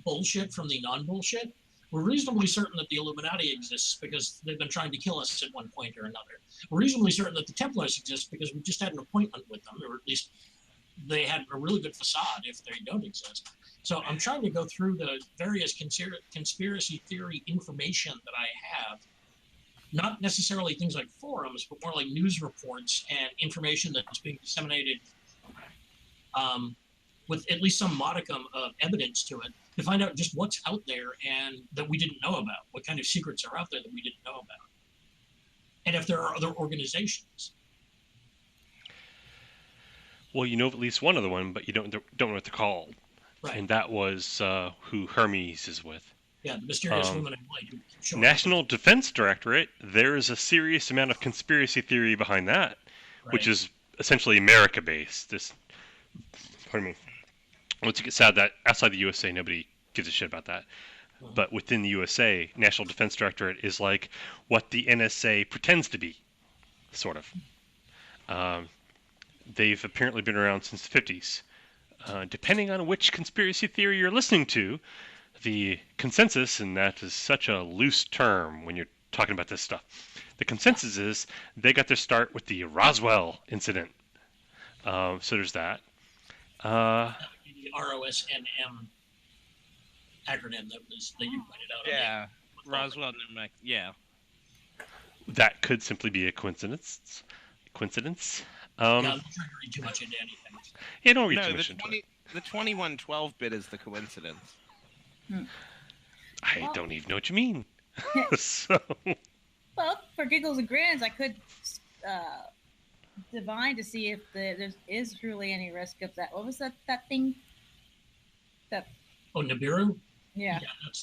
bullshit from the non-bullshit. We're reasonably certain that the Illuminati exists because they've been trying to kill us at one point or another. We're reasonably certain that the Templars exist because we just had an appointment with them, or at least they had a really good facade if they don't exist. So I'm trying to go through the various conspiracy theory information that I have, not necessarily things like forums, but more like news reports and information that's being disseminated with at least some modicum of evidence to it, to find out just what's out there and that we didn't know about, what kind of secrets are out there that we didn't know about, and if there are other organizations. Well, you know of at least one other one, but you don't know what they're called. Right. And that was who Hermes is with. Yeah, the mysterious woman in white who showed National up. Defense Directorate. There is a serious amount of conspiracy theory behind that, which is essentially America-based. Pardon me. Once you get sad that outside the USA, nobody gives a shit about that. But within the USA, National Defense Directorate is like what the NSA pretends to be, sort of. They've apparently been around since the 50s. Depending on which conspiracy theory you're listening to, the consensus, and that is such a loose term when you're talking about this stuff, the consensus is they got their start with the Roswell incident. So there's that. The ROSNM acronym that you pointed out. Yeah, Roswell, New Mexico. Yeah. That could simply be a coincidence. Yeah, I'm not trying to read too much into anything. Yeah, don't read No, too much into it. the 2112 bit is the coincidence. I don't even know what you mean. So. Well, for giggles and grins, I could divine to see if there is truly any risk of that. What was that thing? Oh, Nibiru? Yeah.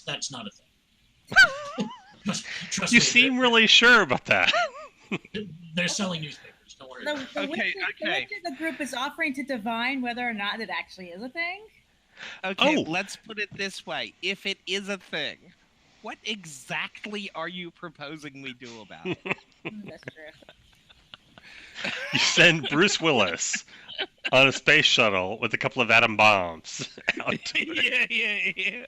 That's not a thing. Trust You me, seem really sure about that. they're selling newspapers. Don't worry. The witch the group is offering to divine whether or not it actually is a thing. Okay, let's put it this way. If it is a thing, what exactly are you proposing we do about it? That's true. You send Bruce Willis on a space shuttle with a couple of atom bombs out to it. Yeah.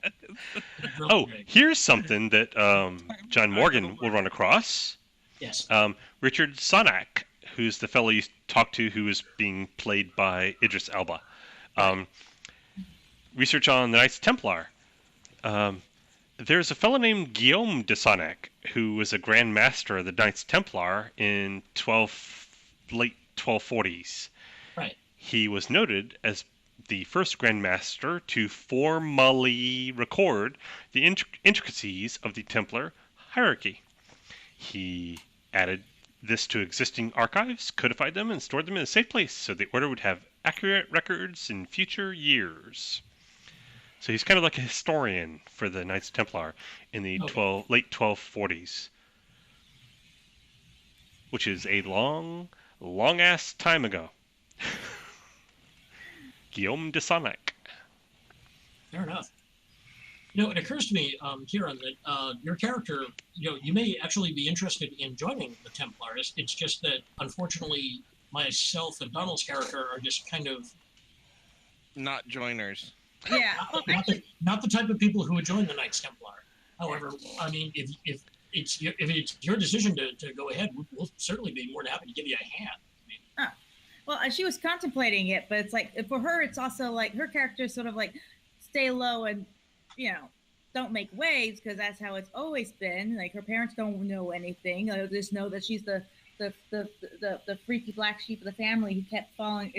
Oh, here's something that John Morgan will run across. Yes. Richard Sonak, who's the fellow you talked to who is being played by Idris Elba. Research on the Knights Templar. There's a fellow named Guillaume de Sonak who was a Grand Master of the Knights Templar in late 1240s. Right. He was noted as the first Grand Master to formally record the intricacies of the Templar hierarchy. He added this to existing archives, codified them, and stored them in a safe place so the order would have accurate records in future years. So he's kind of like a historian for the Knights Templar in the late 1240s, which is a long ass time ago. Guillaume de Sonak. Fair enough. It occurs to me, Kieran, that your character, you may actually be interested in joining the Templars. It's just that, unfortunately, myself and Donald's character are just kind of Not joiners. Yeah. Well, actually, Not the type of people who would join the Knights Templar. However, I mean, if it's your decision to go ahead, we'll certainly be more than happy to give you a hand. well, she was contemplating it, but it's like for her, it's also like her character is sort of like stay low and don't make waves because that's how it's always been. Like her parents don't know anything; they just know that she's the freaky black sheep of the family who kept followed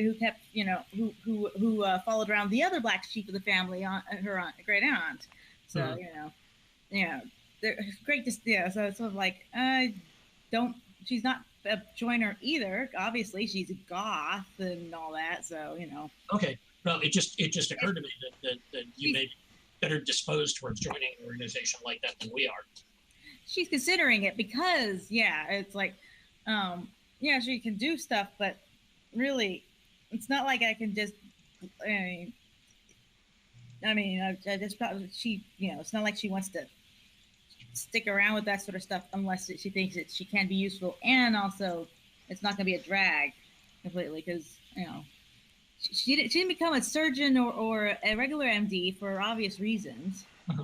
around the other black sheep of the family, her great aunt. So they're great. So it's sort of like don't. She's not a joiner either. Obviously, she's a goth and all that. So Okay. Well, it just occurred to me that you may be better disposed towards joining an organization like that than we are. She's considering it because it's like she can do stuff, but really, it's not like I can just. I just thought it's not like she wants to stick around with that sort of stuff unless she thinks that she can be useful, and also it's not going to be a drag completely because she didn't become a surgeon or a regular MD for obvious reasons. Uh-huh.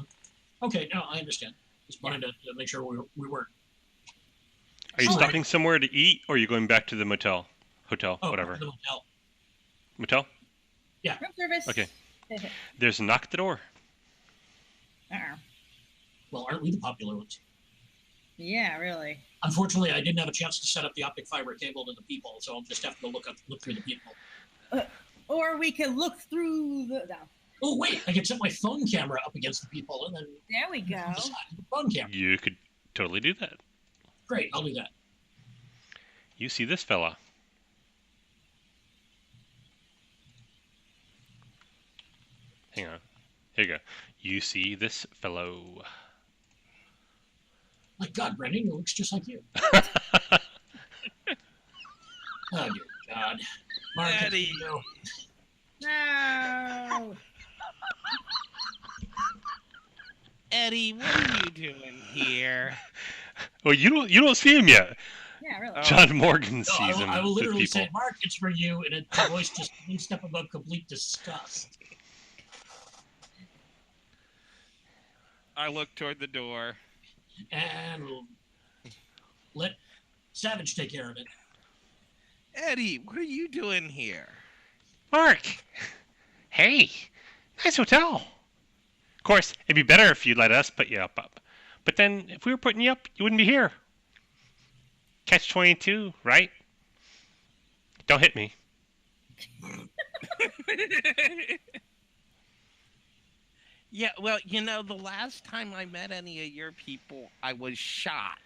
Okay, no, I understand. Just wanted to make sure we were. Are you stopping somewhere to eat, or are you going back to the hotel, whatever? The motel. Motel? Yeah. Room service. Okay. There's a knock at the door. Well, aren't we the popular ones? Yeah, really. Unfortunately, I didn't have a chance to set up the optic fiber cable to the people, so I'll just have to look through the people. Or we could look through the. No. Oh wait, I could set my phone camera up against the people, and then. There we go. The phone camera. You could totally do that. Great, I'll do that. You see this fella. Hang on. Here you go. You see this fellow. My God, Brendan, he looks just like you. Oh, dear God. Mark, Eddie. No. Eddie, what are you doing here? Well, you don't see him yet. Yeah, really. Oh. John Morgan sees him. I will with literally people. say, Mark, it's for you, and a voice just one step above complete disgust. I look toward the door. And we'll let Savage take care of it. Eddie, what are you doing here? Mark! Hey! Nice hotel! Of course, it'd be better if you'd let us put you up. But then, if we were putting you up, you wouldn't be here. Catch-22, right? Don't hit me. Yeah, well, the last time I met any of your people, I was shot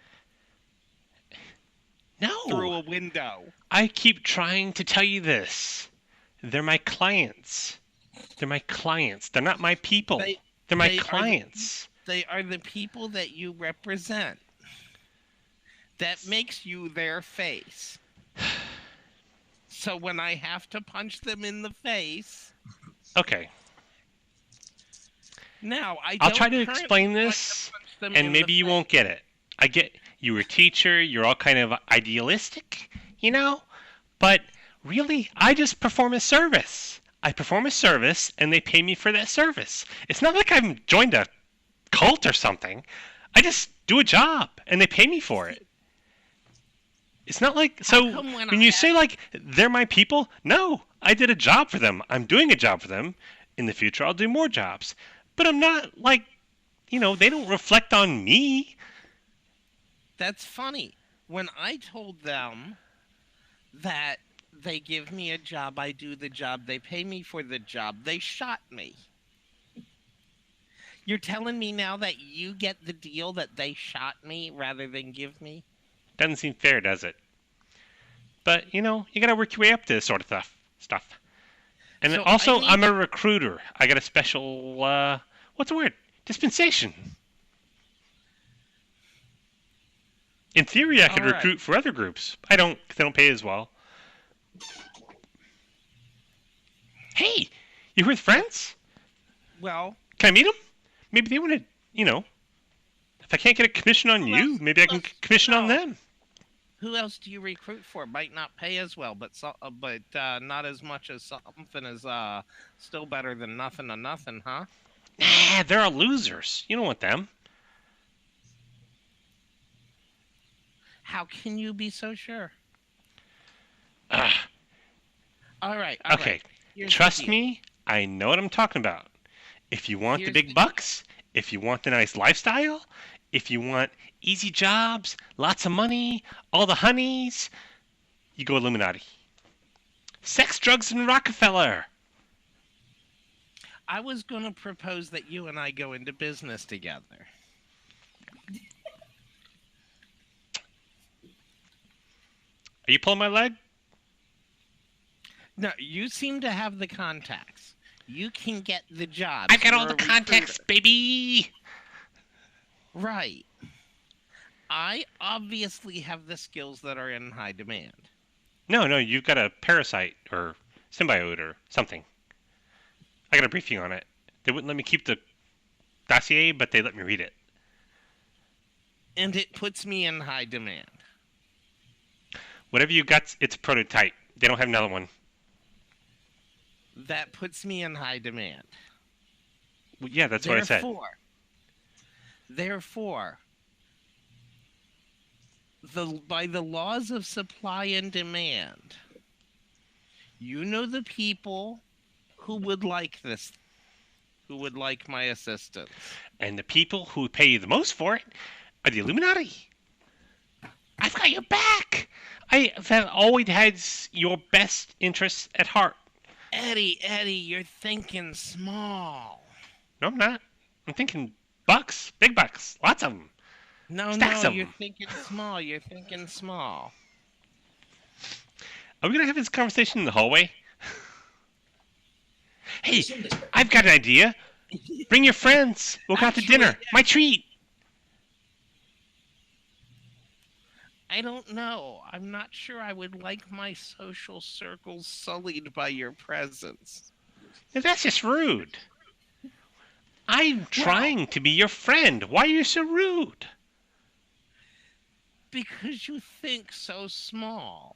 through No! a window. I keep trying to tell you this. They're my clients. They're not my people. They're my clients. They are the people that you represent. That makes you their face. So when I have to punch them in the face... Okay. Now, I'll try to explain this, and maybe you won't get it. I get you were a teacher, you're all kind of idealistic, but really, I just perform a service. I perform a service, and they pay me for that service. It's not like I've joined a cult or something. I just do a job, and they pay me for it. It's not like, so when you say like, they're my people, no, I did a job for them. I'm doing a job for them. In the future, I'll do more jobs. But I'm not like, they don't reflect on me. That's funny. When I told them that they give me a job, I do the job, they pay me for the job, they shot me. You're telling me now that you get the deal that they shot me rather than give me? Doesn't seem fair, does it? But, you gotta work your way up to this sort of stuff. And So also, I need- I'm a recruiter. I got a special, what's the word? Dispensation. In theory, I could All right. recruit for other groups. I don't, 'cause they don't pay as well. Hey, you with friends? Well, Can I meet them? Maybe they want to, if I can't get a commission on you, maybe I can look, commission on no. them. Who else do you recruit for? Might not pay as well, but not as much as something is still better than nothing to nothing, huh? Nah, they're all losers. You don't want them. How can you be so sure? Ugh. All right. Okay, trust me, I know what I'm talking about. If you want the big bucks, if you want the nice lifestyle, if you want easy jobs, lots of money, all the honeys, you go Illuminati. Sex, drugs, and Rockefeller. I was going to propose that you and I go into business together. Are you pulling my leg? No, you seem to have the contacts. You can get the job. I got all the contacts, baby. Right. I obviously have the skills that are in high demand. No, you've got a parasite or symbiote or something. I got a briefing on it. They wouldn't let me keep the dossier, but they let me read it. And it puts me in high demand. Whatever you got, it's a prototype. They don't have another one. That puts me in high demand. Well, yeah, that's what I said. Therefore, by the laws of supply and demand, you know the people who would like this, who would like my assistance. And the people who pay you the most for it are the Illuminati. I've got your back. I've always had your best interests at heart. Eddie, you're thinking small. No, I'm not. I'm thinking bucks, big bucks, lots of them. No, you're thinking small. You're thinking small. Are we going to have this conversation in the hallway? Hey, I've got an idea. Bring your friends. We'll go out to dinner. My treat. I don't know. I'm not sure I would like my social circles sullied by your presence. Now, that's just rude. I'm trying to be your friend. Why are you so rude? Because you think so small.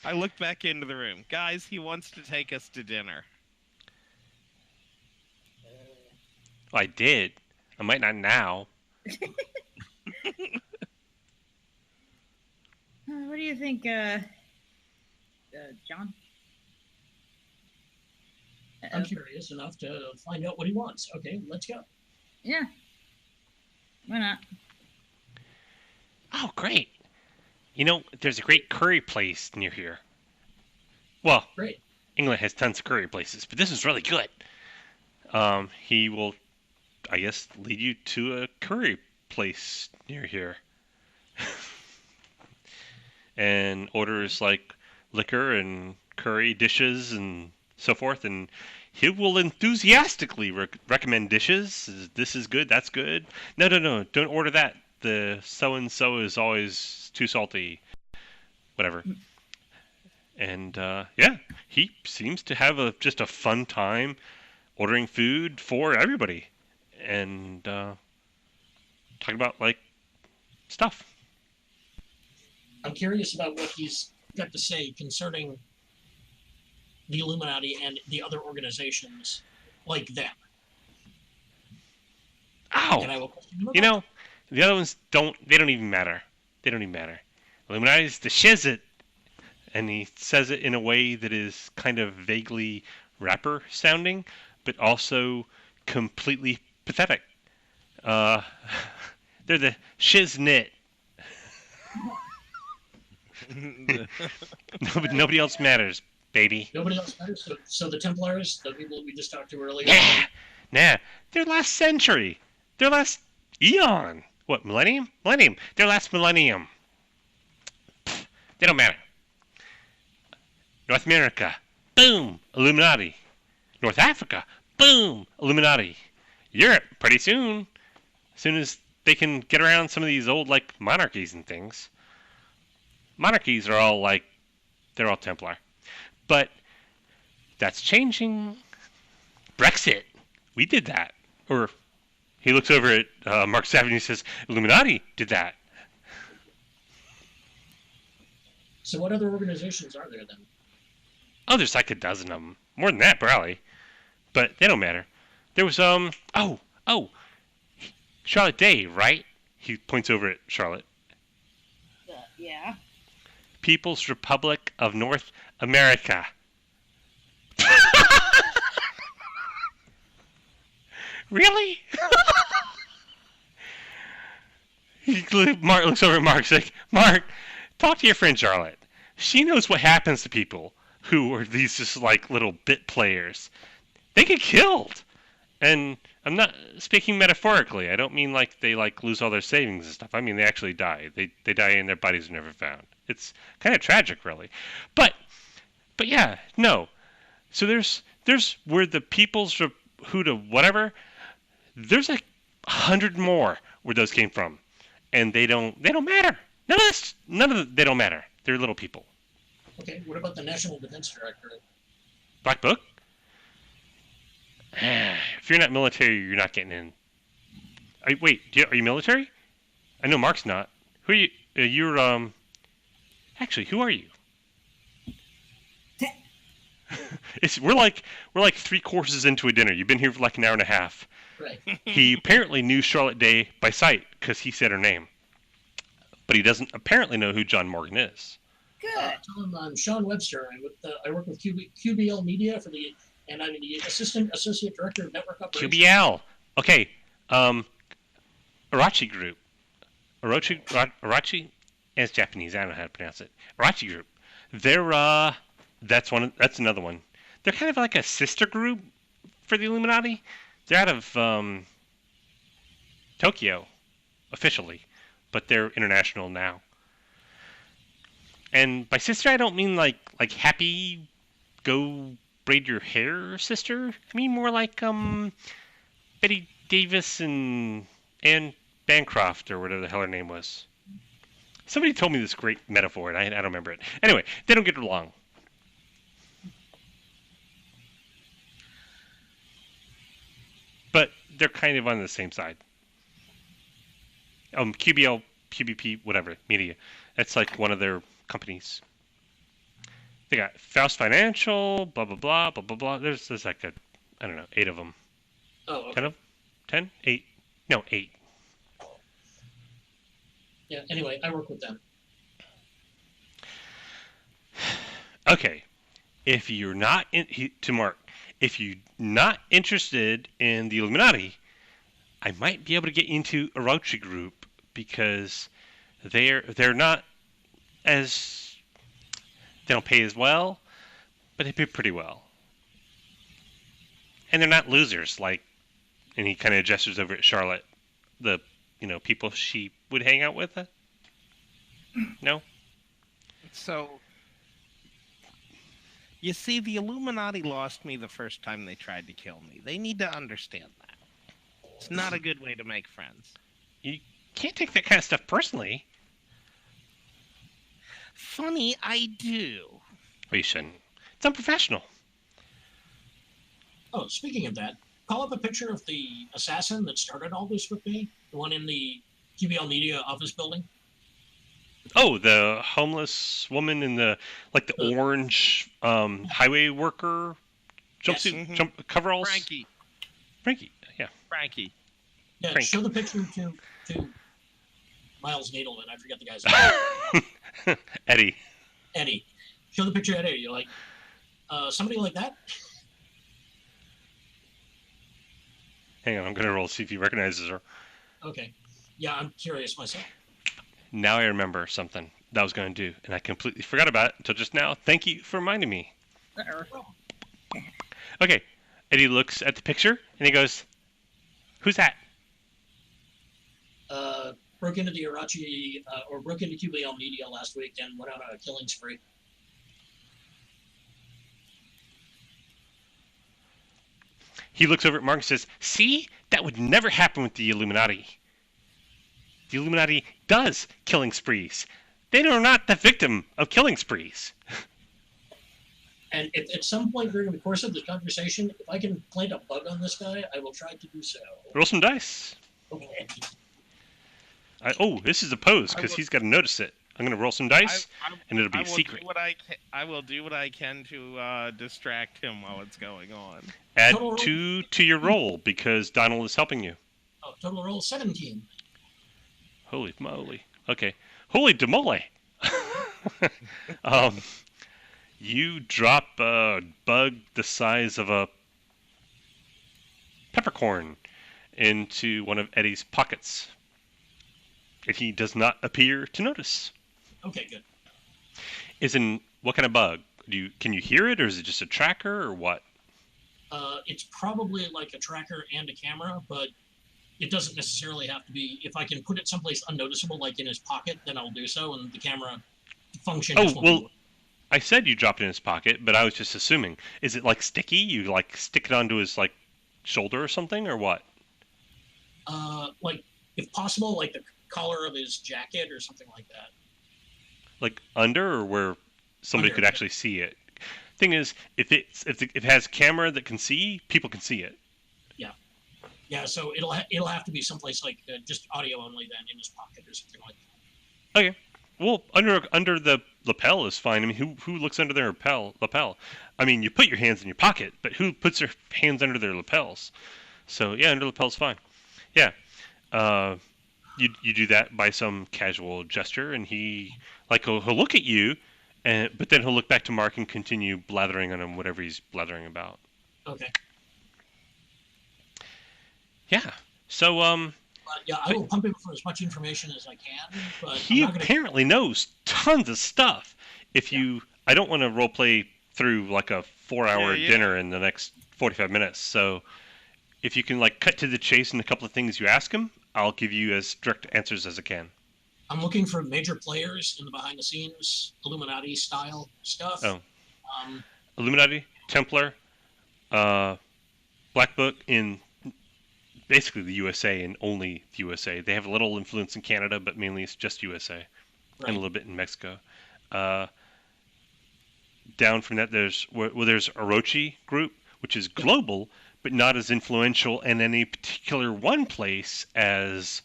I look back into the room. Guys, he wants to take us to dinner. Well, I did. I might not now. What do you think, John? I'm curious enough to find out what he wants. Okay, let's go. Yeah. Why not? Oh, great. You know, there's a great curry place near here. Well, Great. England has tons of curry places, but this is really good. He will, I guess, lead you to a curry place near here. And orders like liquor and curry dishes and so forth, and he will enthusiastically recommend dishes. This is good, that's good. No, don't order that. The so-and-so is always too salty. Whatever. And, yeah, he seems to have just a fun time ordering food for everybody. And, talking about, like, stuff. I'm curious about what he's got to say concerning the Illuminati and the other organizations like them. Ow! And I will question him about You know, the other ones don't even matter. They don't even matter. Illuminati's the shizit. And he says it in a way that is kind of vaguely rapper sounding, but also completely pathetic. They're the shiznit. Nobody else matters, baby. Nobody else matters. So the Templars, the people we just talked to earlier. Yeah. Nah. They're last century. They're last eon. What, millennium? Millennium. They're last millennium. Pfft, they don't matter. North America. Boom. Illuminati. North Africa. Boom. Illuminati. Europe. Pretty soon. As soon as they can get around some of these old, like, monarchies and things. Monarchies are all, like, they're all Templar. But that's changing. Brexit. We did that. Or He looks over at Mark Savage and he says, Illuminati did that. So what other organizations are there then? Oh, there's like a dozen of them. More than that, probably. But they don't matter. There was, Charlotte Day, right? He points over at Charlotte. Yeah. People's Republic of North America. Really? Mark looks over at Mark and says, Mark, talk to your friend Charlotte. She knows what happens to people who are these just like little bit players. They get killed. And I'm not speaking metaphorically. I don't mean like they like lose all their savings and stuff. I mean they actually die. They die and their bodies are never found. It's kind of tragic, really. But yeah, no. So there's where the people's who to whatever. There's like 100 more where those came from, and they don't matter. They don't matter. They're little people. Okay, what about the National Defense Directorate? Black Book? If you're not military, you're not getting in. Wait, are you military? I know Mark's not. Who are you? You're Actually, who are you? We're like 3 courses into a dinner. You've been here for like an hour and a half. Right. He apparently knew Charlotte Day by sight because he said her name, but he doesn't apparently know who John Morgan is. Good. Tell him I'm Sean Webster. I work with QBL Media and I'm the associate director of network operations. QBL. Okay. Arachi Group. Arachi. It's Japanese. I don't know how to pronounce it. Arachi Group. They're that's another one. They're kind of like a sister group for the Illuminati. They're out of Tokyo, officially, but they're international now. And by sister, I don't mean like happy, go braid your hair sister. I mean more like Betty Davis and Anne Bancroft or whatever the hell her name was. Somebody told me this great metaphor, and I don't remember it. Anyway, they don't get along. But they're kind of on the same side. QBL, QBP, whatever, media. That's like one of their companies. They got Faust Financial, blah, blah, blah, blah, blah, blah. There's like 8 of them. Oh, okay. 10 of 10? 8. No, 8. Yeah, anyway, I work with them. Okay. If you're not to Mark, if you're not interested in the Illuminati, I might be able to get you into Orochi Group because they're not as they don't pay as well, but they pay pretty well, and they're not losers like. And he kind of gestures over at Charlotte, the people she would hang out with. No. So. You see, the Illuminati lost me the first time they tried to kill me. They need to understand that. It's not a good way to make friends. You can't take that kind of stuff personally. Funny, I do. Well, you shouldn't. It's unprofessional. Oh, speaking of that, call up a picture of the assassin that started all this with me. The one in the QBL Media office building. Oh, the homeless woman in the orange highway worker jumpsuit, Yes. coveralls. Frankie, yeah. Frankie. Yeah, Frank. show the picture to Miles Nadelman. I forget the guy's name. Eddie. Show the picture to Eddie. You're like, somebody like that? Hang on, I'm gonna roll to see if he recognizes her. Okay. Yeah, I'm curious myself. Now I remember something that I was going to do, and I completely forgot about it until just now. Thank you for reminding me. Okay, Eddie looks at the picture, and he goes, "Who's that?" Broke into the Irachi, or broke into QBL Media last week and went on a killing spree. He looks over at Mark and says, "See? That would never happen with the Illuminati. The Illuminati does killing sprees. They are not the victim of killing sprees." And if at some point during the course of this conversation, if I can plant a bug on this guy, I will try to do so. Roll some dice. Okay. This is a pose because he's got to notice it. I'm going to roll some dice, and it'll be I will secret. Do what I will do what I can to distract him while it's going on. Add Total roll. 2 to your roll because Donald is helping you. Oh, total roll 17. Holy moly. Okay. Holy demole. You drop a bug the size of a peppercorn into one of Eddie's pockets. And he does not appear to notice. Okay, good. What kind of bug? Can you hear it, or is it just a tracker, or what? It's probably like a tracker and a camera, but it doesn't necessarily have to be. If I can put it someplace unnoticeable, like in his pocket, then I'll do so, and the camera function. I said you dropped it in his pocket, but I was just assuming. Is it like sticky? You like stick it onto his like shoulder or something, or what? Like if possible, like the collar of his jacket or something like that. Like under, or where somebody Under. could actually see it. Thing is, if it has camera that can see, people can see it. Yeah, so it'll have to be someplace like just audio only then in his pocket or something like that. Okay. Well, under the lapel is fine. I mean, who looks under their lapel? I mean, you put your hands in your pocket, but who puts their hands under their lapels? So yeah, under lapel's fine. Yeah. You do that by some casual gesture, and he'll look at you, but then he'll look back to Mark and continue blathering on him whatever he's blathering about. Okay. Yeah. So yeah, I will pump him for as much information as I can. But he apparently knows tons of stuff. I don't want to role play through like a 4-hour dinner in the next 45 minutes. So if you can like cut to the chase and a couple of things you ask him, I'll give you as direct answers as I can. I'm looking for major players in the behind-the-scenes Illuminati style stuff. Oh. Illuminati, Templar, Black Book in basically the USA and only the USA. They have a little influence in Canada, but mainly it's just USA. Right. And a little bit in Mexico. Down from that, there's Orochi Group, which is global, but not as influential in any particular one place as,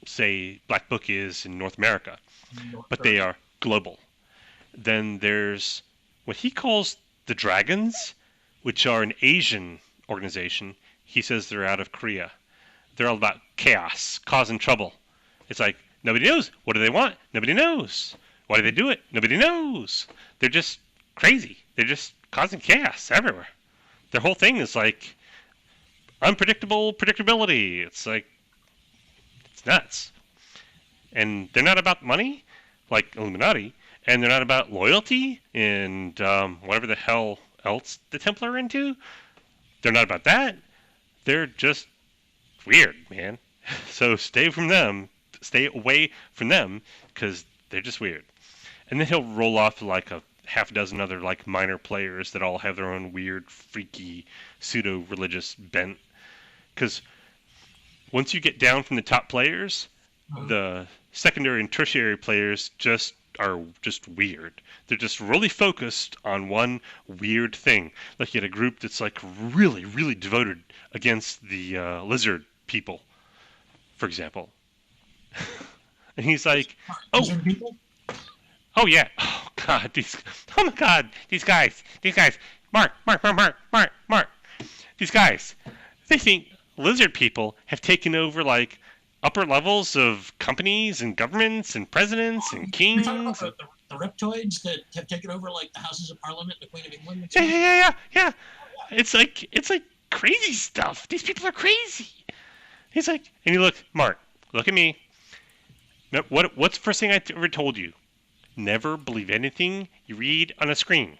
say, Black Book is in North America. But they are global. Then there's what he calls the Dragons, which are an Asian organization. He says they're out of Korea. They're all about chaos, causing trouble. It's like, nobody knows. What do they want? Nobody knows. Why do they do it? Nobody knows. They're just crazy. They're just causing chaos everywhere. Their whole thing is like unpredictable predictability. It's like, it's nuts. And they're not about money, like Illuminati, and they're not about loyalty and whatever the hell else the Templar are into. They're not about that. They're just weird, man. So stay away from them, because they're just weird. And then he'll roll off like a half dozen other like minor players that all have their own weird, freaky, pseudo-religious bent. Because once you get down from the top players, the secondary and tertiary players are just weird. They're just really focused on one weird thing. Like you had a group that's like really, really devoted against the lizard people, for example. And he's like, lizard people? Oh yeah, oh my god, these guys, Mark. These guys, they think lizard people have taken over like upper levels of companies and governments and presidents and kings. You're talking about the reptoids that have taken over like the Houses of Parliament, the Queen of England. Yeah. It's like crazy stuff. These people are crazy. He's like, and you look, Mark, look at me. What's the first thing I ever told you? Never believe anything you read on a screen.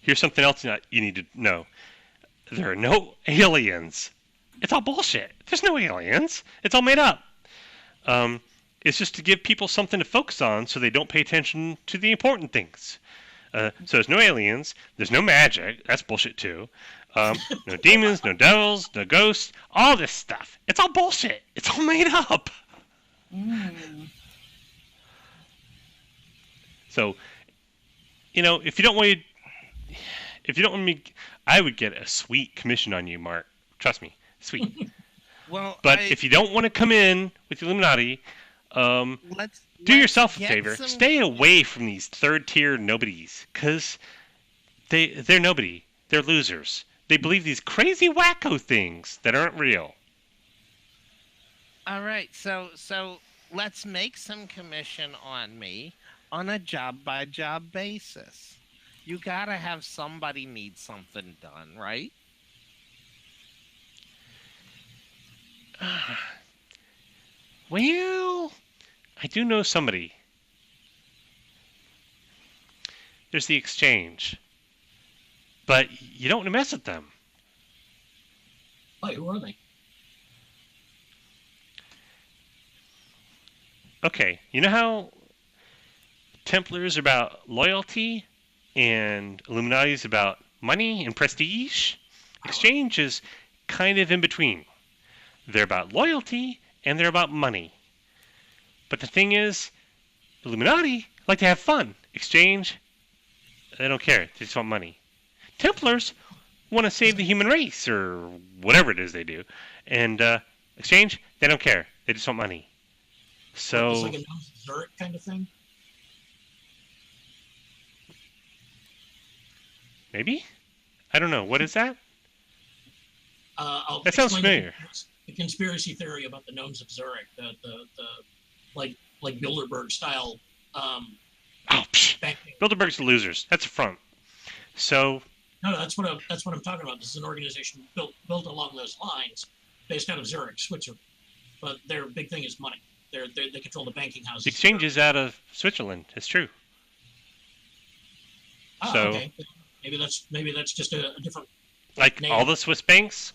Here's something else you need to know. There are no aliens. It's all bullshit. There's no aliens. It's all made up. It's just to give people something to focus on so they don't pay attention to the important things. So there's no aliens. There's no magic. That's bullshit too. No demons, no devils, no ghosts. All this stuff. It's all bullshit. It's all made up. So if you don't want me, I would get a sweet commission on you, Mark. Trust me, sweet. Well, But if you don't want to come in with the Illuminati, let's do yourself a get favor. some- Stay away from these third-tier nobodies, because they're nobody. They're losers. They believe these crazy wacko things that aren't real. All right, so let's make some commission on me on a job-by-job basis. You gotta have somebody need something done, right? Well, I do know somebody. There's the exchange. But you don't want to mess with them. Why, who are they? Okay, you know how Templars are about loyalty and Illuminati is about money and prestige? Exchange is kind of in between. They're about loyalty and they're about money. But the thing is, Illuminati like to have fun. Exchange, they don't care. They just want money. Templars want to save the human race or whatever it is they do. And Exchange, they don't care. They just want money. So It's like a Zurich kind of thing. maybe? I don't know. What is that? I'll That sounds explain familiar. The conspiracy theory about the gnomes of Zurich, the like Bilderberg style Oh, psh. banking. Bilderberg's the losers. That's a front. So No, that's what I'm talking about. This is an organization built along those lines, based out of Zurich, Switzerland. But their big thing is money. They control the banking houses. the exchange is out of Switzerland. It's true. So- Okay. Maybe that's just a different. Like Name. all the Swiss banks,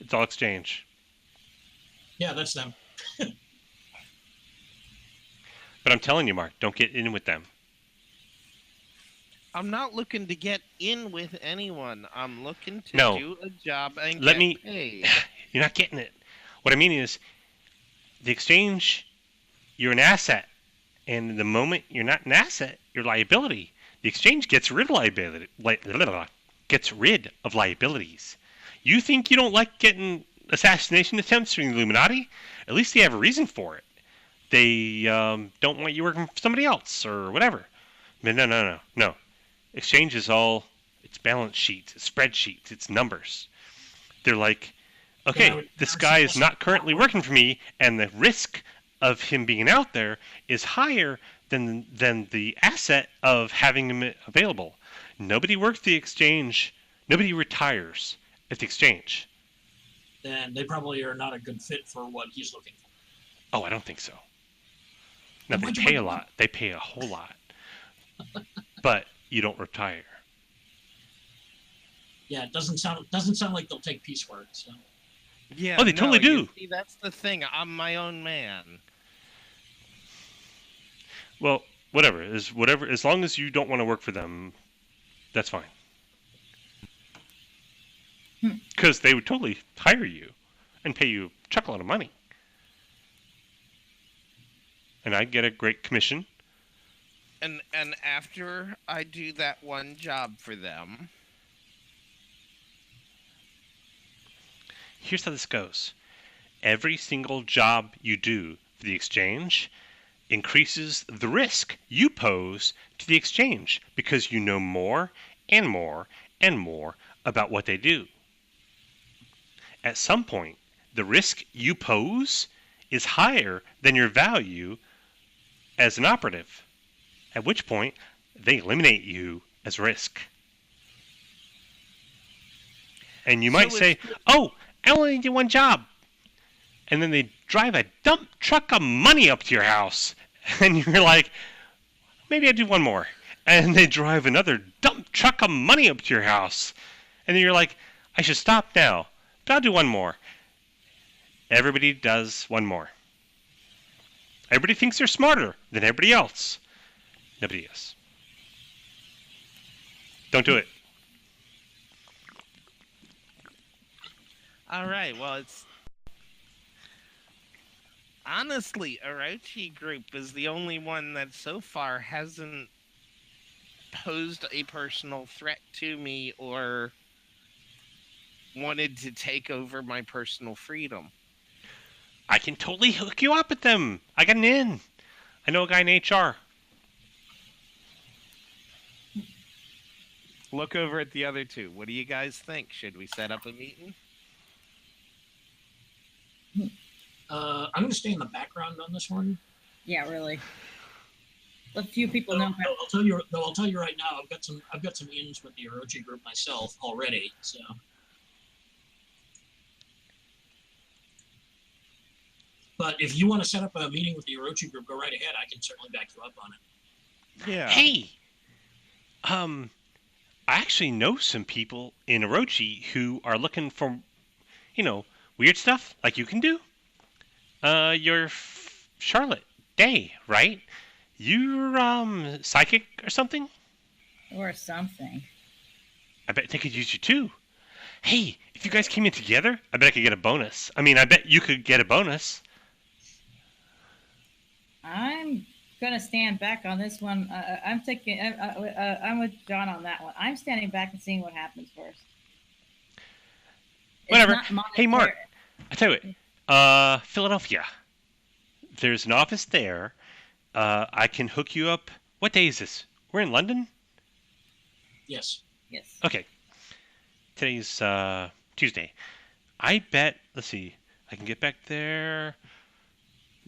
it's all exchange. Yeah, that's them. But I'm telling you, Mark, don't get in with them. I'm not looking to get in with anyone. I'm looking to No. do a job and Let get me- paid. You're not getting it. What I mean is, the exchange, you're an asset. And the moment you're not an asset, you're a liability. The exchange gets rid of gets rid of liabilities. You think you don't like getting assassination attempts from the Illuminati? At least they have a reason for it. They don't want you working for somebody else or whatever. No. Exchange is all, it's balance sheets, it's spreadsheets, it's numbers. They're like, okay, this guy is not currently working for me, and the risk of him being out there is higher than the asset of having him available. Nobody works the exchange. Nobody retires at the exchange. Then they probably are not a good fit for what he's looking for. Oh, I don't think so. Now, they Why'd you pay bring a him lot. They pay a whole lot. But you don't retire. Yeah, it doesn't sound like they'll take peace work. So Yeah. Oh, they totally you do. See, that's the thing. I'm my own man. Well, whatever. As long as you don't want to work for them, that's fine. Because they would totally hire you and pay you a chuckload of money. And I'd get a great commission. And after I do that one job for them, Here's how this goes. Every single job you do for the exchange increases the risk you pose to the exchange because you know more and more and more about what they do. At some point, the risk you pose is higher than your value as an operative, at which point they eliminate you as risk. And you So might it's- say, oh, I only do one job. And then they drive a dump truck of money up to your house. And you're like, maybe I do one more. And they drive another dump truck of money up to your house. And then you're like, I should stop now, but I'll do one more. Everybody does one more. Everybody thinks they're smarter than everybody else. Nobody is. Don't do it. all right. Well, it's honestly, Orochi Group is the only one that so far hasn't posed a personal threat to me or wanted to take over my personal freedom. I can totally hook you up with them. I got an in. I know a guy in HR. Look over at the other two. What do you guys think? Should we set up a meeting? I'm going to stay in the background on this one. Yeah, really. Let a few people know. I'll tell you. No, I'll tell you right now. I've got some ins with the Orochi group myself already. So. But if you want to set up a meeting with the Orochi group, go right ahead. I can certainly back you up on it. Yeah. Hey, I actually know some people in Orochi who are looking for, weird stuff like you can do. You're Charlotte Day, right? You're psychic or something? Or something. I bet they could use you too. Hey, if you guys came in together, I bet I could get a bonus. I mean, I bet you could get a bonus. I'm gonna stand back on this one. I'm with John on that one. I'm standing back and seeing what happens first. It's Whatever. not Hey, Mark. monetary. I tell you what. Philadelphia. There's an office there. I can hook you up. What day is this? We're in London? Yes. Yes. Okay. Today's Tuesday. I bet, let's see, I can get back there,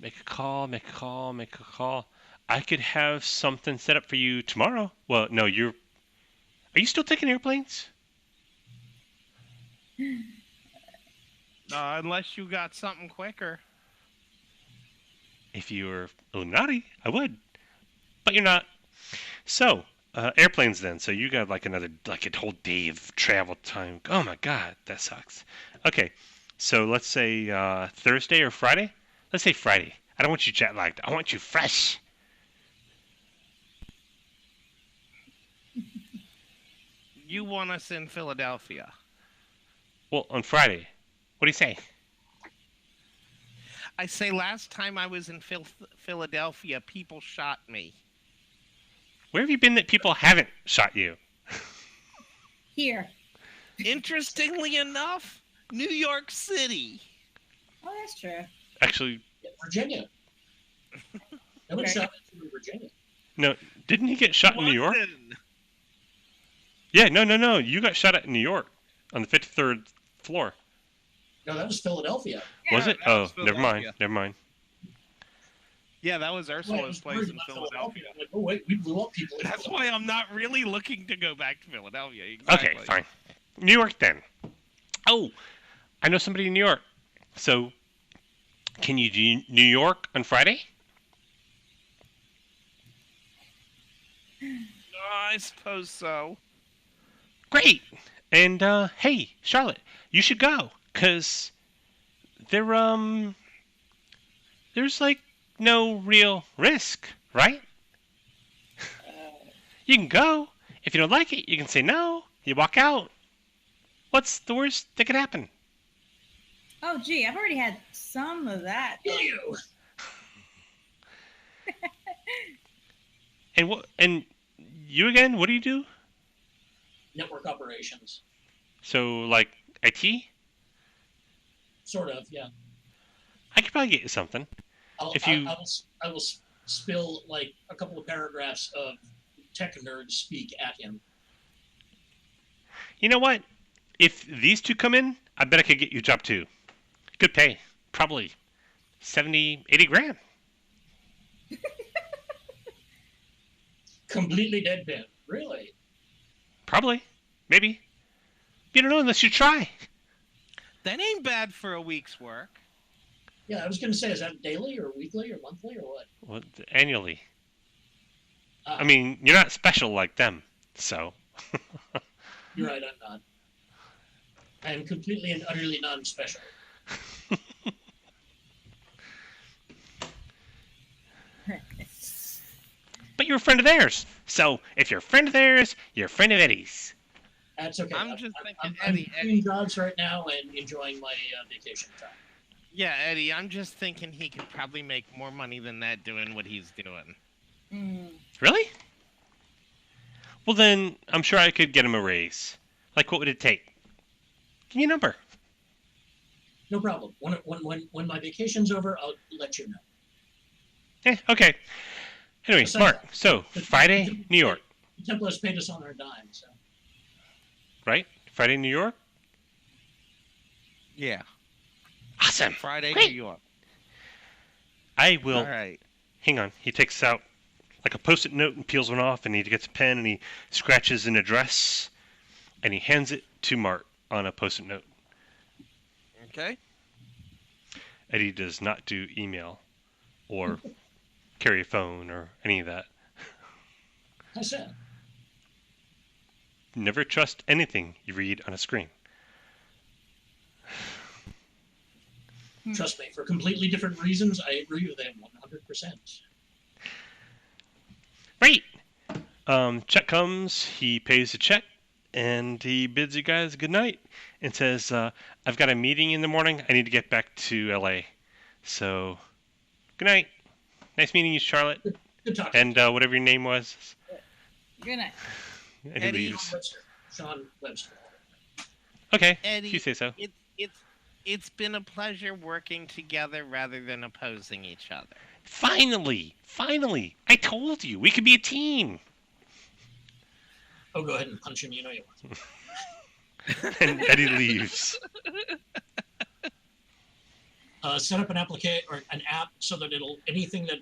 make a call. I could have something set up for you tomorrow. Well, no, are you still taking airplanes? Unless you got something quicker. If you were Illuminati, I would. But you're not. So, airplanes then. So you got like a whole day of travel time. Oh my God, that sucks. Okay, so let's say Thursday or Friday? Let's say Friday. I don't want you jet lagged. I want you fresh. You want us in Philadelphia. Well, on Friday. What do you say? I say last time I was in Philadelphia, people shot me. Where have you been that people haven't shot you? Here. Interestingly enough, New York City. Oh, that's true. Actually, Virginia. Nobody Okay. shot at you in Virginia. no. Didn't he get shot in New York? London. Yeah, no. You got shot at in New York on the 53rd floor. No, that was Philadelphia. Was Yeah, it? that Oh, was never mind. Philadelphia. Never mind. Yeah, that was Ursula's place in Philadelphia. Like, oh wait, we blew up people. in That's Philadelphia. why I'm not really looking to go back to Philadelphia. Exactly. Okay, fine. New York then. Oh, I know somebody in New York. So, can you do New York on Friday? I suppose so. Great. And hey, Charlotte, you should go cuz there's like no real risk, right? You can go. If you don't like it, you can say no. You walk out. What's the worst that could happen? Oh, gee, I've already had some of that. Ew. And you again, what do you do? Network operations. So like IT? Sort of, yeah. I could probably get you something. I will spill like a couple of paragraphs of tech nerd speak at him. You know what? If these two come in, I bet I could get you a job too. Good pay. Probably 70, 80 grand. Completely deadpan. Really? Probably. Maybe. You don't know unless you try. That ain't bad for a week's work. Yeah, I was going to say, is that daily or weekly or monthly or what? Well, annually. Ah, I mean, you're not special like them, so. you're right, I'm not. I am completely and utterly non-special. But you're a friend of theirs. So if you're a friend of theirs, you're a friend of Eddie's. That's okay. I'm just thinking, I'm Eddie, between jobs right now and enjoying my vacation time. Yeah, Eddie, I'm just thinking he could probably make more money than that doing what he's doing. Mm. Really? Well, then I'm sure I could get him a raise. Like, what would it take? Give me a number. No problem. When my vacation's over, I'll let you know. Okay. Anyway, Besides Mark. that, So Friday, New York, The Templars paid us on our dime, so. right? Friday, New York. Yeah. Awesome. Friday, Great. New York. I will. All right. Hang on. He takes out like a post-it note and peels one off, and he gets a pen and he scratches an address, and he hands it to Mark on a post-it note. Okay. Eddie does not do email or carry a phone or any of that. I said, Never trust anything you read on a screen. trust me, for completely different reasons, I agree with him 100%. Right. Check comes, he pays the check, and he bids you guys good night and says, I've got a meeting in the morning. I need to get back to LA. So, good night. Nice meeting you, Charlotte. Good talking. And whatever your name was. Good night. And he Eddie. leaves. Sean Webster. Okay, Eddie, if you say so. It's been a pleasure working together rather than opposing each other. Finally! I told you, we could be a team. Oh, go ahead and punch him. You know you want. And Eddie leaves. Set up an app so that anything that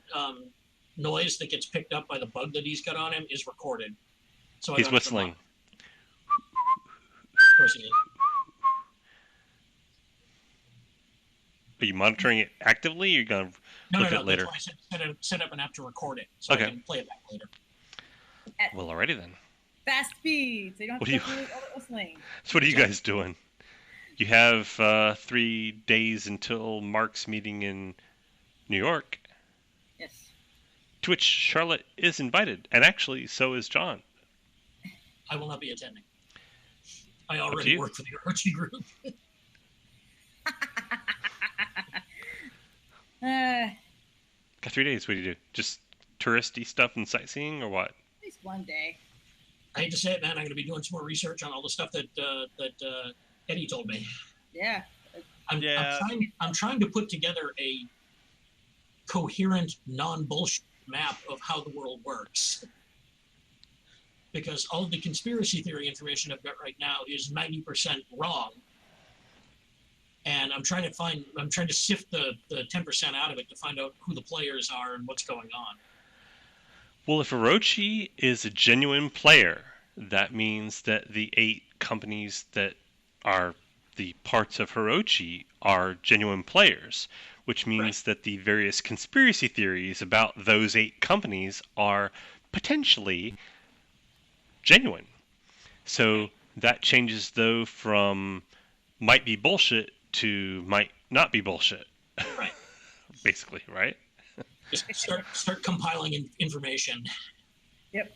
noise that gets picked up by the bug that he's got on him is recorded. So He's whistling. Are you monitoring it actively, or are you going to look at it later? That's why I set up an app to record it, so Okay. I can play it back later. Well, alrighty then. Fast speed, so you don't have What to do go through all the whistling. So what are you guys doing? You have 3 days until Mark's meeting in New York, Yes. to which Charlotte is invited, and actually so is John. I will not be attending. I to already you. work for the Archie group. Got 3 days. What do you do? Just touristy stuff and sightseeing, or what? At least one day. I hate to say it, man. I'm going to be doing some more research on all the stuff that Eddie told me. Yeah. I'm trying to put together a coherent, non-bullshit map of how the world works. Because all of the conspiracy theory information I've got right now is 90% wrong. And I'm trying to sift the 10% out of it to find out who the players are and what's going on. Well, if Orochi is a genuine player, that means that the 8 companies that are the parts of Hirochi are genuine players, which means that the various conspiracy theories about those 8 companies are potentially genuine. So that changes, though, from might be bullshit to might not be bullshit. Right. Basically, right? Just start compiling information. Yep.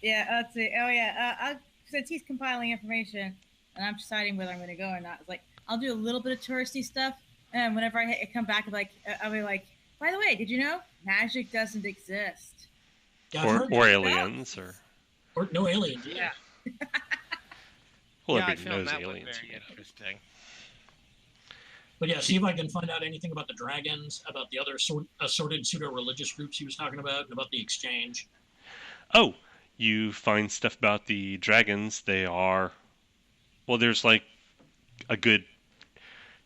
Yeah, let's see. Oh, yeah. Since he's compiling information and I'm deciding whether I'm going to go or not, it's like, I'll do a little bit of touristy stuff. And whenever I come back, I'll be like, by the way, did you know magic doesn't exist? Yeah, or aliens, or no aliens. Yeah. Well, yeah, I everybody found knows that one aliens. very interesting. But yeah, see if I can find out anything about the dragons, about the other assorted pseudo-religious groups he was talking about, and about the exchange. Oh, you find stuff about the dragons. They are, well, there's like a good,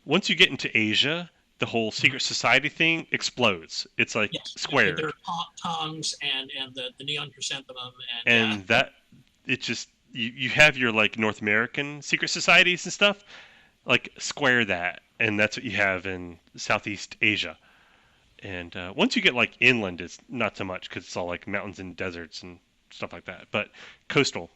once you get into Asia, the whole secret society thing explodes. It's like squared. There are tongs and the neon chrysanthemum. And that, it just, you have your like North American secret societies and stuff, like square that. And that's what you have in Southeast Asia. And once you get like inland, it's not so much because it's all like mountains and deserts and stuff like that. But coastal.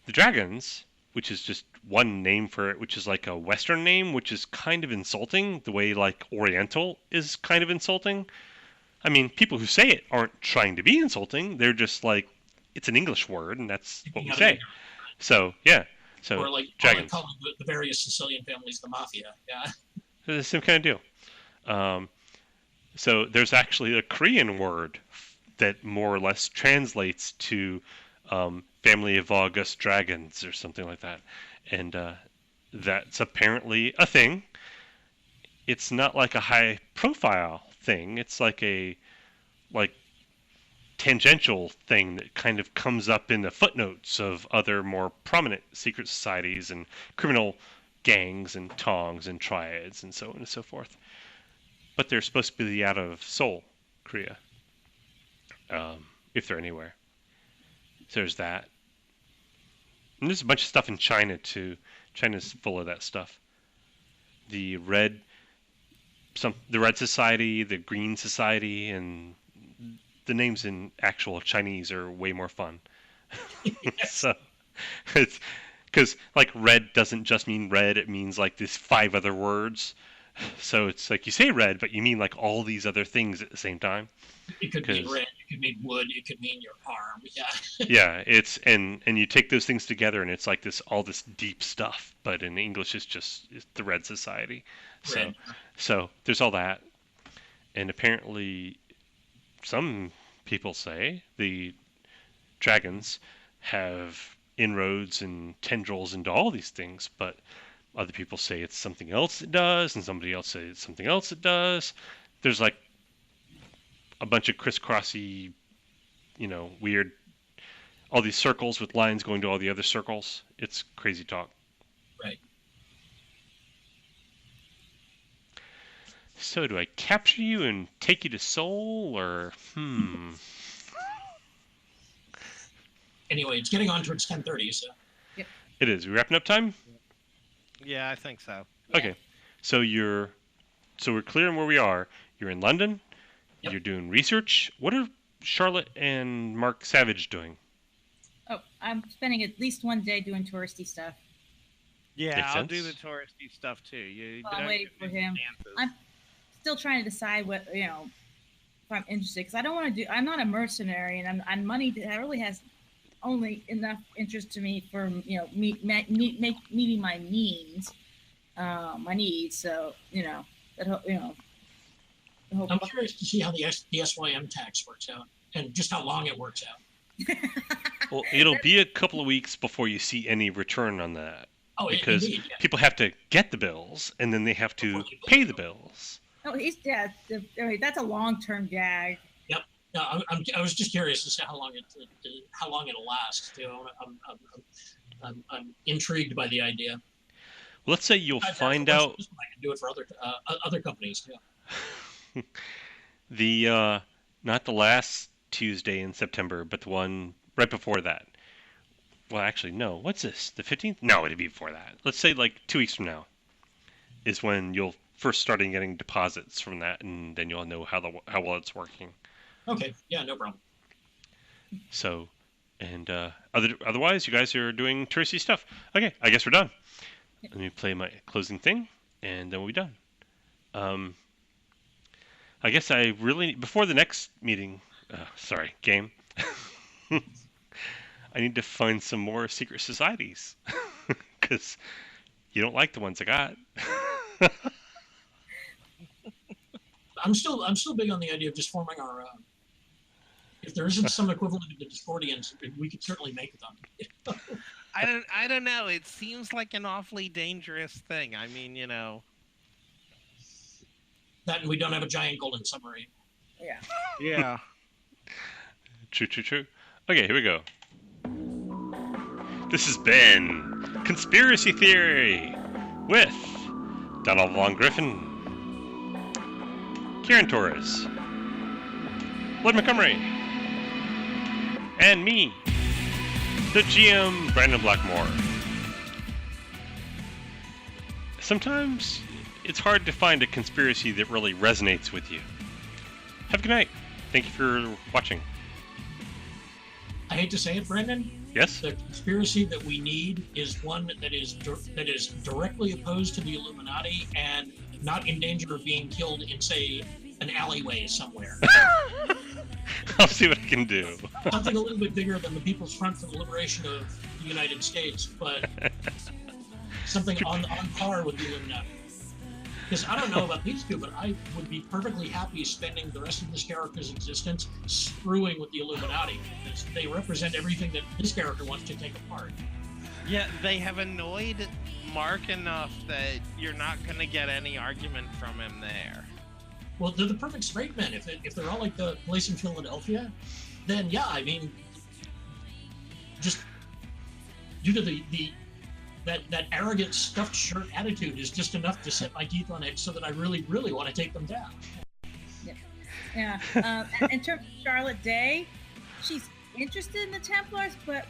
The dragons, which is just one name for it, which is like a Western name, which is kind of insulting, the way like Oriental is kind of insulting. I mean, people who say it aren't trying to be insulting. They're just like, it's an English word, and that's what we say. So, yeah. So, or like dragons. Calling the various Sicilian families the mafia. Yeah. It's the same kind of deal. So there's actually a Korean word that more or less translates to family of august dragons or something like that. And that's apparently a thing. It's not like a high profile thing. It's like a tangential thing that kind of comes up in the footnotes of other more prominent secret societies and criminal gangs and tongs and triads and so on and so forth. But they're supposed to be out of Seoul, Korea, if they're anywhere. So there's that. And there's a bunch of stuff in China too. China's full of that stuff. The Red Society, the Green Society, and the names in actual Chinese are way more fun. So it's because like red doesn't just mean red; it means like these 5 other words. So it's like you say red, but you mean like all these other things at the same time. It could mean red. It could mean wood. It could mean your arm. Yeah. Yeah, it's and you take those things together, and it's like all this deep stuff. But in English, it's the Red Society. Red. So there's all that, and apparently, some people say the dragons have inroads and tendrils into all these things, but other people say it's something else it does, and somebody else says it's something else it does. There's like a bunch of crisscrossy, weird, all these circles with lines going to all the other circles. It's crazy talk. Right. So do I capture you and take you to Seoul, or Anyway, it's getting on towards 10:30, so. Yep. It is. We wrapping up time? Yeah, I think so. Okay. So we're clear on where we are. You're in London. Yep. You're doing research. What are Charlotte and Mark Savage doing? Oh, I'm spending at least one day doing touristy stuff. Yeah, Makes I'll do sense. the touristy stuff too. You Well, I'm don't waiting get for any him. chances. I'm still trying to decide what if I'm interested, because I don't want to do. I'm not a mercenary, and I'm money that really has only enough interest to me for meeting my needs, my needs. So I'm curious to see how the SYM tax works out, and just how long it works out. Well, it'll be a couple of weeks before you see any return on that. Oh, because indeed, yeah. people have to get the bills, and then they have to pay the bills. Oh, that's a long-term gag. Yep. No, I was just curious to see how long it'll last. I'm intrigued by the idea. Well, let's say you'll find out. I can do it for other companies. Yeah. Not the last Tuesday in September, but the one right before that. Well, actually, no. What's this? The 15th? No, it'd be before that. Let's say like 2 weeks from now is when you'll first start getting deposits from that, and then you'll know how well it's working. Okay. Yeah, no problem. So, and otherwise, you guys are doing touristy stuff. Okay, I guess we're done. Let me play my closing thing, and then we'll be done. I guess before the next meeting, game, I need to find some more secret societies, because you don't like the ones I got. I'm still big on the idea of just forming our own. If there isn't some equivalent of the Discordians, we could certainly make them. I don't know. It seems like an awfully dangerous thing. I mean, That, and we don't have a giant golden submarine. Yeah. Yeah. True. Okay, here we go. This has been Conspiracy Theory with Donald Von Griffin, Kieran Torres, Lloyd Montgomery, and me, the GM, Brandon Blackmore. Sometimes it's hard to find a conspiracy that really resonates with you. Have a good night. Thank you for watching. I hate to say it, Brendan. Yes? The conspiracy that we need is one that is directly opposed to the Illuminati and not in danger of being killed in, say, an alleyway somewhere. I'll see what I can do. Something a little bit bigger than the People's Front for the Liberation of the United States, but something on par with the Illuminati. Because I don't know about these two, but I would be perfectly happy spending the rest of this character's existence screwing with the Illuminati, because they represent everything that this character wants to take apart. Yeah, they have annoyed Mark enough that you're not going to get any argument from him there. Well, they're the perfect straight men. If they're all like the place in Philadelphia, then yeah, I mean, just due to that arrogant stuffed shirt attitude is just enough to set my teeth on edge so that I really, really want to take them down. Yeah. In terms of Charlotte Day, she's interested in the Templars, but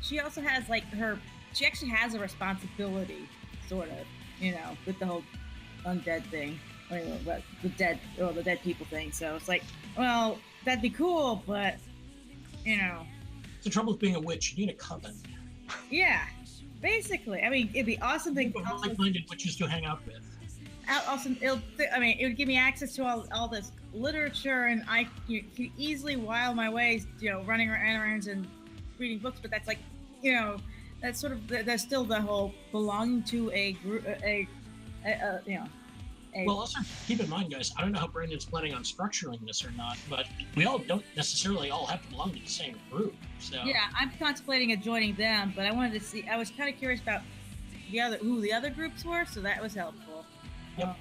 she also has she actually has a responsibility, sort of, with the whole undead thing, the dead people thing. So it's like, well, that'd be cool, but It's the trouble with being a witch. You need a coven. Yeah, basically. I mean, it'd be awesome to like-minded witches to hang out with. Awesome. It would give me access to all this literature, and I could easily while my way, running around and reading books. But that's that's sort of there's still the whole belonging to a group, Well, also keep in mind, guys, I don't know how Brandon's planning on structuring this or not, but we all don't necessarily all have to belong to the same group. So yeah, I'm contemplating joining them, but I wanted to see. I was kind of curious about who the other groups were, so that was helpful. Yep.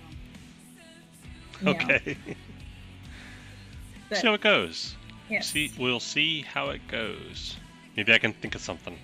Okay. See how it goes. Yes. We'll see how it goes. Maybe I can think of something.